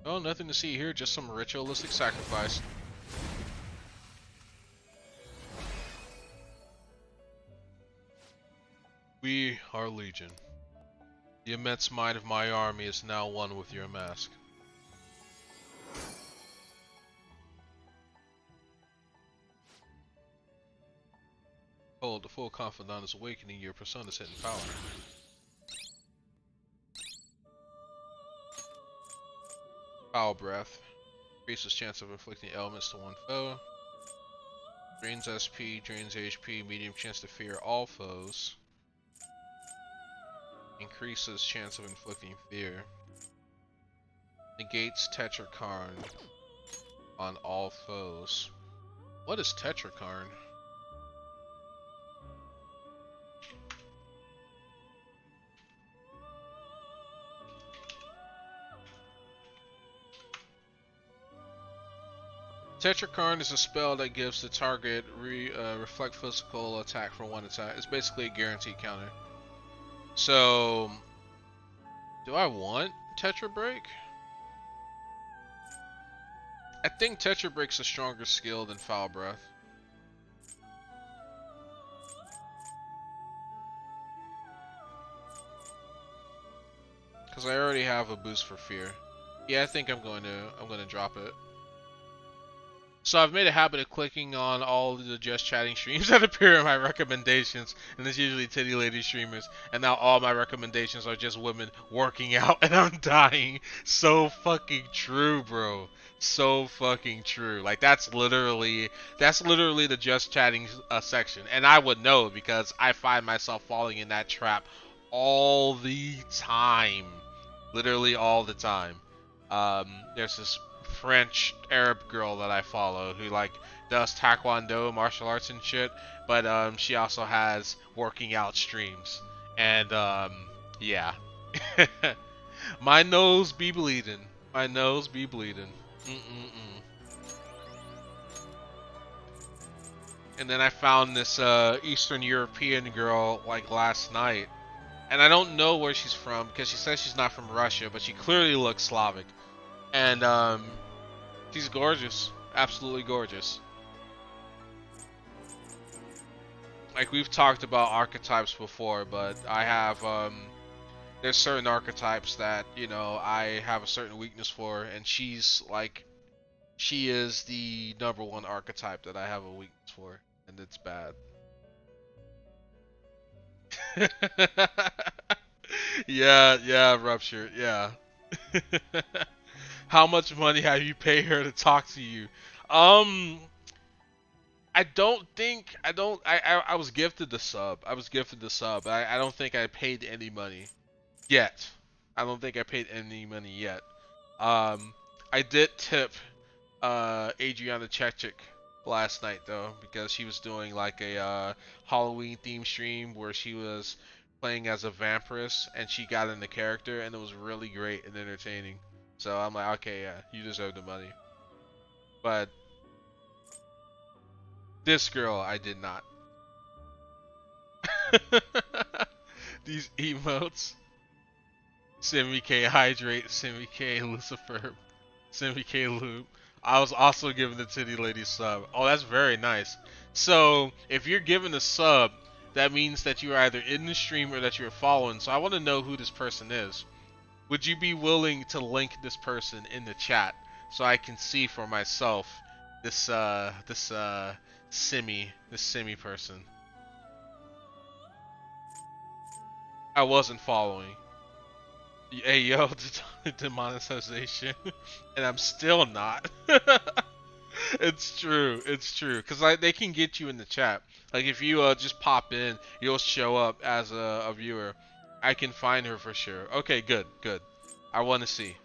Oh, nothing to see here, just some ritualistic sacrifice. We are Legion. The immense might of my army is now one with your mask. Oh, the full confidant is awakening, your persona's hitting power. Foul Breath. Increases chance of inflicting ailments to one foe. Drains SP, drains HP, medium chance to fear all foes. Increases chance of inflicting fear. Negates Tetrakarn on all foes. What is Tetrakarn? Tetrakarn is a spell that gives the target reflect physical attack for one attack. It's basically a guaranteed counter. So, do I want Tetra Break? I think Tetra Break's a stronger skill than Foul Breath. Cause I already have a boost for fear. Yeah, I think I'm gonna drop it. So I've made a habit of clicking on all the just chatting streams that appear in my recommendations, and it's usually titty lady streamers, and now all my recommendations are just women working out, and I'm dying. So fucking true, bro. So fucking true. Like that's literally the just chatting section, and I would know because I find myself falling in that trap all the time, literally all the time. There's this French Arab girl that I follow who like does taekwondo, martial arts and shit, but she also has working out streams. And yeah. My nose be bleeding. My nose be bleeding. Mm-mm-mm. And then I found this Eastern European girl like last night. And I don't know where she's from because she says she's not from Russia, but she clearly looks Slavic. And she's gorgeous. Absolutely gorgeous. Like we've talked about archetypes before, but I have there's certain archetypes that, you know, I have a certain weakness for, and she's like, she is the #1 archetype that I have a weakness for, and it's bad. Yeah, Rupture, yeah. How much money have you paid her to talk to you? I don't think, I was gifted the sub. I was gifted the sub. I don't think I paid any money. Yet. I don't think I paid any money yet. I did tip Adriana Chechik last night though, because she was doing like a Halloween theme stream where she was playing as a vampiress and she got in the character and it was really great and entertaining. So I'm like, okay, yeah, you deserve the money. But this girl, I did not. These emotes. Simi-K Hydrate, Simi-K Lucifer, Simi-K Loop. I was also given the Titty Lady sub. Oh, that's very nice. So, if you're given a sub, that means that you're either in the stream or that you're following. So I want to know who this person is. Would you be willing to link this person in the chat so I can see for myself this Simi person? I wasn't following. Hey yo, demonetization, and I'm still not. It's true, cause like they can get you in the chat. Like if you just pop in, you'll show up as a viewer. I can find her for sure. Okay, good. I want to see,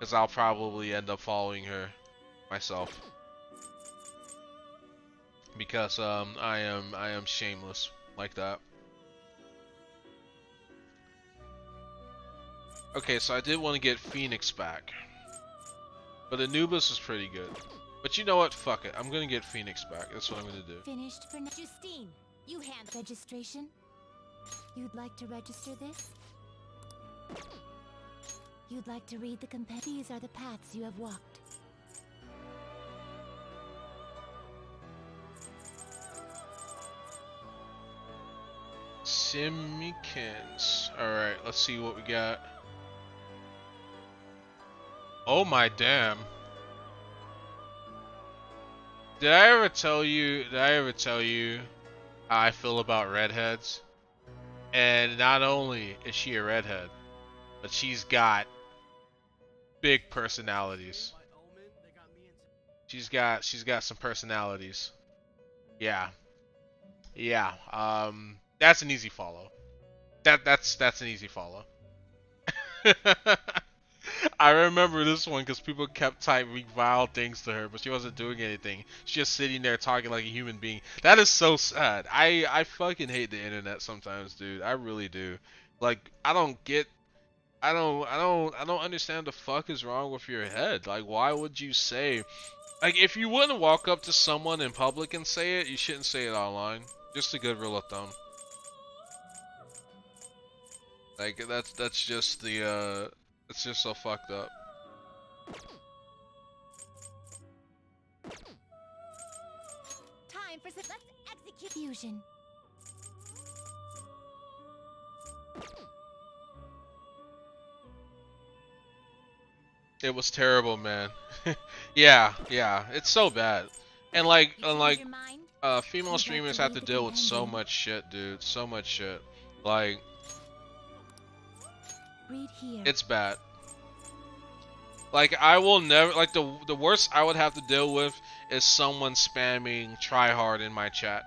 cause I'll probably end up following her myself, because I am shameless like that. Okay, so I did want to get Phoenix back. But Anubis was pretty good. But you know what? Fuck it. I'm gonna get Phoenix back. That's what I'm gonna do. Finished for Justine. You hand registration. You'd like to register this? You'd like to read the These are the paths you have walked. Simmikins. Alright, let's see what we got. Oh my damn. Did I ever tell you how I feel about redheads? And not only is she a redhead, but she's got big personalities. She's got some personalities. Yeah. That's an easy follow. That's an easy follow. I remember this one because people kept typing vile things to her, but she wasn't doing anything. She's just sitting there talking like a human being. That is so sad. I fucking hate the internet sometimes, dude. I really do. Like I don't understand the fuck is wrong with your head. Like why would you say, like if you wouldn't walk up to someone in public and say it, you shouldn't say it online. Just a good rule of thumb. Like that's just the it's just so fucked up. Time for let's execute fusion. It was terrible, man. yeah, it's so bad. And like female streamers have to deal with so much shit, dude. So much shit. Like Read here. it's bad. Like I will never like the worst I would have to deal with is someone spamming try hard in my chat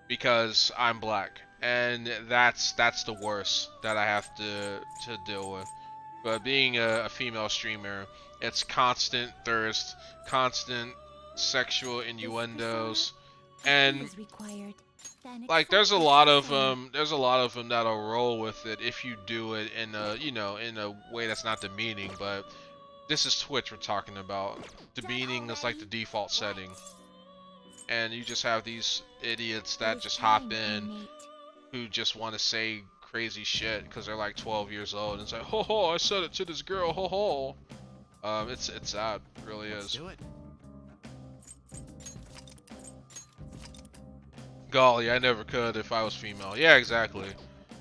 because I'm black, and that's the worst that I have to deal with. But being a female streamer, it's constant thirst, constant sexual innuendos, and Is required. Then like accept there's a lot the of same. them that'll roll with it if you do it in a in a way that's not demeaning. But this is Twitch we're talking about. Demeaning is like the default setting, and you just have these idiots that Those just hop times, in teammate. who just want to say crazy shit because they're like 12 years old and it's like, ho ho, I said it to this girl, ho ho. It's sad, it really is. Do it. Golly, I never could if I was female. Yeah, exactly.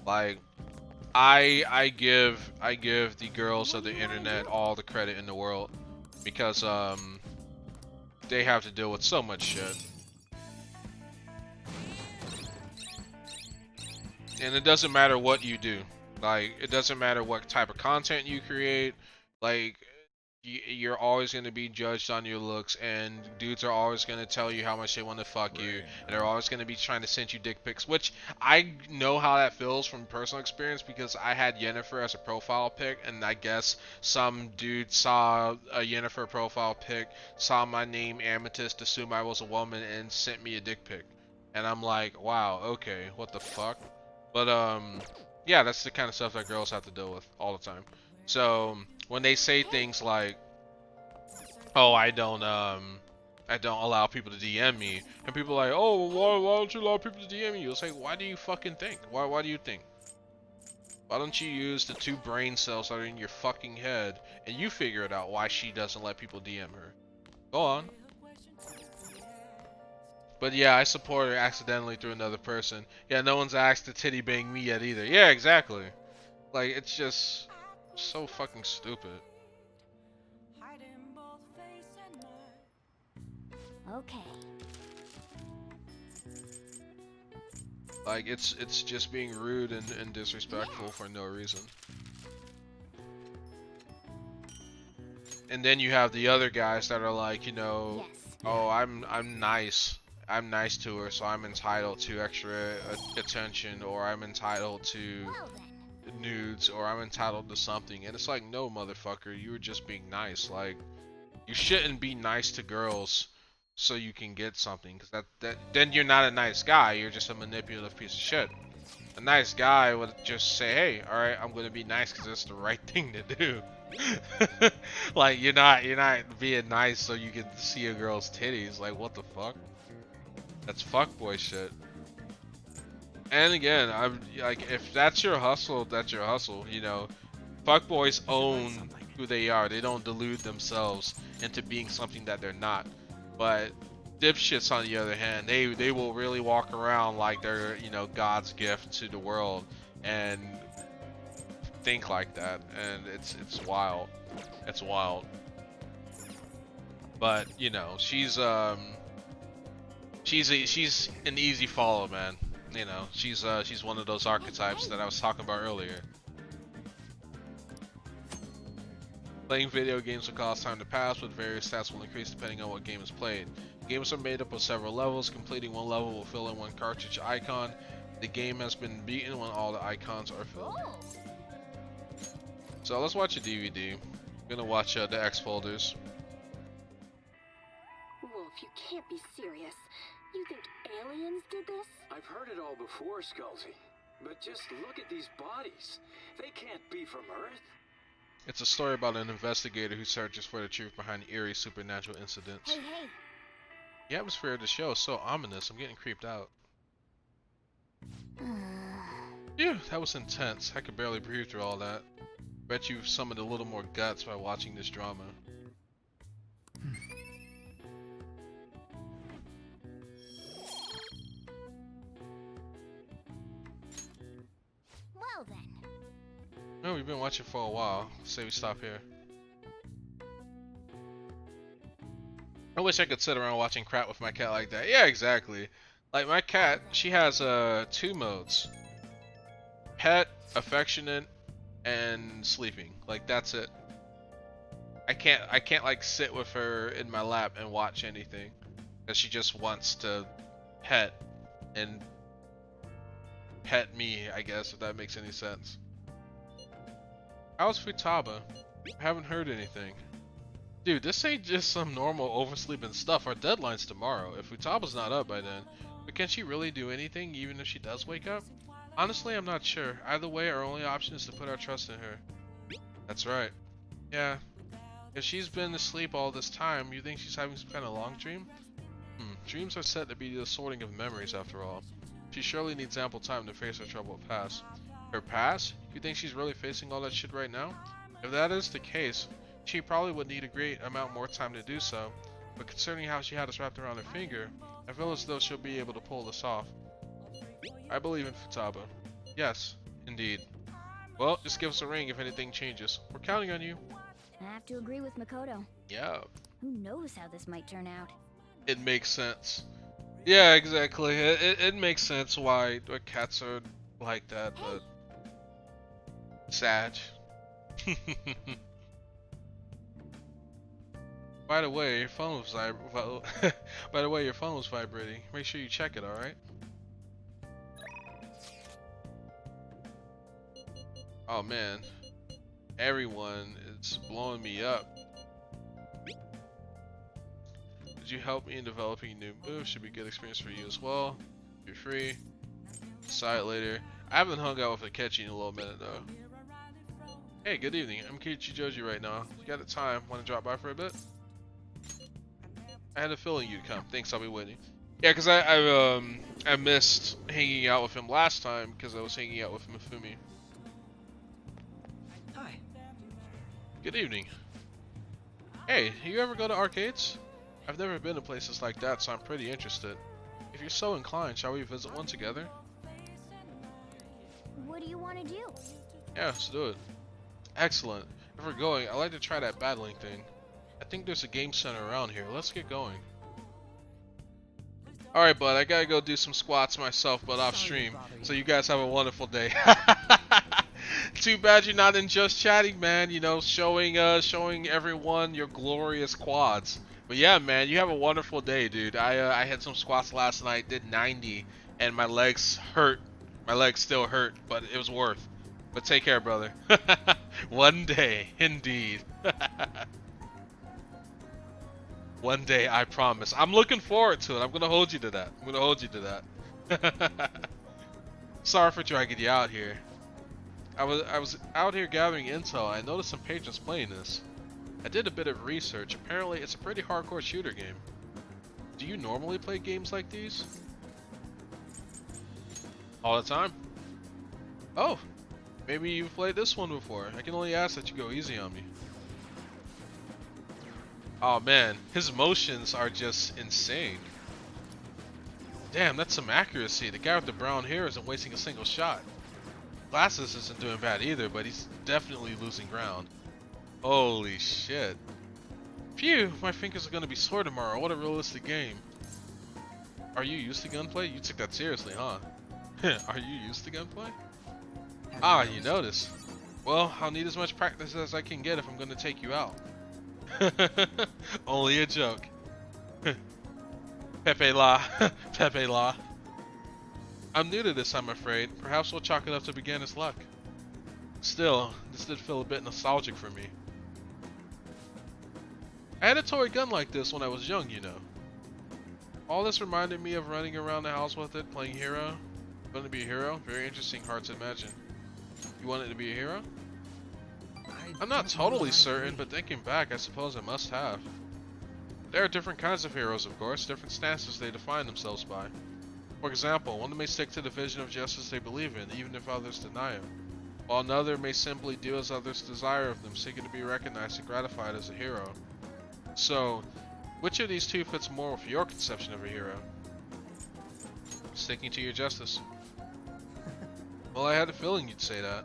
Like, I give the girls of the internet all the credit in the world because they have to deal with so much shit. And it doesn't matter what you do. Like, it doesn't matter what type of content you create. Like, you're always going to be judged on your looks, and dudes are always going to tell you how much they want to fuck you, and they're always going to be trying to send you dick pics, which I know how that feels from personal experience because I had Yennefer as a profile pic, and I guess some dude saw a Yennefer profile pic, saw my name Amethyst, assumed I was a woman, and sent me a dick pic. And I'm like, wow, okay, what the fuck? But yeah, that's the kind of stuff that girls have to deal with all the time. So when they say things like, "Oh, I don't allow people to DM me," and people are like, "Oh, why don't you allow people to DM you?" It's like, why do you fucking think? Why do you think? Why don't you use the 2 brain cells that are in your fucking head and you figure it out why she doesn't let people DM her? Go on. But yeah, I support her accidentally through another person. Yeah, no one's asked to titty bang me yet either. Yeah, exactly. Like, it's just so fucking stupid. Okay. Like, it's just being rude and disrespectful for no reason. And then you have the other guys that are like, you know, Yes. oh, I'm nice. I'm nice to her, so I'm entitled to extra attention, or I'm entitled to Well then. nudes, or I'm entitled to something. And it's like, no, motherfucker, you were just being nice. Like, you shouldn't be nice to girls so you can get something, because then you're not a nice guy. You're just a manipulative piece of shit. A nice guy would just say, hey, all right, I'm gonna be nice because it's the right thing to do. Like, you're not being nice so you can see a girl's titties. Like, what the fuck? That's fuckboy shit. And again, I'm like, if that's your hustle, that's your hustle. You know, fuckboys own who they are. They don't delude themselves into being something that they're not. But dipshits, on the other hand, they will really walk around like they're, you know, God's gift to the world and think like that, and it's wild. It's wild. But you know, she's an easy follow, man. You know, she's one of those archetypes that I was talking about earlier. Playing video games will cause time to pass, but various stats will increase depending on what game is played. Games are made up of several levels. Completing one level will fill in one cartridge icon. The game has been beaten when all the icons are filled. Oh. So let's watch a DVD. I'm gonna watch the X Folders. Wolf, you can't be serious. You think aliens did this? I've heard it all before, Skullsy. But just look at these bodies. They can't be from Earth. It's a story about an investigator who searches for the truth behind eerie supernatural incidents. Hey, hey. The atmosphere of the show is so ominous, I'm getting creeped out. Phew, that was intense. I could barely breathe through all that. Bet you've summoned a little more guts by watching this drama. Well then. No, we've been watching for a while. Say we stop here. I wish I could sit around watching crap with my cat like that. Yeah, exactly. Like my cat, she has 2 modes. Pet, affectionate, and sleeping. Like that's it. I can't like sit with her in my lap and watch anything. Cause she just wants to pet and pet me, I guess, if that makes any sense. How's Futaba? I haven't heard anything. Dude, this ain't just some normal oversleeping stuff. Our deadline's tomorrow. If Futaba's not up by then, but can she really do anything even if she does wake up? Honestly, I'm not sure. Either way, our only option is to put our trust in her. That's right. Yeah. If she's been asleep all this time, you think she's having some kind of long dream? Dreams are said to be the sorting of memories after all. She surely needs ample time to face her troubled past. Her past? You think she's really facing all that shit right now? If that is the case, she probably would need a great amount more time to do so, but considering how she had us wrapped around her finger, I feel as though she'll be able to pull this off. I believe in Futaba. Yes, indeed. Well, just give us a ring if anything changes. We're counting on you. I have to agree with Makoto. Yeah. Who knows how this might turn out? It makes sense. Yeah, exactly. It makes sense why cats are like that, but sad. By the way, your phone was by the way, your phone was vibrating. Make sure you check it, all right? Oh man, everyone is blowing me up. Did you help me in developing a new move? Should be a good experience for you as well. You're free. Decide later. I haven't hung out with Akechi in a little minute though. Hey, good evening. I'm Kiichi Joji right now. You got the time? Want to drop by for a bit? I had a feeling you'd come. Thanks, I'll be waiting. Yeah, cause I missed hanging out with him last time because I was hanging out with Mifumi. Hi. Good evening. Hey, you ever go to arcades? I've never been to places like that, so I'm pretty interested. If you're so inclined, shall we visit one together? What do you want to do? Yeah, let's do it. Excellent. If we're going, I'd like to try that battling thing. I think there's a game center around here. Let's get going. Alright, bud, I gotta go do some squats myself, but off stream. So you guys have a wonderful day. Too bad you're not in Just Chatting, man. You know, showing everyone your glorious quads. But yeah, man, you have a wonderful day, dude. I had some squats last night, did 90, and my legs hurt. My legs still hurt, but it was worth. But take care, brother. One day, indeed. One day, I promise. I'm looking forward to it. I'm gonna hold you to that. I'm gonna hold you to that. Sorry for dragging you out here. I was out here gathering intel. I noticed some patrons playing this. I did a bit of research. Apparently, it's a pretty hardcore shooter game. Do you normally play games like these? All the time? Oh, maybe you've played this one before. I can only ask that you go easy on me. Oh man, his motions are just insane. Damn, that's some accuracy. The guy with the brown hair isn't wasting a single shot. Glasses isn't doing bad either, but he's definitely losing ground. Holy shit. Phew, my fingers are gonna be sore tomorrow. What a realistic game. Are you used to gunplay? You took that seriously, huh? Are you used to gunplay? Ah, you notice. Well, I'll need as much practice as I can get if I'm gonna take you out. Only a joke. Pepe La. Pepe La. I'm new to this, I'm afraid. Perhaps we'll chalk it up to beginner's luck. Still, this did feel a bit nostalgic for me. I had a toy gun like this when I was young, you know. All this reminded me of running around the house with it, playing hero. Want to be a hero? Very interesting, hard to imagine. You wanted to be a hero? I'm not totally certain, but thinking back, I suppose I must have. There are different kinds of heroes, of course, different stances they define themselves by. For example, one may stick to the vision of justice they believe in, even if others deny it, while another may simply do as others desire of them, seeking to be recognized and gratified as a hero. So, which of these two fits more with your conception of a hero? Sticking to your justice. Well, I had a feeling you'd say that.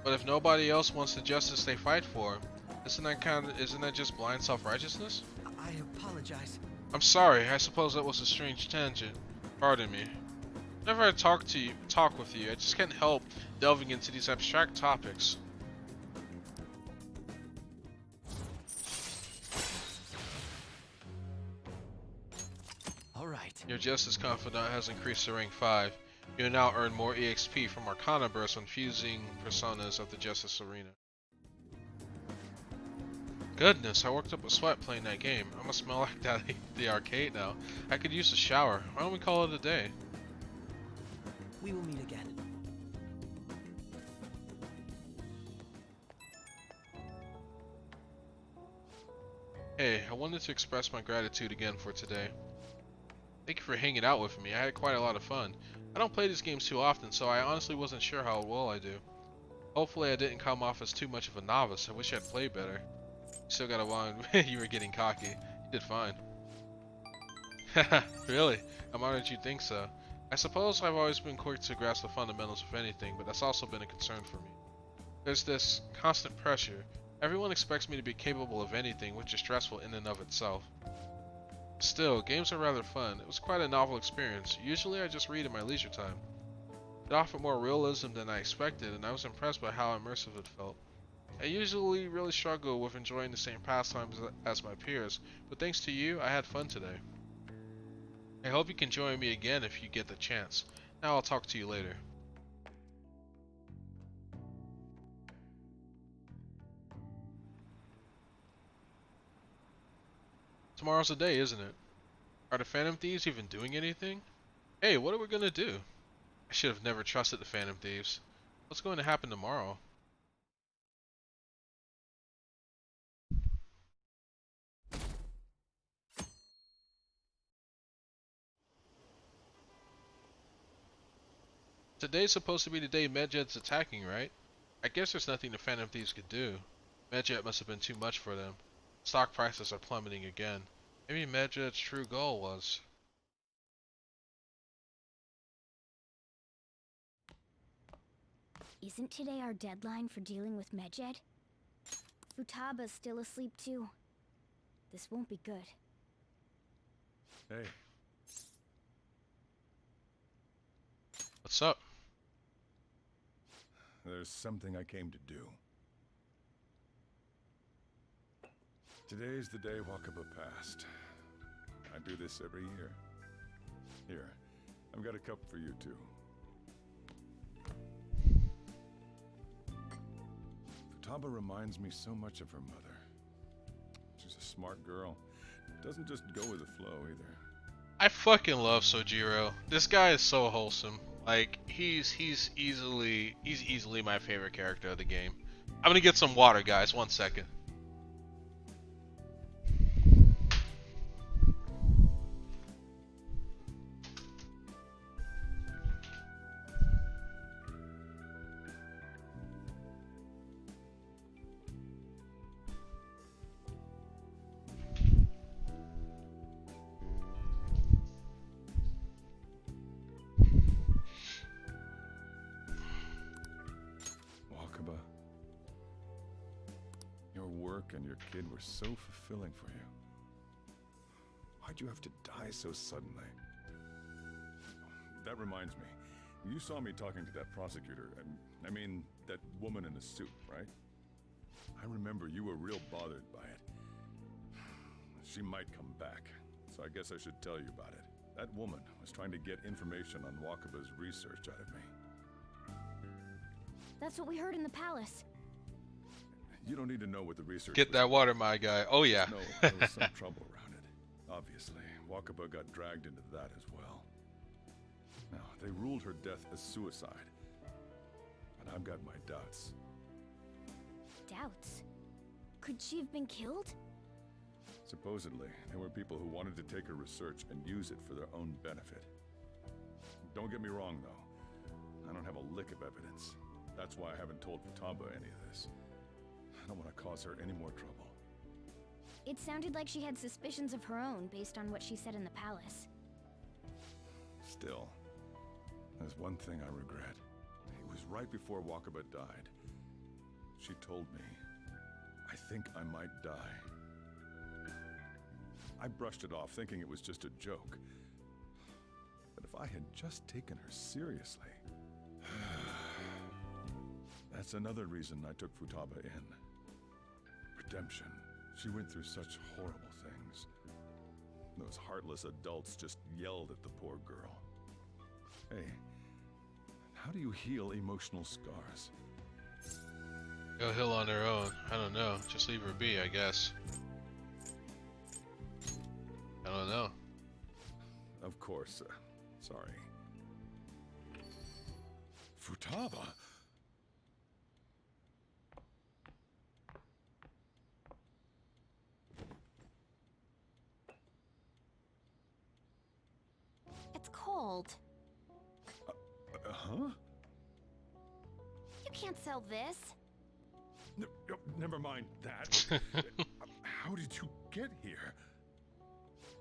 But if nobody else wants the justice they fight for, isn't that just blind self-righteousness? I apologize. I'm sorry, I suppose that was a strange tangent. Pardon me. Whenever I talk with you, I just can't help delving into these abstract topics. Alright. Your Justice Confidant has increased to rank 5. You now earn more EXP from Arcana Burst when fusing personas of the Justice Arena. goodness, I worked up a sweat playing that game. I must smell like that at the arcade now. I could use a shower. Why don't we call it a day? We will meet again. Hey, I wanted to express my gratitude again for today. Thank you for hanging out with me. I had quite a lot of fun. I don't play these games too often, so I honestly wasn't sure how well I do. Hopefully I didn't come off as too much of a novice. I wish I'd played better. Still got a while. You were getting cocky. You did fine. Really? I'm honored you think so. I suppose I've always been quick to grasp the fundamentals of anything, but that's also been a concern for me. There's this constant pressure. Everyone expects me to be capable of anything, which is stressful in and of itself. Still, games are rather fun. It was quite a novel experience. Usually I just read in my leisure time. It offered more realism than I expected, and I was impressed by how immersive it felt. I usually really struggle with enjoying the same pastimes as my peers, but thanks to you, I had fun today. I hope you can join me again if you get the chance. Now I'll talk to you later. Tomorrow's the day, isn't it? Are the Phantom Thieves even doing anything? Hey, what are we gonna do? I should have never trusted the Phantom Thieves. What's going to happen tomorrow? Today's supposed to be the day Medjed's attacking, right? I guess there's nothing the Phantom Thieves could do. Medjed must have been too much for them. Stock prices are plummeting again. Maybe Medjed's true goal was... Isn't today our deadline for dealing with Medjed? Futaba's still asleep too. This won't be good. Hey, What's up? There's something I came to do. Today's the day Wakaba passed. I do this every year. Here, I've got a cup for you too. Futaba reminds me so much of her mother. She's a smart girl. Doesn't just go with the flow either. I fucking love Sojiro. This guy is so wholesome. Like, he's easily my favorite character of the game. I'm gonna get some water, guys. 1 second. Wakaba, your work and your kid were so fulfilling for you. Why'd you have to die so suddenly? That reminds me. You saw me talking to that prosecutor. I mean, that woman in the suit, right? I remember you were real bothered by it. She might come back, so I guess I should tell you about it. That woman was trying to get information on Wakaba's research out of me. That's what we heard in the palace. You don't need to know what the research Get was that about. water, my guy. Oh yeah. No, there was some trouble around it. Obviously, Wakaba got dragged into that as well. Now, they ruled her death as suicide. But I've got my doubts. Doubts? Could she have been killed? Supposedly, there were people who wanted to take her research and use it for their own benefit. Don't get me wrong, though. I don't have a lick of evidence. That's why I haven't told Futaba any of this. I don't want to cause her any more trouble. It sounded like she had suspicions of her own based on what she said in the palace. Still, there's one thing I regret. It was right before Wakaba died. She told me, I think I might die. I brushed it off, thinking it was just a joke. But if I had just taken her seriously... That's another reason I took Futaba in. Redemption. She went through such horrible things. Those heartless adults just yelled at the poor girl. Hey, how do you heal emotional scars? They'll heal on their own. I don't know. Just leave her be, I guess. I don't know. Of course. Sorry. Futaba? It's cold. Huh? You can't sell this. Never mind that. How did you get here?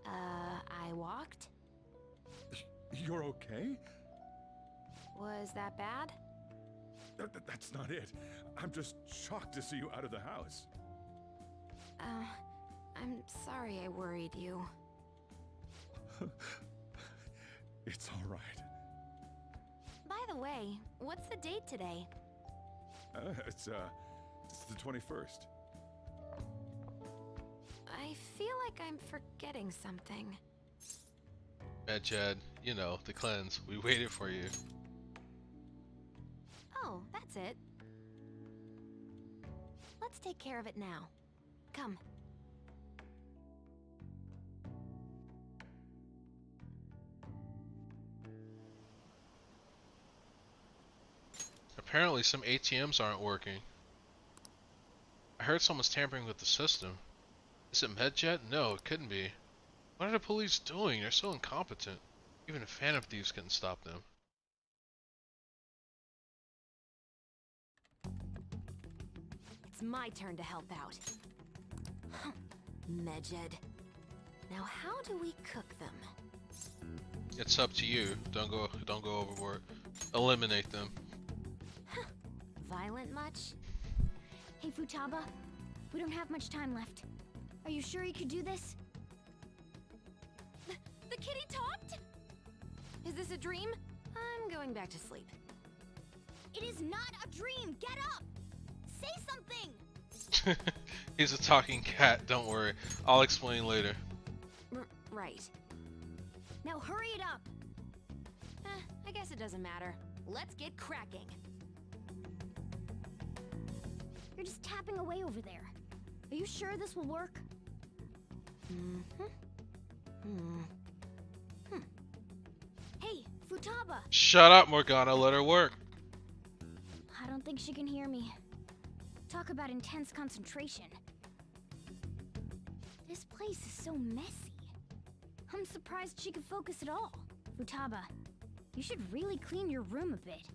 I walked? You're okay? Was that bad? That's not it. I'm just shocked to see you out of the house. I'm sorry I worried you. It's all right. By the way, what's the date today? It's the 21st. I feel like I'm forgetting something. Medjed, you know, the cleanse. We waited for you. Oh, that's it. Let's take care of it now. Come. Apparently some ATMs aren't working. I heard someone's tampering with the system. Is it Medjed? No, it couldn't be. What are the police doing? They're so incompetent. Even Phantom Thieves couldn't stop them. It's my turn to help out. Medjed. Now how do we cook them? It's up to you. Don't go overboard. Eliminate them. Violent much? Hey Futaba, we don't have much time left. Are you sure you could do this? The kitty talked? Is this a dream? I'm going back to sleep. It is not a dream! Get up! Say something! He's a talking cat, don't worry. I'll explain later. Right. Now hurry it up! I guess it doesn't matter. Let's get cracking. You're just tapping away over there. Are you sure this will work? Hey, Futaba! Shut up, Morgana. Let her work. I don't think she can hear me. Talk about intense concentration. This place is so messy. I'm surprised she could focus at all. Futaba, you should really clean your room a bit.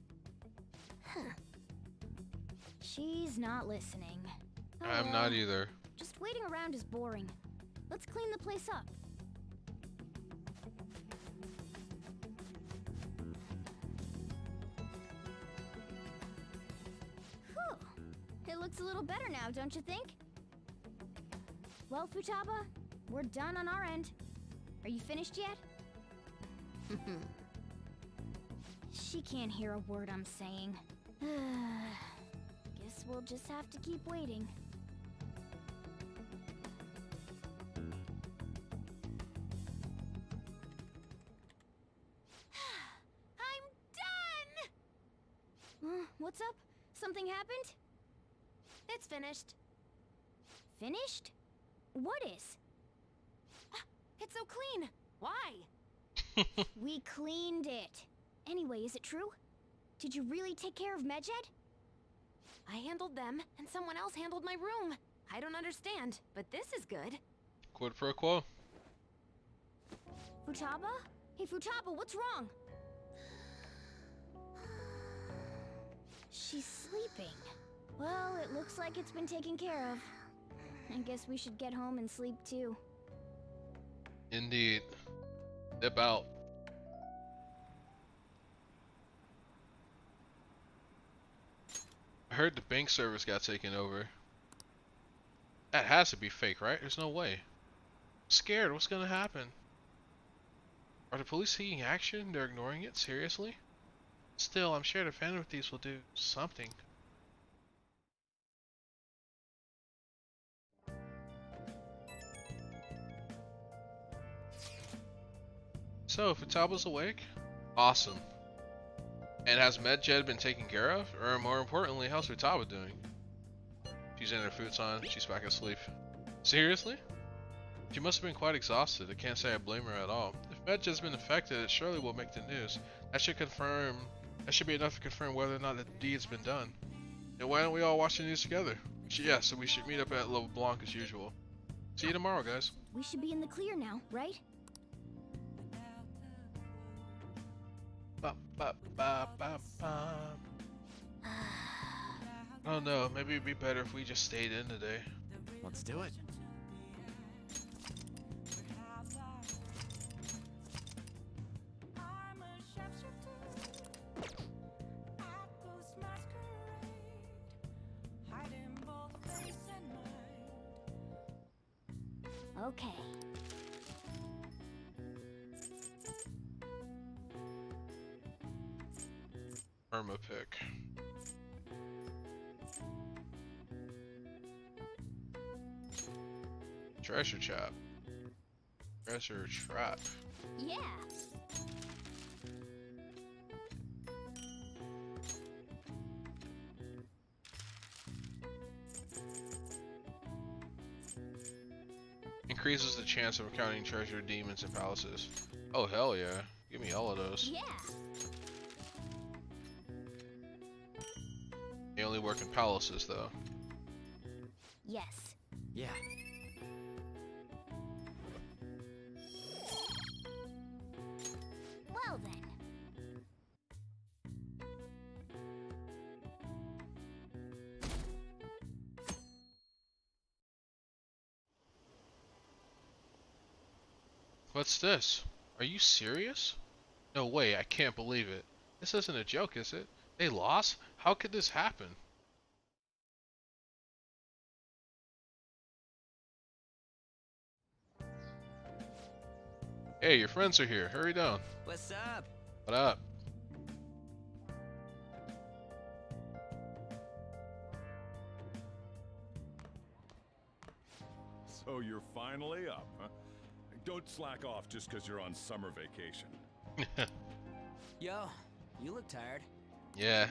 She's not listening. Oh, I'm not either. Just waiting around is boring. Let's clean the place up. Whew. It looks a little better now, don't you think? Well, Futaba, we're done on our end. Are you finished yet? She can't hear a word I'm saying. Guess we'll just have to keep waiting. I'm done! What's up? Something happened? It's finished. Finished? What is? It's so clean. Why? We cleaned it. Anyway, is it true? Did you really take care of Medjed? I handled them, and someone else handled my room. I don't understand, but this is good. Quid pro quo. Futaba? Hey, Futaba, what's wrong? She's sleeping. Well, it looks like it's been taken care of. I guess we should get home and sleep too. Indeed. Dip out. I heard the bank service got taken over. That has to be fake, right? There's no way. I'm scared. What's gonna happen? Are the police taking action? They're ignoring it? Seriously? Still, I'm sure the Phantom Thieves will do something. So, Futaba's awake? Awesome. And has Medjed been taken care of? Or more importantly, how's Futaba doing? She's in her futon. She's back asleep. Seriously? She must have been quite exhausted. I can't say I blame her at all. If Medj has been affected, it surely will make the news. That should be enough to confirm whether or not the deed's been done. And why don't we all watch the news together? Yeah, so we should meet up at Le Blanc as usual. See you tomorrow, guys. We should be in the clear now, right? Ba, ba, ba, ba, ba. Oh no, maybe it'd be better if we just stayed in today. Let's do it. Okay. Irma pick. Treasure trap. Treasure trap. Yeah. Increases the chance of encountering treasure, demons, and palaces. Oh hell yeah. Give me all of those. Yeah. They only work in palaces though. Yes. Yeah. Well then. What's this? Are you serious? No way, I can't believe it. This isn't a joke, is it? They lost? How could this happen? Hey, your friends are here. Hurry down. What's up? What up? So you're finally up, huh? Don't slack off just because you're on summer vacation. Yo, you look tired. Yeah.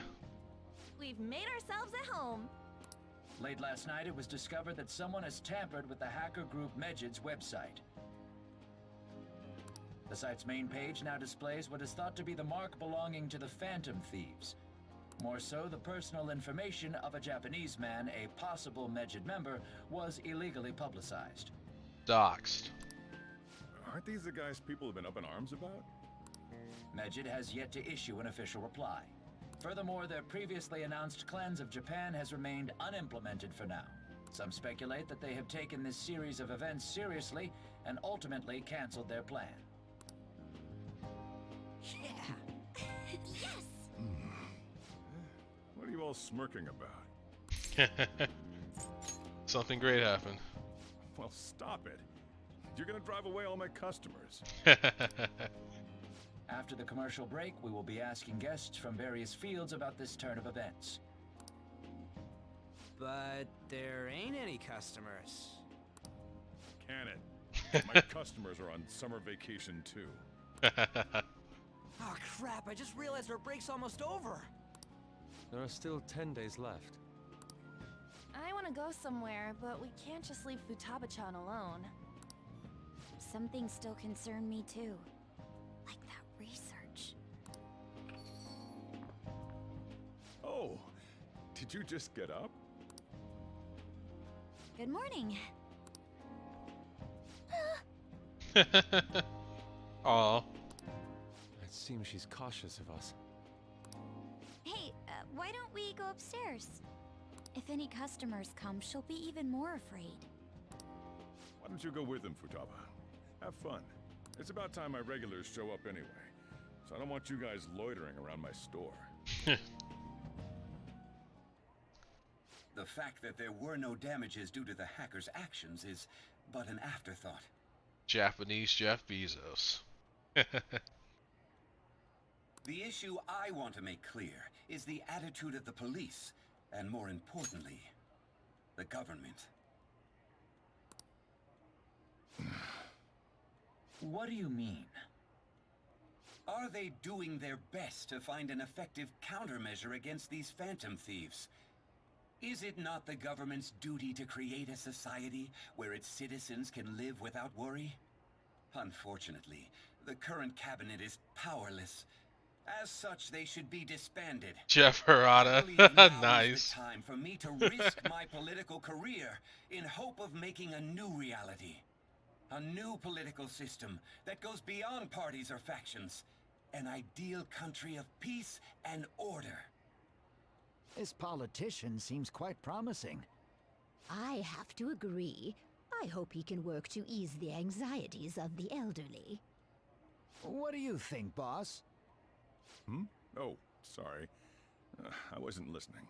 We've made ourselves at home. Late last night, it was discovered that someone has tampered with the hacker group Medjid's website. The site's main page now displays what is thought to be the mark belonging to the Phantom Thieves. More so, the personal information of a Japanese man, a possible Medjid member, was illegally publicized. Doxed. Aren't these the guys people have been up in arms about? Medjid has yet to issue an official reply. Furthermore, their previously announced cleanse of Japan has remained unimplemented for now. Some speculate that they have taken this series of events seriously and ultimately canceled their plan. Yeah. Yes. What are you all smirking about? Something great happened. Well, stop it. You're gonna drive away all my customers. After the commercial break, we will be asking guests from various fields about this turn of events. But there ain't any customers. Can it? My customers are on summer vacation too. Oh crap, I just realized our break's almost over. There are still 10 days left. I want to go somewhere, but we can't just leave Futaba-chan alone. Some things still concern me too. Like that research. Oh, did you just get up? Good morning. Aw. It seems she's cautious of us. Hey, why don't we go upstairs? If any customers come, she'll be even more afraid. Why don't you go with them, Futaba? Have fun. It's about time my regulars show up anyway, so I don't want you guys loitering around my store. The fact that there were no damages due to the hacker's actions is but an afterthought. Japanese Jeff Bezos. The issue I want to make clear is the attitude of the police, and more importantly, the government. What do you mean? Are they doing their best to find an effective countermeasure against these Phantom Thieves? Is it not the government's duty to create a society where its citizens can live without worry? Unfortunately, the current cabinet is powerless. As such, they should be disbanded. Jeff I Harada. believe now is Nice. the time for me to risk my political career in hope of making a new reality. A new political system that goes beyond parties or factions. An ideal country of peace and order. This politician seems quite promising. I have to agree. I hope he can work to ease the anxieties of the elderly. What do you think, boss? Oh, sorry. I wasn't listening.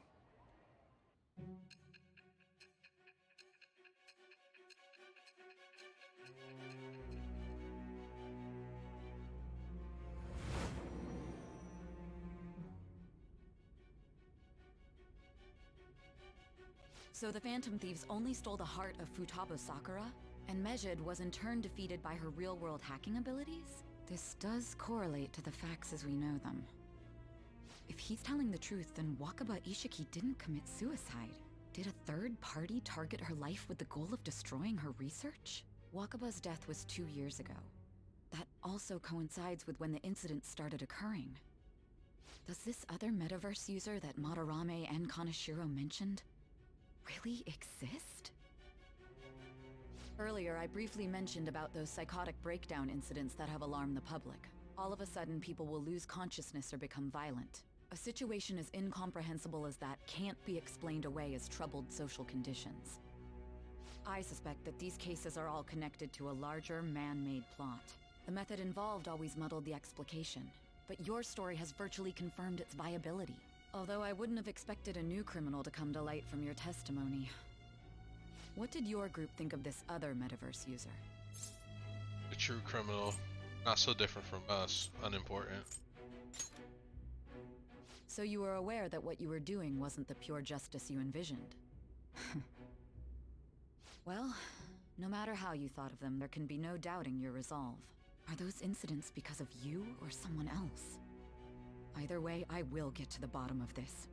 So the Phantom Thieves only stole the heart of Futaba Sakura, and Mejid was in turn defeated by her real-world hacking abilities? This does correlate to the facts as we know them. If he's telling the truth, then Wakaba Ishiki didn't commit suicide. Did a third party target her life with the goal of destroying her research? Wakaba's death was 2 years ago. That also coincides with when the incident started occurring. Does this other metaverse user that Madarame and Kaneshiro mentioned really exist? Earlier, I briefly mentioned about those psychotic breakdown incidents that have alarmed the public. All of a sudden, people will lose consciousness or become violent. A situation as incomprehensible as that can't be explained away as troubled social conditions. I suspect that these cases are all connected to a larger, man-made plot. The method involved always muddled the explication, but your story has virtually confirmed its viability. Although I wouldn't have expected a new criminal to come to light from your testimony. What did your group think of this other metaverse user? The true criminal. Not so different from us. Unimportant. So you were aware that what you were doing wasn't the pure justice you envisioned? Well, no matter how you thought of them, there can be no doubting your resolve. Are those incidents because of you or someone else? Either way, I will get to the bottom of this.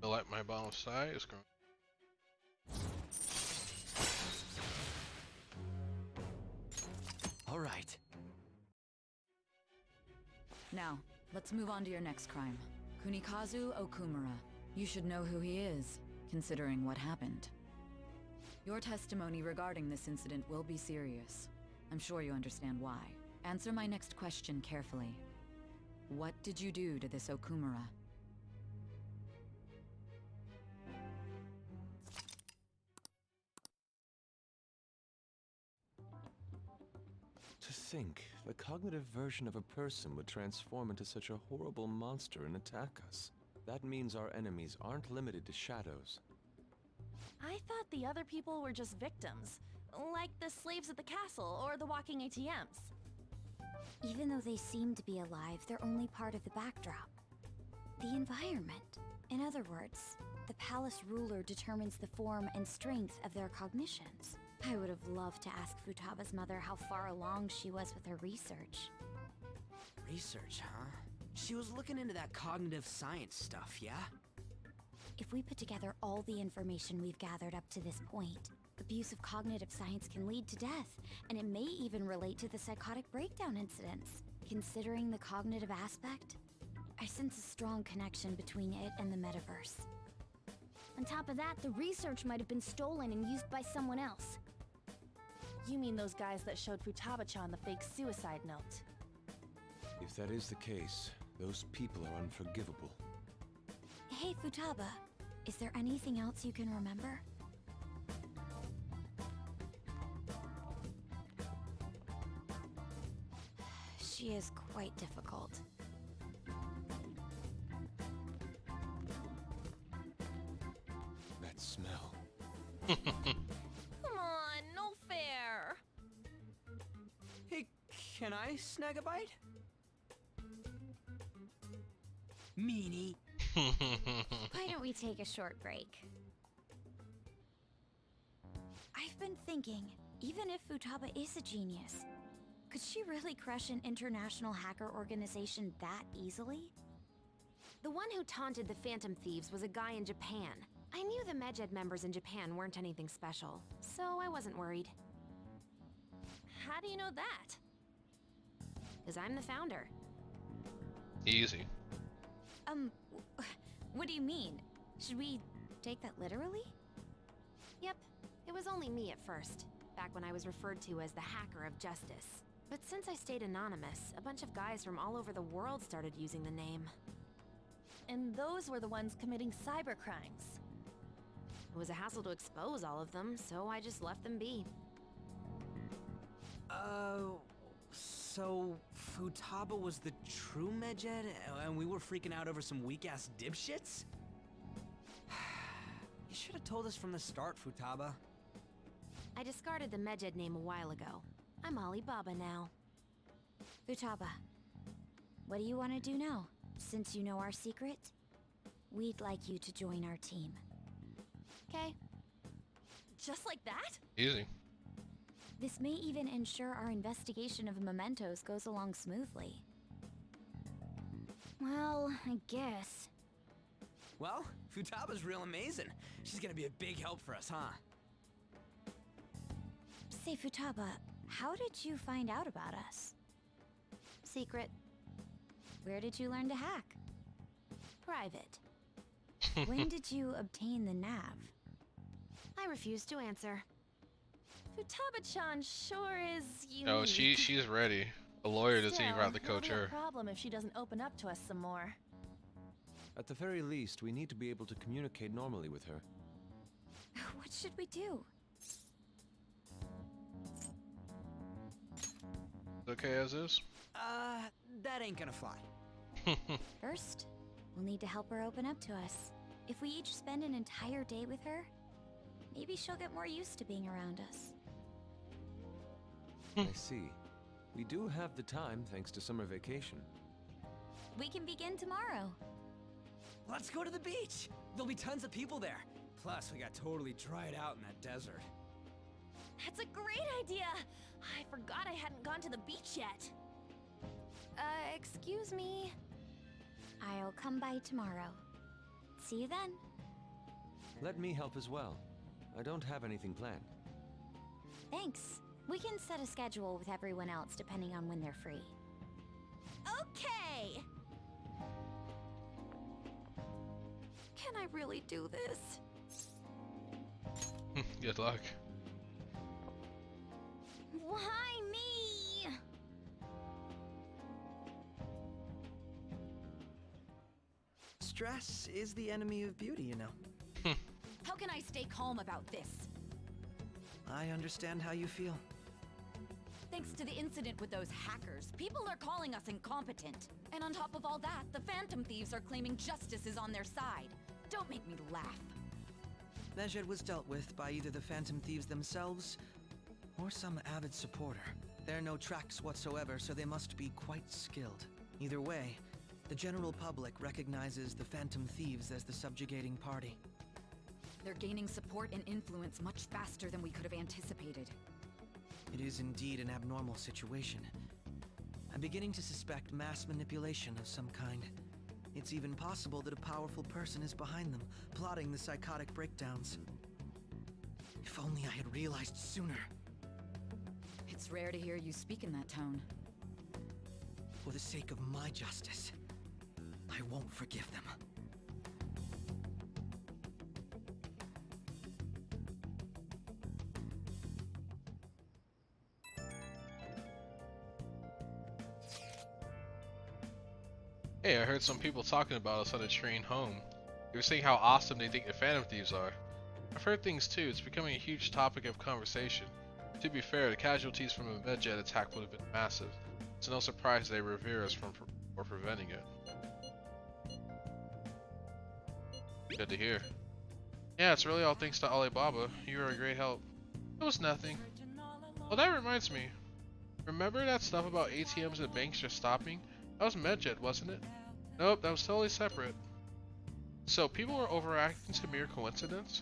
I like my bottom side is growing. All right. Now, let's move on to your next crime. Kunikazu Okumura. You should know who he is, considering what happened. Your testimony regarding this incident will be serious. I'm sure you understand why. Answer my next question carefully. What did you do to this Okumura? To think, the cognitive version of a person would transform into such a horrible monster and attack us. That means our enemies aren't limited to shadows. I thought the other people were just victims, like the slaves at the castle or the walking ATMs. Even though they seem to be alive, they're only part of the backdrop. The environment. In other words, the palace ruler determines the form and strength of their cognitions. I would have loved to ask Futaba's mother how far along she was with her research. Research, huh? She was looking into that cognitive science stuff, yeah? If we put together all the information we've gathered up to this point, abuse of cognitive science can lead to death, and it may even relate to the psychotic breakdown incidents. Considering the cognitive aspect, I sense a strong connection between it and the metaverse. On top of that, the research might have been stolen and used by someone else. You mean those guys that showed Futaba-chan the fake suicide note? If that is the case, those people are unforgivable. Hey, Futaba, is there anything else you can remember? She is quite difficult. That smell. Come on, no fair. Hey, can I snag a bite? Meanie. Why don't we take a short break? I've been thinking, even if Futaba is a genius, could she really crush an international hacker organization that easily? The one who taunted the Phantom Thieves was a guy in Japan. I knew the Medjed members in Japan weren't anything special, so I wasn't worried. How do you know that? Because I'm the founder. Easy. What do you mean? Should we take that literally? Yep, it was only me at first, back when I was referred to as the Hacker of Justice. But since I stayed anonymous, a bunch of guys from all over the world started using the name. And those were the ones committing cyber crimes. It was a hassle to expose all of them, so I just left them be. So Futaba was the true Medjed, and we were freaking out over some weak-ass dipshits? You should have told us from the start, Futaba. I discarded the Medjed name a while ago. I'm Alibaba now. Futaba, what do you want to do now? Since you know our secret, we'd like you to join our team. Okay. Just like that? Easy. This may even ensure our investigation of mementos goes along smoothly. Well, I guess. Well, Futaba's real amazing. She's gonna be a big help for us, huh? Say, Futaba, how did you find out about us? Secret. Where did you learn to hack? Private. When did you obtain the nav? I refuse to answer. Futaba-chan sure is unique. Oh, she's ready. A lawyer doesn't even have to Still, coach it'll be her. a problem if she doesn't open up to us some more. At the very least, we need to be able to communicate normally with her. What should we do? Okay as is? That ain't gonna fly. First, we'll need to help her open up to us. If we each spend an entire day with her, maybe she'll get more used to being around us. I see. We do have the time thanks to summer vacation. We can begin tomorrow. Let's go to the beach! There'll be tons of people there. Plus, we got totally dried out in that desert. That's a great idea! I forgot I hadn't gone to the beach yet. Excuse me. I'll come by tomorrow. See you then. Let me help as well. I don't have anything planned. Thanks. We can set a schedule with everyone else depending on when they're free. Okay! Can I really do this? Good luck. Why me? Stress is the enemy of beauty, you know. How can I stay calm about this? I understand how you feel. Thanks to the incident with those hackers, people are calling us incompetent. And on top of all that, the Phantom Thieves are claiming justice is on their side. Don't make me laugh. Medjed was dealt with by either the Phantom Thieves themselves or some avid supporter. There are no tracks whatsoever, so they must be quite skilled. Either way, the general public recognizes the Phantom Thieves as the subjugating party. They're gaining support and influence much faster than we could have anticipated. It is indeed an abnormal situation. I'm beginning to suspect mass manipulation of some kind. It's even possible that a powerful person is behind them, plotting the psychotic breakdowns. If only I had realized sooner. It's rare to hear you speak in that tone. For the sake of my justice, I won't forgive them. Hey, I heard some people talking about us on the train home. They were saying how awesome they think the Phantom Thieves are. I've heard things too, it's becoming a huge topic of conversation. To be fair, the casualties from a Medjed attack would have been massive. It's no surprise they revere us for preventing it. Good to hear. Yeah, it's really all thanks to Alibaba. You were a great help. It was nothing. Well, that reminds me. Remember that stuff about ATMs and banks just stopping? That was Medjed, wasn't it? Nope, that was totally separate. So people were overacting to mere coincidence?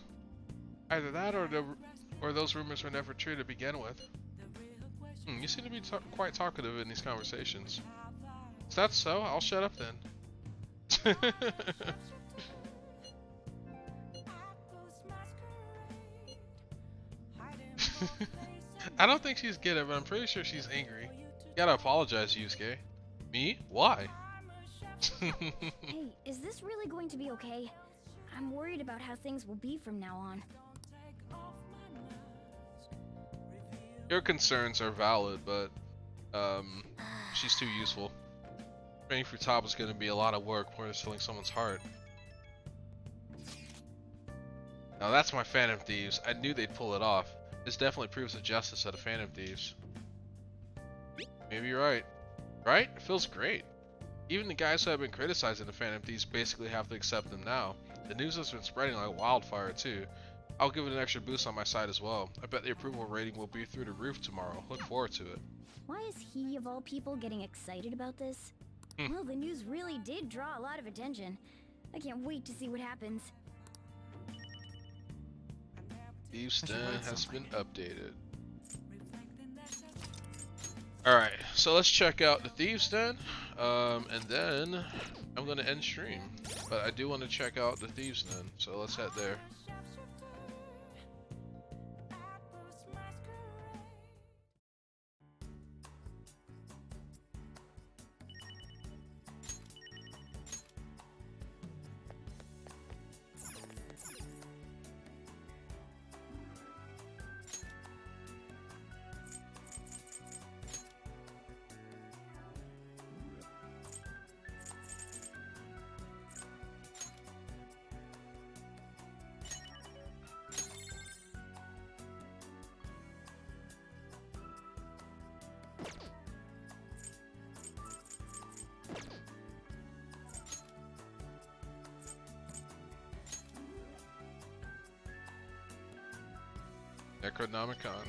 Either that or those rumors were never true to begin with. You seem to be quite talkative in these conversations. Is that so? I'll shut up then. I don't think she's getting it, but I'm pretty sure she's angry. You gotta apologize, Yusuke. Me? Why? Hey, is this really going to be okay? I'm worried about how things will be from now on. Your concerns are valid, but she's too useful. Training Futaba is going to be a lot of work more than stealing someone's heart. Now that's my Phantom Thieves. I knew they'd pull it off. This definitely proves the justice of the Phantom Thieves. Maybe you're right. Right? It feels great. Even the guys who have been criticizing the Phantom Thieves basically have to accept them now. The news has been spreading like wildfire too. I'll give it an extra boost on my side as well. I bet the approval rating will be through the roof tomorrow. Look forward to it. Why is he, of all people, getting excited about this? Well, the news really did draw a lot of attention. I can't wait to see what happens. Thieves' Den has been updated. Alright, so let's check out the Thieves' Den, and then I'm going to end stream. But I do want to check out the Thieves' Den, so let's head there. Necronomicon.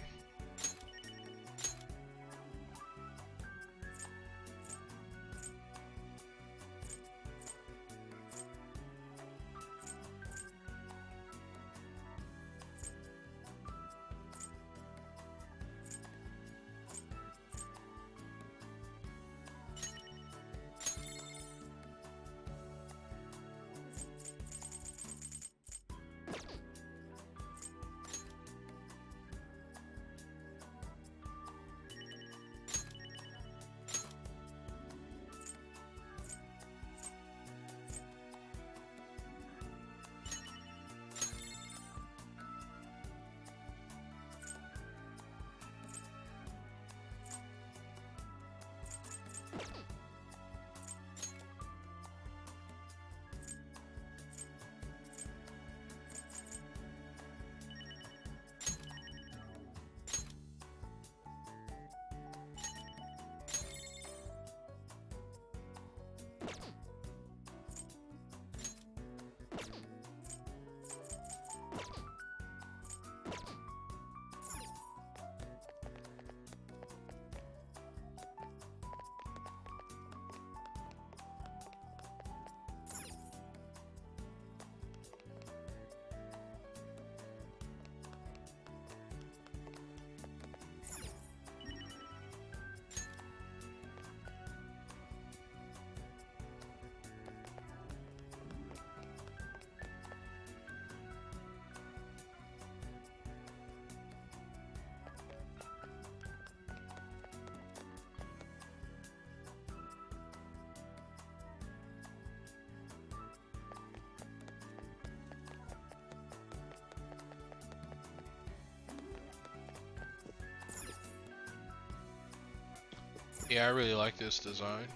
Yeah, I really like this design.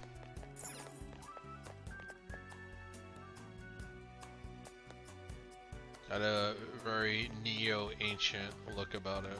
Got a very neo-ancient look about it.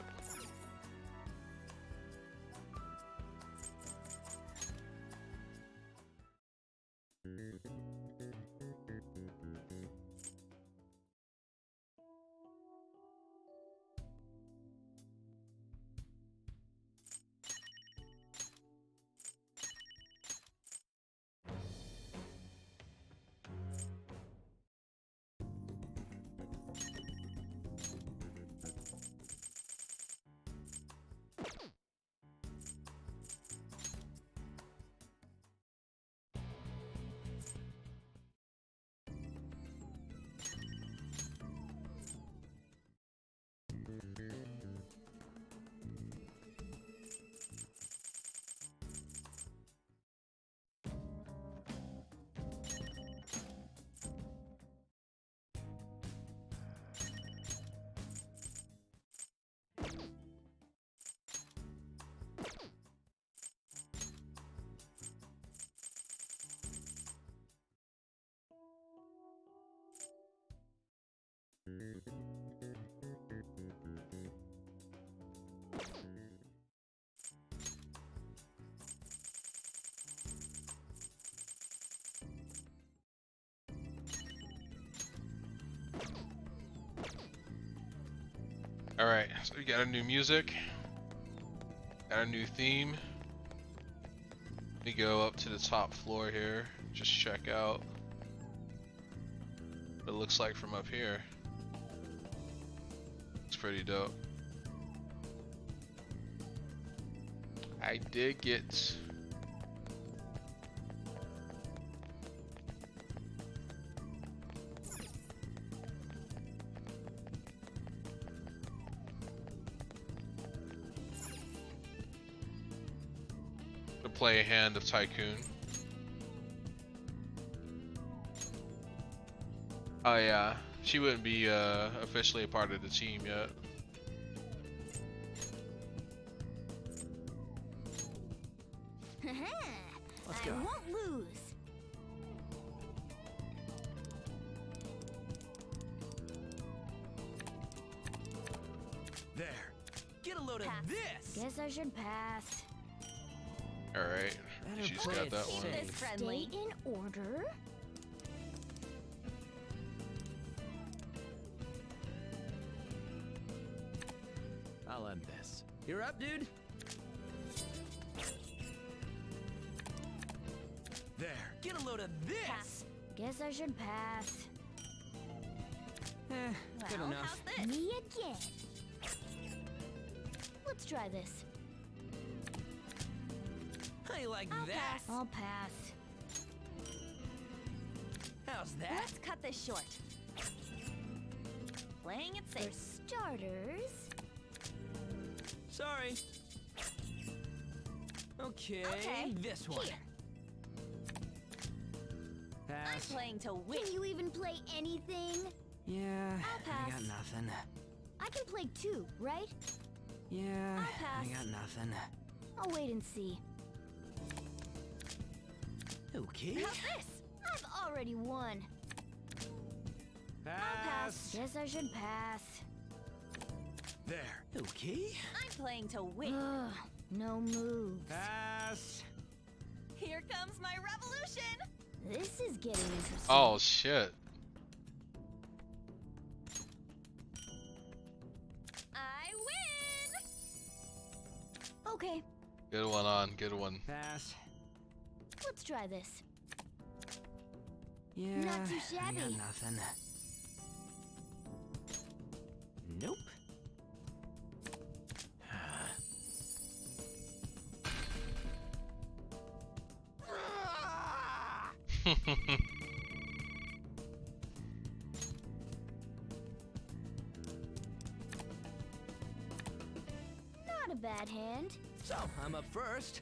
Alright, so we got a new music. Got a new theme. Let me go up to the top floor here. Just check out what it looks like from up here. It's pretty dope. I did get to play a hand of Tycoon. Oh yeah, she wouldn't be officially a part of the team yet. Let's I go. won't lose. There. Get a load Pass. of this. Guess I should pass. Alright, Better she's play got it that one. safe. Keep this friendly. Stay in order. I'll end this. You're up, dude. There. Get a load of this. Pass. Guess I should pass. Good Well, enough. how's this? Me again. Let's try this. How you like I'll that? pass. I'll pass. How's that? Let's cut this short. Playing it For safe. starters, Sorry. Okay, Okay, this one. Here. I'm Pass. playing to win. can you even play anything? Yeah, I'll I got pass. nothing. I can play too, right? Yeah, I'll I pass. got nothing. I'll wait and see. Okay. How's this? I've already won. Pass. Guess I should pass. There. Okay. I'm playing to win. Ugh, no moves. Pass. Here comes my revolution. This is getting interesting. Oh shit. I win. Okay, Good one on, good one. Pass. let's try this. Yeah, Not too I got shabby. nothing. Nope. Not a bad hand. So, I'm up first.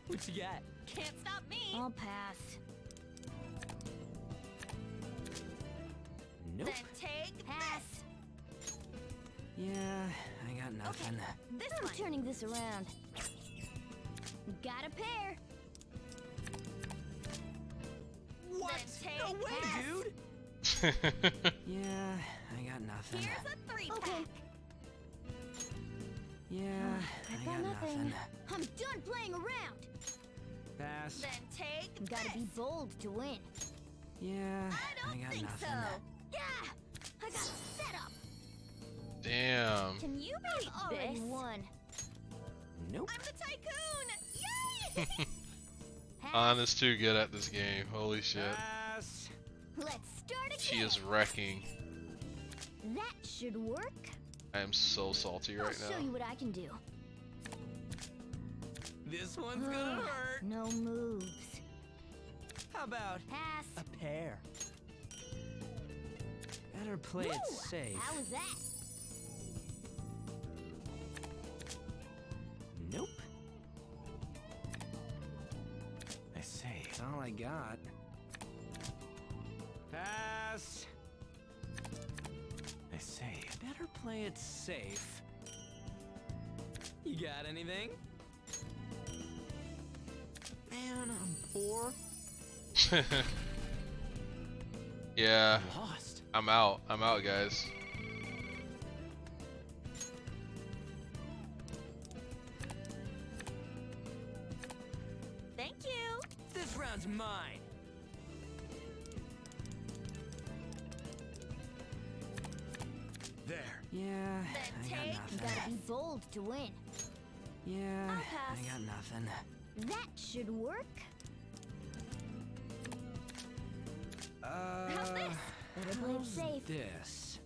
What you got? Can't stop me. I'll pass. Nope. Then take Pass. Yeah, I got nothing. this. This I'm one. turning this around. Got a pair. What? Then No take way, pass. dude. Yeah, I got nothing. Here's a 3-pack. Okay. Yeah, I've I got got nothing. I'm done playing around. Pass. Then take Gotta this. be bold to win. Yeah, I don't got think nothing. so. Yeah, I got set up. Damn. Can you beat Already this? won. Nope. I'm the tycoon. Yay! Pass. Anna's too good at this game. Holy shit. Pass. Let's start again. She is wrecking. That should work. I am so salty right I'll show you now. what I can do. This one's gonna Ugh, hurt. No moves. How about Pass. a pair? Better play it Woo! safe. How was that? Nope. I say, it's all I got. Pass. I say, better play it safe. You got anything? Man, I'm poor. Yeah, Lost. I'm out. I'm out, guys. Thank you. This round's mine. There. Yeah, I got You nothing. gotta be bold to win. Yeah, I'll pass. I got nothing. That should work. How's this? Better play it How's safe. this?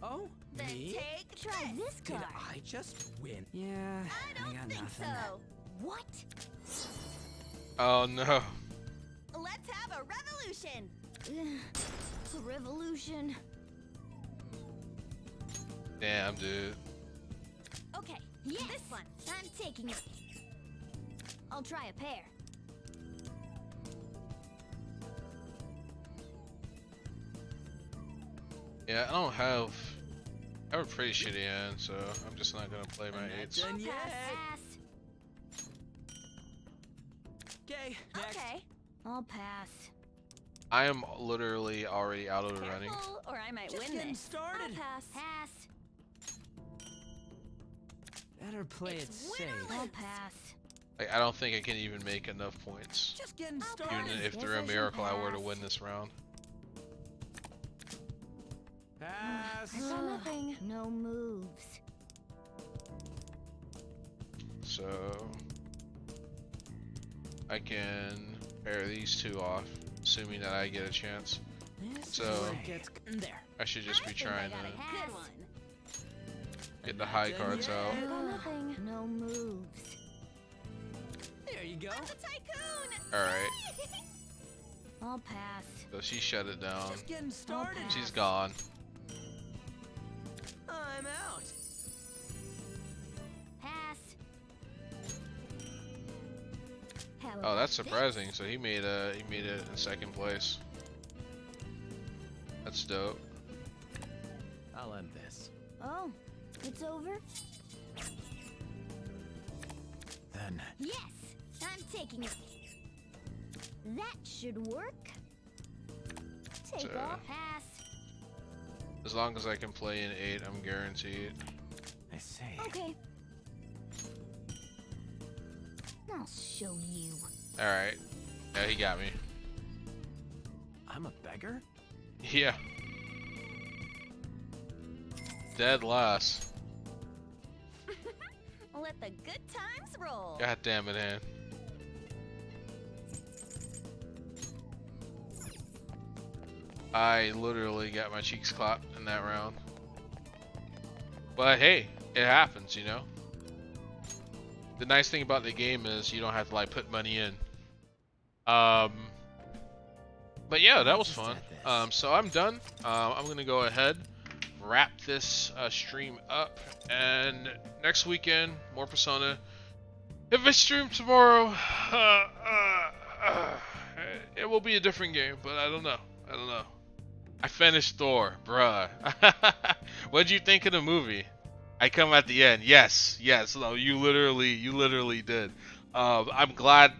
Oh, Then me? take Try this Did card. I just win? Yeah, I don't got think nothing. so. What? Oh no. Let's have a revolution. A revolution. Damn, dude. Okay, yes. This one. I'm taking it. I'll try a pair. Yeah, I have a pretty shitty hand, so I'm just not gonna play my eights. Done yet? Pass. Okay, next. Okay. I'll pass. I am literally already out of the running. Careful, or I might Just win getting this. started. I'll pass. Pass. Better play it safe. I'll pass. Like, I don't think I can even make enough points. Just getting I'll started. Even if Guess through I a should miracle I were to pass. win this round. Pass. I saw nothing. No moves. So I can pair these two off, assuming that I get a chance. This So- is where it gets there. I should just be trying to Good one. get the high cards out. I got nothing. No moves. There you go. I'm the tycoon. Alright, I'll pass. so she shut it down. Just getting started. She's gone. I'm out. Pass. How Oh, about that's this? surprising. So he made it in second place. That's dope. I'll end this. Oh, it's over? Then Yes, I'm taking it. That should work. Take So- off. Pass. As long as I can play in 8, I'm guaranteed. I say, Okay. I'll show you. Alright. Yeah, he got me. I'm a beggar? Yeah. Dead last. Let the good times roll. God damn it, Ann. I literally got my cheeks clapped in that round. But hey, it happens, you know? The nice thing about the game is you don't have to like put money in. But yeah, that was fun. So I'm done. I'm gonna go ahead, wrap this stream up, and next weekend more Persona. If I stream tomorrow, it will be a different game, but I don't know. I finished Thor, bruh. What'd you think of the movie? I come at the end. Yes. No, you literally did. I'm glad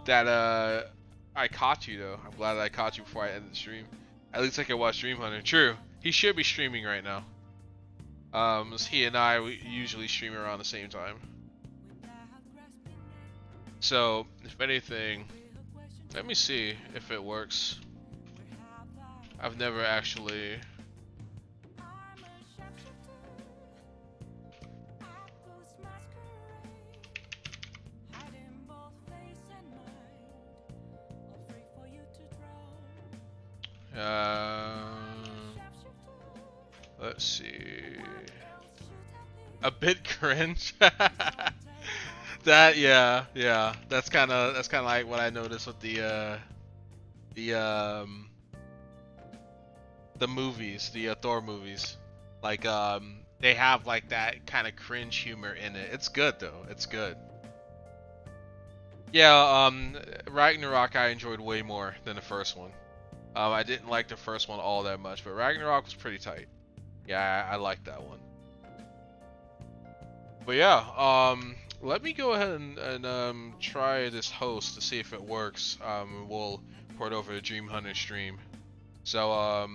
that I caught you though. I'm glad that I caught you before I ended the stream. At least I can watch Dream Hunter. True. He should be streaming right now. He and I we usually stream around the same time. So, if anything, let me see if it works. I've never actually. Let's see. A bit cringe. That yeah. That's kind of like what I noticed with the movies, the Thor movies. Like they have like that kind of cringe humor in it. It's good though. It's good. Yeah, Ragnarok I enjoyed way more than the first one. I didn't like the first one all that much, but Ragnarok was pretty tight. Yeah, I liked that one. But yeah, let me go ahead and try this host to see if it works. We'll port over to Dream Hunter stream. So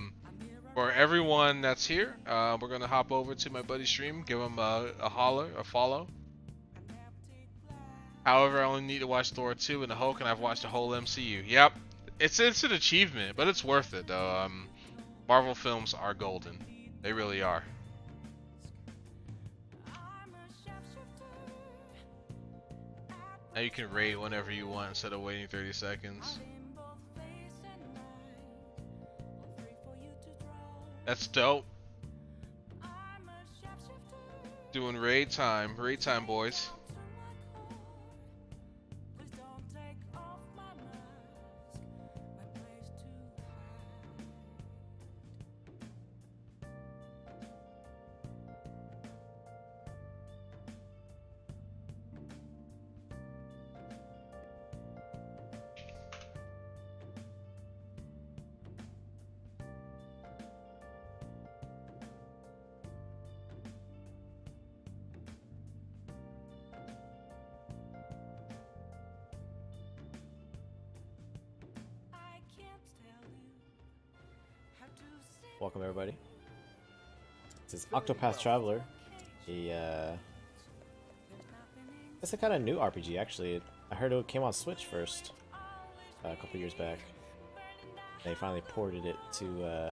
for everyone that's here, we're gonna hop over to my buddy's stream, give him a follow. However, I only need to watch Thor 2 and the Hulk, and I've watched the whole MCU. Yep, it's an achievement, but it's worth it though. Marvel films are golden. They really are. Now you can raid whenever you want instead of waiting 30 seconds. That's dope. Doing raid time, boys. Welcome everybody. This is Octopath Traveler. It's a kind of new RPG actually. I heard it came on Switch first a couple years back. They finally ported it to